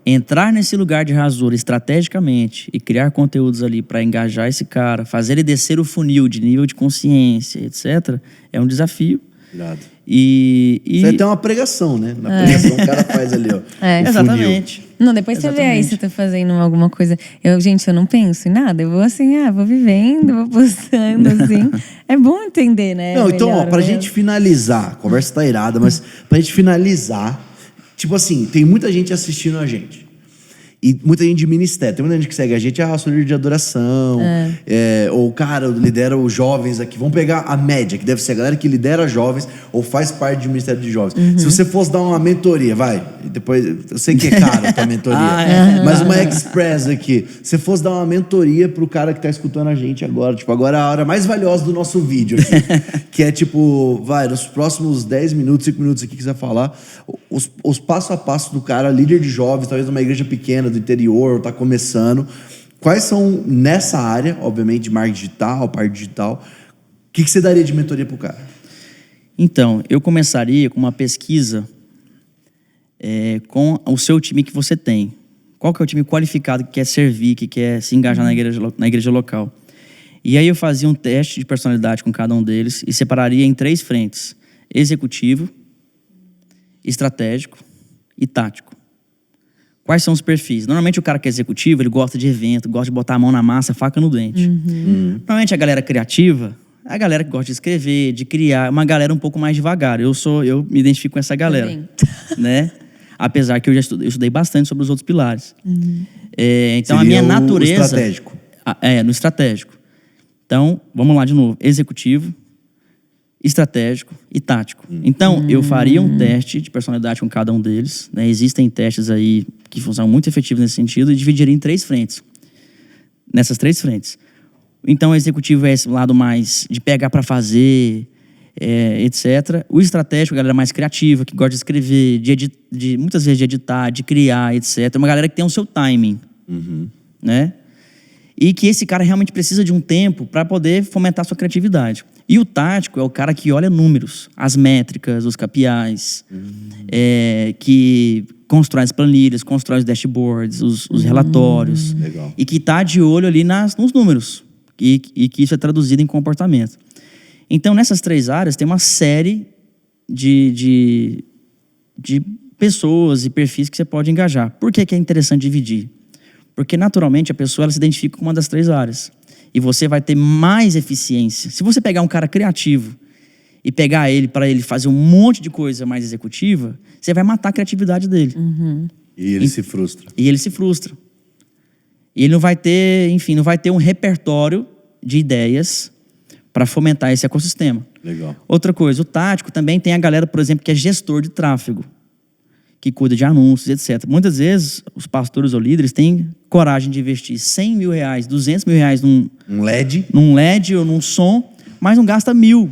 entrar nesse lugar de rasura estrategicamente e criar conteúdos ali para engajar esse cara, fazer ele descer o funil de nível de consciência, etc., é um desafio. Irado. Isso é até uma pregação, né? Na pregação o cara faz ali, ó. Exatamente. Não, depois você vê aí se tá fazendo alguma coisa. Gente, eu não penso em nada. Eu vou assim, vou vivendo, vou postando, assim. É bom entender, né? Não, então, ó, pra gente finalizar, a conversa tá irada, mas pra gente finalizar, tipo assim, tem muita gente assistindo a gente. E muita gente de ministério. Tem muita gente que segue a gente, sou líder de adoração. Ou, cara, lidera os jovens aqui. Vamos pegar a média, que deve ser a galera que lidera jovens ou faz parte do ministério de jovens. Se você fosse dar uma mentoria, depois, eu sei que é caro a tua mentoria, mas uma express aqui. Se você fosse dar uma mentoria pro cara que tá escutando a gente agora, tipo, agora é a hora mais valiosa do nosso vídeo aqui, que é tipo, nos próximos 10 minutos, 5 minutos aqui que você vai falar, os passo a passo do cara, líder de jovens, talvez numa igreja pequena, do interior, tá começando. Quais são, nessa área, obviamente, de marketing digital, parte digital, o que você daria de mentoria pro cara? Então, eu começaria com uma pesquisa com o seu time que você tem. Qual que é o time qualificado que quer servir, que quer se engajar na igreja local? E aí eu fazia um teste de personalidade com cada um deles e separaria em 3 frentes: executivo, estratégico e tático. Quais são os perfis? Normalmente o cara que é executivo, ele gosta de evento, gosta de botar a mão na massa, faca no dente. Normalmente a galera criativa é a galera que gosta de escrever, de criar, uma galera um pouco mais devagar. Eu me identifico com essa galera, né? Apesar que eu estudei bastante sobre os outros pilares. Então, seria a minha natureza... No estratégico. No estratégico. Então, vamos lá de novo. Executivo, estratégico e tático. Então, eu faria um teste de personalidade com cada um deles, né? Existem testes aí que funcionam muito efetivos nesse sentido, e dividiria em 3 frentes. Nessas 3 frentes. Então, o executivo é esse lado mais de pegar para fazer, etc. O estratégico é a galera mais criativa, que gosta de escrever, muitas vezes de editar, de criar, etc. Uma galera que tem o seu timing, né? E que esse cara realmente precisa de um tempo para poder fomentar a sua criatividade. E o tático é o cara que olha números, as métricas, os KPIs, que constrói as planilhas, constrói os dashboards, os relatórios. Legal. E que está de olho ali nos números. E que isso é traduzido em comportamento. Então, nessas 3 áreas, tem uma série de pessoas e perfis que você pode engajar. Por que é interessante dividir? Porque, naturalmente, a pessoa ela se identifica com uma das 3 áreas. E você vai ter mais eficiência. Se você pegar um cara criativo e pegar ele para ele fazer um monte de coisa mais executiva, você vai matar a criatividade dele. E ele se frustra. E ele se frustra. E ele não vai ter, não vai ter um repertório de ideias para fomentar esse ecossistema. Legal. Outra coisa, o tático também tem a galera, por exemplo, que é gestor de tráfego, que cuida de anúncios, etc. Muitas vezes, os pastores ou líderes têm coragem de investir R$100 mil, R$200 mil um LED? Num LED ou num som, mas não gasta 1.000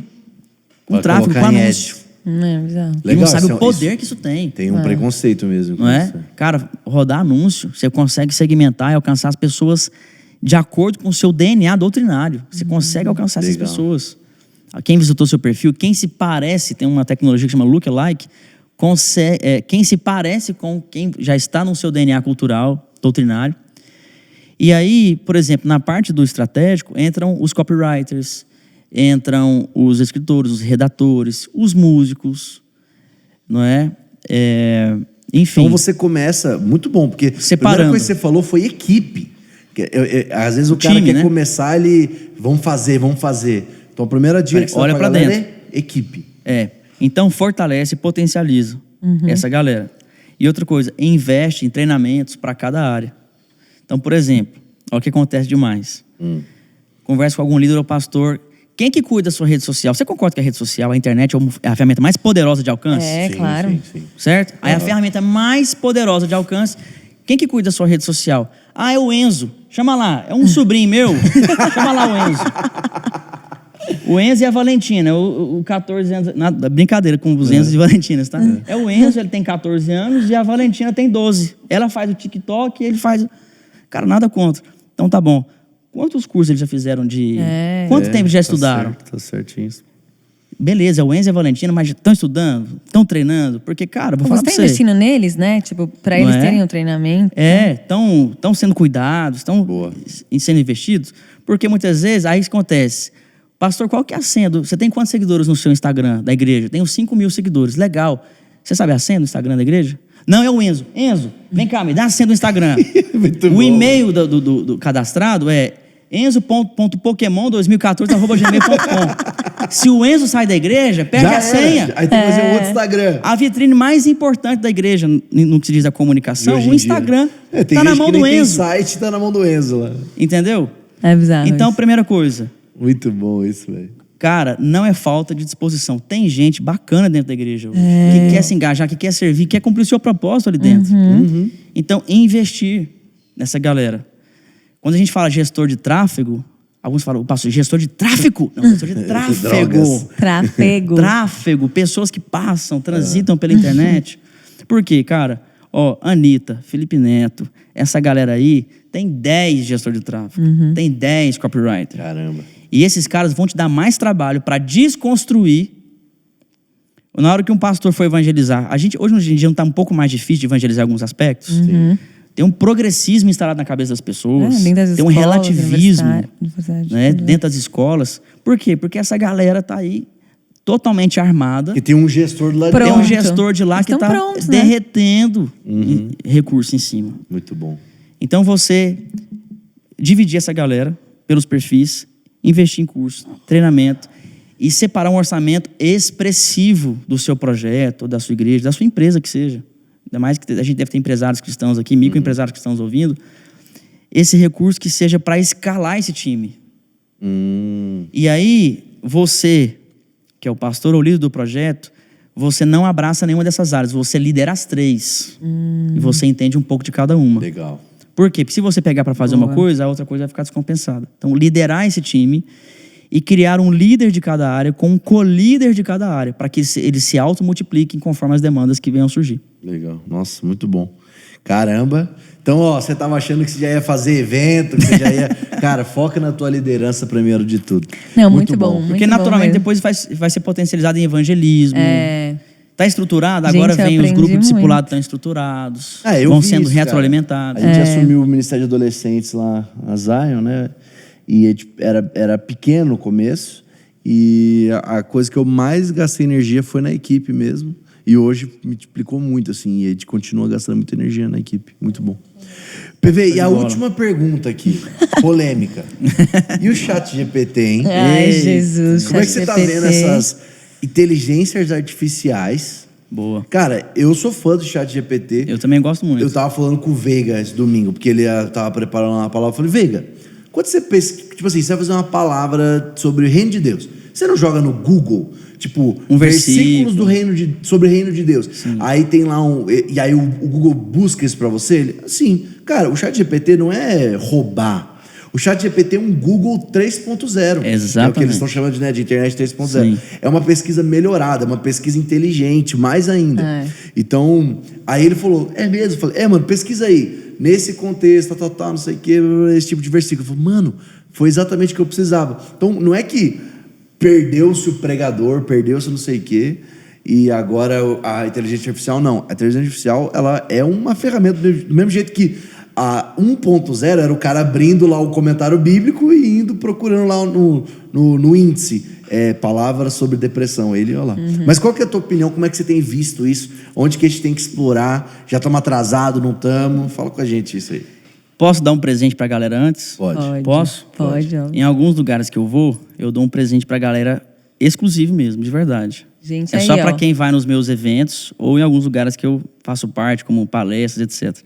com Pra tráfego, com colocar em anúncio. É bizarro. E não Legal, sabe isso o poder que isso tem. Tem um preconceito mesmo. com Não é? isso. Cara, rodar anúncio, você consegue segmentar e alcançar as pessoas de acordo com o seu DNA doutrinário. Você consegue alcançar essas Legal. pessoas. Quem visitou seu perfil, quem se parece, tem uma tecnologia que chama lookalike, quem se parece com quem já está no seu DNA cultural, doutrinário. E aí, por exemplo, na parte do estratégico, entram os copywriters, entram os escritores, os redatores, os músicos, não é? Enfim. Então você começa, muito bom, porque a Separando. primeira coisa que você falou foi equipe. Às vezes o cara time, quer né? começar, ele, vamos fazer. Então a primeira dica que você Olha dá pra pra galera dentro. é equipe. Então fortalece e potencializa essa galera. E outra coisa, investe em treinamentos para cada área. Então, por exemplo, olha o que acontece demais. Conversa com algum líder ou pastor. Quem que cuida da sua rede social? Você concorda que a rede social, a internet, é a ferramenta mais poderosa de alcance? É, claro. Sim. Certo? Aí a ferramenta mais poderosa de alcance. Quem que cuida da sua rede social? É o Enzo. Chama lá. É um sobrinho meu. Chama lá o Enzo. O Enzo e a Valentina. O 14 anos. Nada, brincadeira com os Enzos e Valentinas, tá? É o Enzo, ele tem 14 anos e a Valentina tem 12. Ela faz o TikTok e ele faz. Cara, nada contra. Então tá bom. Quantos cursos eles já fizeram de. Quanto tempo já estudaram? Tá certinho. Beleza, é o Enzo e a Valentina, mas estão estudando? Estão treinando? Porque, cara, vou falar Você pra tá você. investindo neles, né? Tipo, pra Não eles é? terem um treinamento. Estão sendo cuidados, estão sendo investidos. Porque muitas vezes, aí o que acontece? Pastor, qual que é a senha? Você tem quantos seguidores no seu Instagram da igreja? Tenho 5.000 seguidores. Legal. Você sabe a senha do Instagram da igreja? Não, é o Enzo. Enzo, vem cá, me dá a senha do Instagram. Muito O bom. e-mail do cadastrado é enzo.pokemon2014@gmail.com. Se o Enzo sai da igreja, perde Já a senha. era. Aí tem que fazer um outro Instagram. A vitrine mais importante da igreja, no que se diz da comunicação, Hoje em o Instagram, dia. Tem tá na gente mão que nem do tem Enzo. site, tá na mão do Enzo lá. Entendeu? É bizarro. Então, isso. primeira coisa, Muito bom isso, velho. cara, não é falta de disposição. Tem gente bacana dentro da igreja hoje, que quer se engajar, que quer servir, quer cumprir o seu propósito ali dentro. Então, investir nessa galera. Quando a gente fala gestor de tráfego, alguns falam, pastor, gestor de tráfico? Não, gestor de tráfego. Drogas. Tráfego. Tráfego, pessoas que passam, transitam pela internet. Por quê, cara? Anitta, Felipe Neto, essa galera aí tem 10 gestor de tráfego, tem 10 copywriter. Caramba. E esses caras vão te dar mais trabalho para desconstruir. Na hora que um pastor for evangelizar, hoje em dia não está um pouco mais difícil de evangelizar alguns aspectos? Tem um progressismo instalado na cabeça das pessoas, dentro das tem um escolas, relativismo, universidade, né, tudo. dentro das escolas. Por quê? Porque essa galera tá aí totalmente armada. E tem um gestor lá Tem Pronto. um gestor de lá Eles que estão está prontos, né? derretendo recurso em cima. Muito bom. Então você dividir essa galera pelos perfis, investir em curso, treinamento e separar um orçamento expressivo do seu projeto, da sua igreja, da sua empresa que seja. Ainda mais que a gente deve ter empresários cristãos aqui, microempresários que estão nos ouvindo. Esse recurso que seja para escalar esse time. E aí, você, que é o pastor ou líder do projeto, você não abraça nenhuma dessas áreas, você lidera as 3. E você entende um pouco de cada uma. Legal. Por quê? Porque se você pegar para fazer uma coisa, a outra coisa vai ficar descompensada. Então, liderar esse time e criar um líder de cada área com um co-líder de cada área, para que eles se automultipliquem conforme as demandas que venham a surgir. Legal. Nossa, muito bom. Caramba. Então, você tava achando que você já ia fazer evento, que você já ia... Cara, foca na tua liderança primeiro de tudo. Não, muito bom. Porque muito naturalmente bom mesmo. depois vai ser potencializado em evangelismo. Tá estruturado? Gente, Agora eu vem os aprendi grupos muito. discipulados estão estruturados. Eu vão vi sendo isso, cara. retroalimentados. A gente assumiu o Ministério de Adolescentes lá, a Zion, né? E era pequeno no começo. E a coisa que eu mais gastei energia foi na equipe mesmo. E hoje multiplicou muito, assim. E a gente continua gastando muita energia na equipe. Muito bom. PV, e a última pergunta aqui, polêmica. E o ChatGPT, hein? Ai, Jesus. Como é que você tá vendo essas inteligências artificiais? Boa. Cara, eu sou fã do ChatGPT. Eu também gosto muito. Eu tava falando com o Veiga esse domingo, porque ele tava preparando uma palavra. Eu falei, Veiga, quando você pesquisa, tipo assim, você vai fazer uma palavra sobre o reino de Deus, você não joga no Google, tipo, Um versículos versículo. sobre o reino de Deus. Aí tem lá e aí o Google busca isso pra você? Sim. Cara, o ChatGPT não é roubar. O ChatGPT é um Google 3.0. Exatamente. É o que eles estão chamando de internet 3.0. Sim. É uma pesquisa melhorada, uma pesquisa inteligente, mais ainda. É. Então, aí ele falou, é mesmo? Eu falei, mano, pesquisa aí. Nesse contexto, tal, não sei o que, esse tipo de versículo. Eu falei, mano, foi exatamente o que eu precisava. Então, não é que perdeu-se o pregador, perdeu-se não sei o quê, e agora a inteligência artificial, não. A inteligência artificial, ela é uma ferramenta do mesmo jeito que a 1.0 era o cara abrindo lá o comentário bíblico e indo procurando lá no índice palavras sobre depressão. Ele, olha lá. Mas qual que é a tua opinião? Como é que você tem visto isso? Onde que a gente tem que explorar? Já estamos atrasados, não estamos? Fala com a gente isso aí. Posso dar um presente pra galera antes? Pode. Posso? Pode. Em alguns lugares que eu vou, eu dou um presente pra galera exclusivo mesmo, de verdade. Gente, É aí, só pra ó. quem vai nos meus eventos ou em alguns lugares que eu faço parte, como palestras, etc.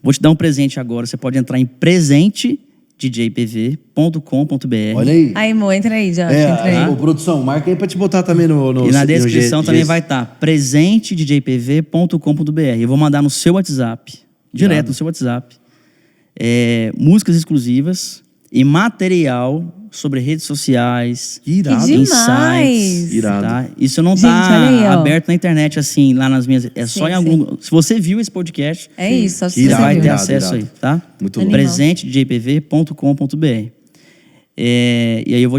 Vou te dar um presente agora. Você pode entrar em presentedjpv.com.br. Olha aí. Aí, Mo, entra aí, Josh, entra aí. Ô, produção, marca aí pra te botar também no E na descrição também vai vai estar presentedjpv.com.br. Eu vou mandar no seu WhatsApp, direto no seu WhatsApp, músicas exclusivas e material sobre redes sociais, Que irado. Que demais! insights. Irado. Tá? Isso não Gente, olha aí, tá ó. aberto na internet assim, lá nas minhas. É só Sim, em algum. Se você viu esse podcast, É isso, só se Irado, você vai viu. ter irado, acesso irado. aí, tá? Muito bom. presentedjpv.com.br. E aí eu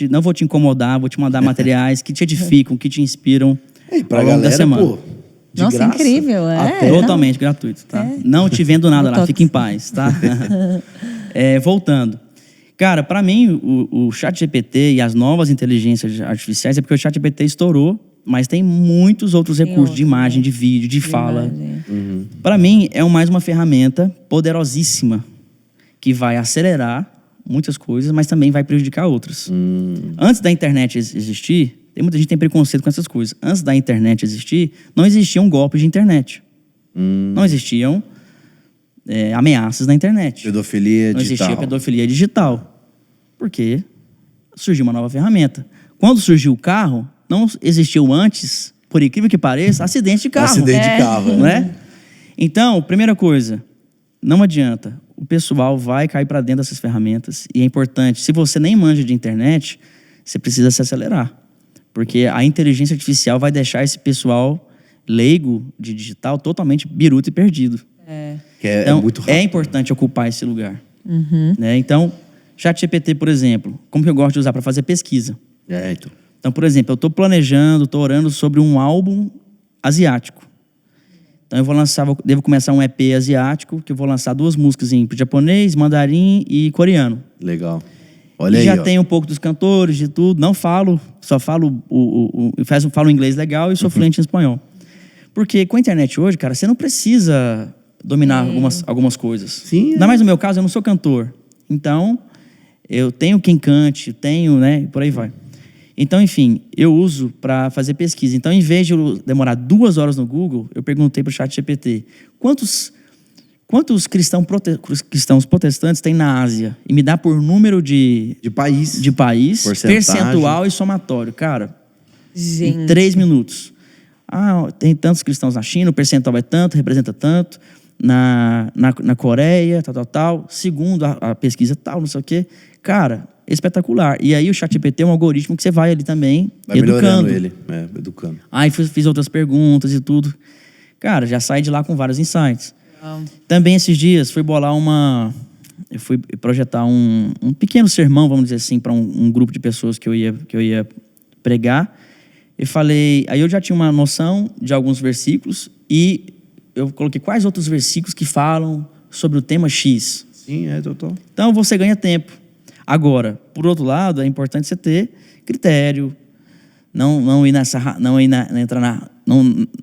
não vou te incomodar, vou te mandar materiais que te edificam, que te inspiram E pra ao longo da galera, semana. pô, de Nossa, graça. incrível, Até- Totalmente gratuito, tá? Não te vendo nada lá, Botox. fica em paz, tá? Voltando. Cara, pra mim, o ChatGPT e as novas inteligências artificiais é porque o ChatGPT estourou, mas tem muitos outros recursos outros, de imagem, né? de vídeo, de fala. Imagem. Pra mim, é mais uma ferramenta poderosíssima que vai acelerar muitas coisas, mas também vai prejudicar outras. Antes da internet existir, muita gente tem preconceito com essas coisas. Antes da internet existir, não existiam golpes de internet. Não existiam ameaças na internet. Pedofilia Não digital. existia pedofilia digital. Porque surgiu uma nova ferramenta. Quando surgiu o carro, não existiu antes, por incrível que pareça, acidente de carro. Acidente de carro. Não é? Então, primeira coisa, não adianta. O pessoal vai cair para dentro dessas ferramentas. E é importante, se você nem manja de internet, você precisa se acelerar. Porque a inteligência artificial vai deixar esse pessoal leigo de digital totalmente biruta e perdido. Que é Então, muito rápido. é importante ocupar esse lugar. Né? Então, ChatGPT, por exemplo, como que eu gosto de usar para fazer pesquisa? Então. Então, por exemplo, eu estou planejando, estou orando sobre um álbum asiático. Então, devo começar um EP asiático, que eu vou lançar 2 músicas em japonês, mandarim e coreano. Legal. Olha E aí, já ó. tenho um pouco dos cantores, de tudo. Não falo, só falo falo inglês legal e sou fluente em espanhol. Porque com a internet hoje, cara, você não precisa dominar algumas coisas. Sim, Ainda mais no meu caso, eu não sou cantor. Então, eu tenho quem cante, tenho, né, por aí vai. Então, enfim, eu uso para fazer pesquisa. Então, em vez de eu demorar 2 horas no Google, eu perguntei para o ChatGPT, quantos cristãos protestantes tem na Ásia? E me dá por número de país. percentual Porcentagem. e somatório. Cara, em Gente. 3 minutos. Tem tantos cristãos na China, o percentual é tanto, representa tanto. Na Coreia, tal. Segundo a pesquisa tal, não sei o quê. Cara, espetacular. E aí o ChatGPT é um algoritmo que você vai ali também Vai educando. melhorando ele. Educando. Aí fiz outras perguntas e tudo. Cara, já saí de lá com vários insights. Também esses dias fui eu fui projetar um pequeno sermão, vamos dizer assim, para um grupo de pessoas que eu ia pregar. E falei, aí eu já tinha uma noção de alguns versículos e eu coloquei quais outros versículos que falam sobre o tema X. Sim, total. Então você ganha tempo. Agora, por outro lado, é importante você ter critério, não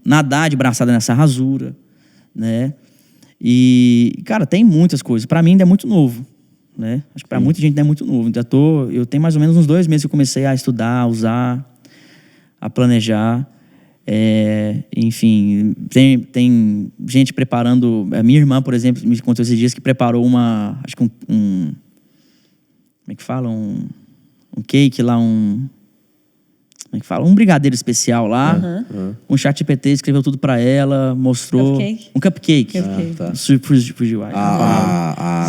nadar de braçada nessa rasura, né? E, cara, tem muitas coisas. Para mim ainda é muito novo, né? Acho que para muita gente ainda é muito novo. Eu tenho mais ou menos uns 2 meses que eu comecei a estudar, a usar, a planejar. Enfim, tem gente preparando. A minha irmã, por exemplo, me contou esses dias que preparou acho que como é que fala? Um cake lá, como é que fala? Um brigadeiro especial lá. Um ChatGPT escreveu tudo pra ela, mostrou. Cupcake? Um cupcake. Tá. Fugiu.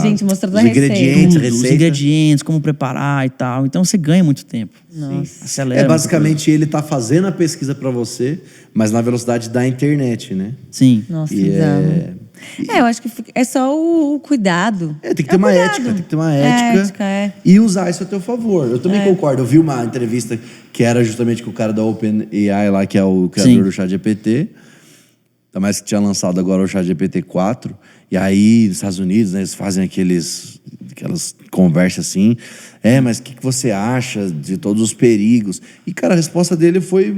Gente, mostrando a os receita. ingredientes, Tudo, os receita. ingredientes, como preparar e tal. Então você ganha muito tempo. Nossa. Acelera. Basicamente ele tá fazendo a pesquisa pra você, mas na velocidade da internet, né? Sim. Nossa, E bizarro. Eu acho que é só o cuidado. tem que ter uma cuidado. ética, tem que ter uma ética, e usar isso a teu favor. Eu também concordo. Eu vi uma entrevista que era justamente com o cara da OpenAI lá, que é o criador do ChatGPT. Ainda mais que tinha lançado agora o ChatGPT 4. E aí, nos Estados Unidos, né, eles fazem aquelas conversas assim. Mas o que você acha de todos os perigos? E, cara, a resposta dele foi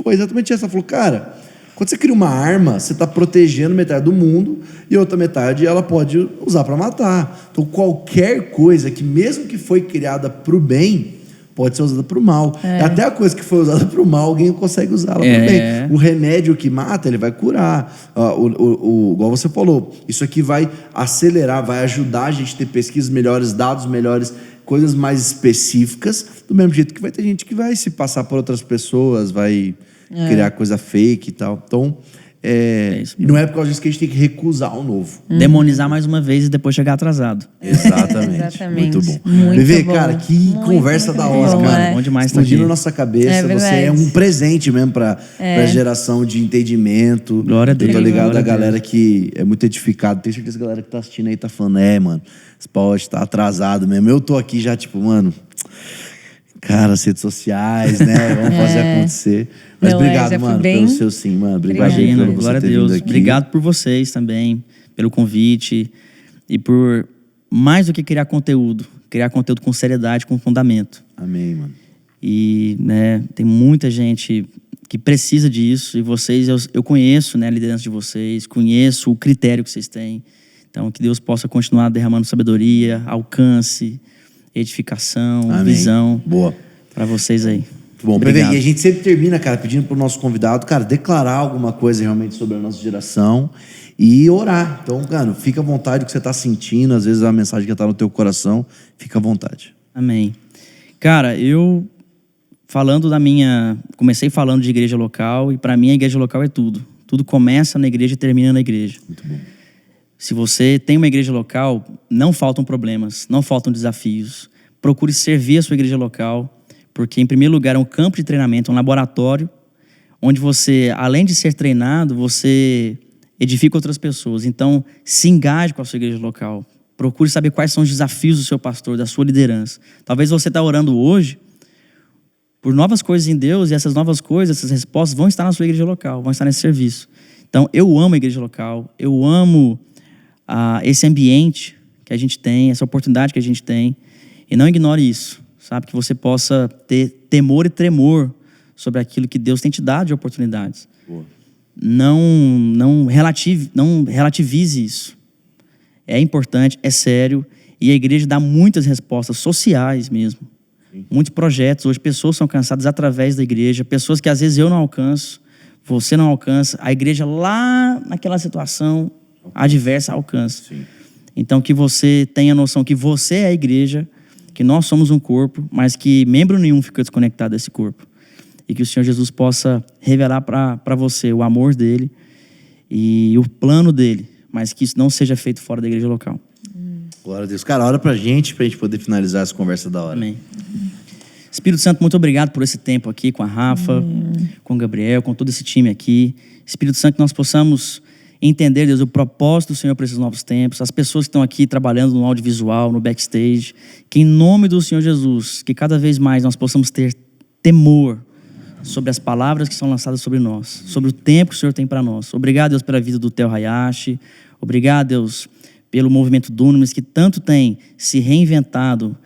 exatamente essa. Ela falou, cara, quando você cria uma arma, você está protegendo metade do mundo e a outra metade ela pode usar para matar. Então, qualquer coisa que, mesmo que foi criada para o bem, pode ser usada para o mal. Até a coisa que foi usada para o mal, alguém consegue usá-la para o bem. O remédio que mata, ele vai curar. Igual você falou, isso aqui vai acelerar, vai ajudar a gente a ter pesquisas melhores, dados melhores, coisas mais específicas, do mesmo jeito que vai ter gente que vai se passar por outras pessoas, vai criar coisa fake e tal. Então, e não é por causa disso que a gente tem que recusar o novo. Demonizar mais uma vez e depois chegar atrasado. Exatamente. Muito bom. Muito Bebê, bom. cara, que conversa da hora, bom, cara. Bom demais estar Explodindo aqui. nossa cabeça. Você verdade. é um presente mesmo pra geração de entendimento. Glória a Deus. Eu tô ligado Glória a a Deus. galera que é muito edificada. Tenho certeza que a galera que tá assistindo aí tá falando, mano, esse pode estar atrasado mesmo. Eu tô aqui já, tipo, mano, cara, as redes sociais, né? Vamos fazer acontecer. Mas Não, obrigado, já fui mano, bem. pelo seu sim, mano. Obrigado Imagina, por você glória a ter vindo Deus. aqui. Obrigado por vocês também, pelo convite e por mais do que criar conteúdo com seriedade, com fundamento. Amém, mano. E, né, tem muita gente que precisa disso e vocês, eu conheço, né, a liderança de vocês, conheço o critério que vocês têm. Então, que Deus possa continuar derramando sabedoria, alcance, edificação, Amém. visão. Boa. Para vocês aí. Bom, Obrigado. e a gente sempre termina, cara, pedindo pro nosso convidado, cara, declarar alguma coisa realmente sobre a nossa geração e orar. Então, cara, fica à vontade do que você tá sentindo, às vezes a mensagem que tá no teu coração, fica à vontade. Amém. Cara, comecei falando de igreja local e para mim a igreja local é tudo. Tudo começa na igreja e termina na igreja. Muito bom. Se você tem uma igreja local, não faltam problemas, não faltam desafios. Procure servir a sua igreja local, porque, em primeiro lugar, é um campo de treinamento, um laboratório, onde você, além de ser treinado, você edifica outras pessoas. Então, se engaje com a sua igreja local. Procure saber quais são os desafios do seu pastor, da sua liderança. Talvez você está orando hoje por novas coisas em Deus, e essas novas coisas, essas respostas vão estar na sua igreja local, vão estar nesse serviço. Então, eu amo a igreja local, eu amo esse ambiente que a gente tem, essa oportunidade que a gente tem, e não ignore isso, sabe? Que você possa ter temor e tremor sobre aquilo que Deus tem te dado de oportunidades. Boa. Não relativize isso. É importante, é sério, e a igreja dá muitas respostas sociais mesmo. Sim. Muitos projetos, hoje pessoas são alcançadas através da igreja, pessoas que às vezes eu não alcanço, você não alcança, a igreja lá naquela situação adversa alcança. Sim. Então que você tenha noção que você é a igreja, que nós somos um corpo, mas que membro nenhum fica desconectado desse corpo. E que o Senhor Jesus possa revelar para você o amor dele e o plano dele, mas que isso não seja feito fora da igreja local. Glória a Deus. Cara, ora pra gente poder finalizar essa conversa da hora. Amém. Espírito Santo, muito obrigado por esse tempo aqui com a Rafa, com o Gabriel, com todo esse time aqui. Espírito Santo, que nós possamos entender, Deus, o propósito do Senhor para esses novos tempos, as pessoas que estão aqui trabalhando no audiovisual, no backstage, que em nome do Senhor Jesus, que cada vez mais nós possamos ter temor sobre as palavras que são lançadas sobre nós, sobre o tempo que o Senhor tem para nós. Obrigado, Deus, pela vida do Theo Hayashi. Obrigado, Deus, pelo movimento Dunamis, que tanto tem se reinventado,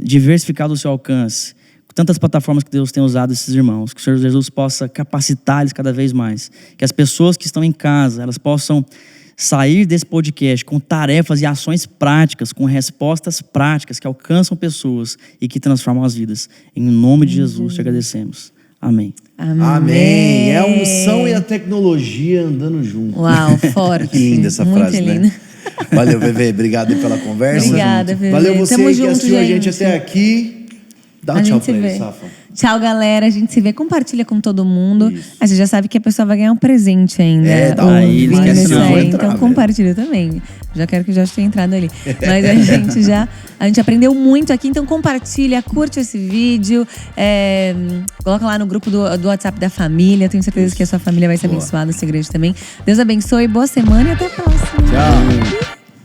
diversificado o seu alcance, tantas plataformas que Deus tem usado esses irmãos, que o Senhor Jesus possa capacitar-eles cada vez mais, que as pessoas que estão em casa, elas possam sair desse podcast com tarefas e ações práticas, com respostas práticas que alcançam pessoas e que transformam as vidas. Em nome de Jesus te agradecemos. Amém. Amém. É a unção e a tecnologia andando junto. Uau, forte. Que linda essa muito frase, linda. né? Valeu, Bebê. Obrigado aí pela conversa. Obrigada, Bebê. Valeu você Tamo que junto, assistiu a gente gente. até aqui. Dá um A tchau gente pra se ele, vê. Safa. Tchau, galera. A gente se vê. Compartilha com todo mundo. Aí você já sabe que a pessoa vai ganhar um presente ainda. Dá um não esquece não. Então compartilha também. Já quero que o Josh tenha entrado ali. Mas a gente aprendeu muito aqui. Então compartilha, curte esse vídeo. Coloca lá no grupo do WhatsApp da família. Tenho certeza que a sua família vai ser abençoada nessa igreja também. Deus abençoe. Boa semana e até a próxima. Tchau.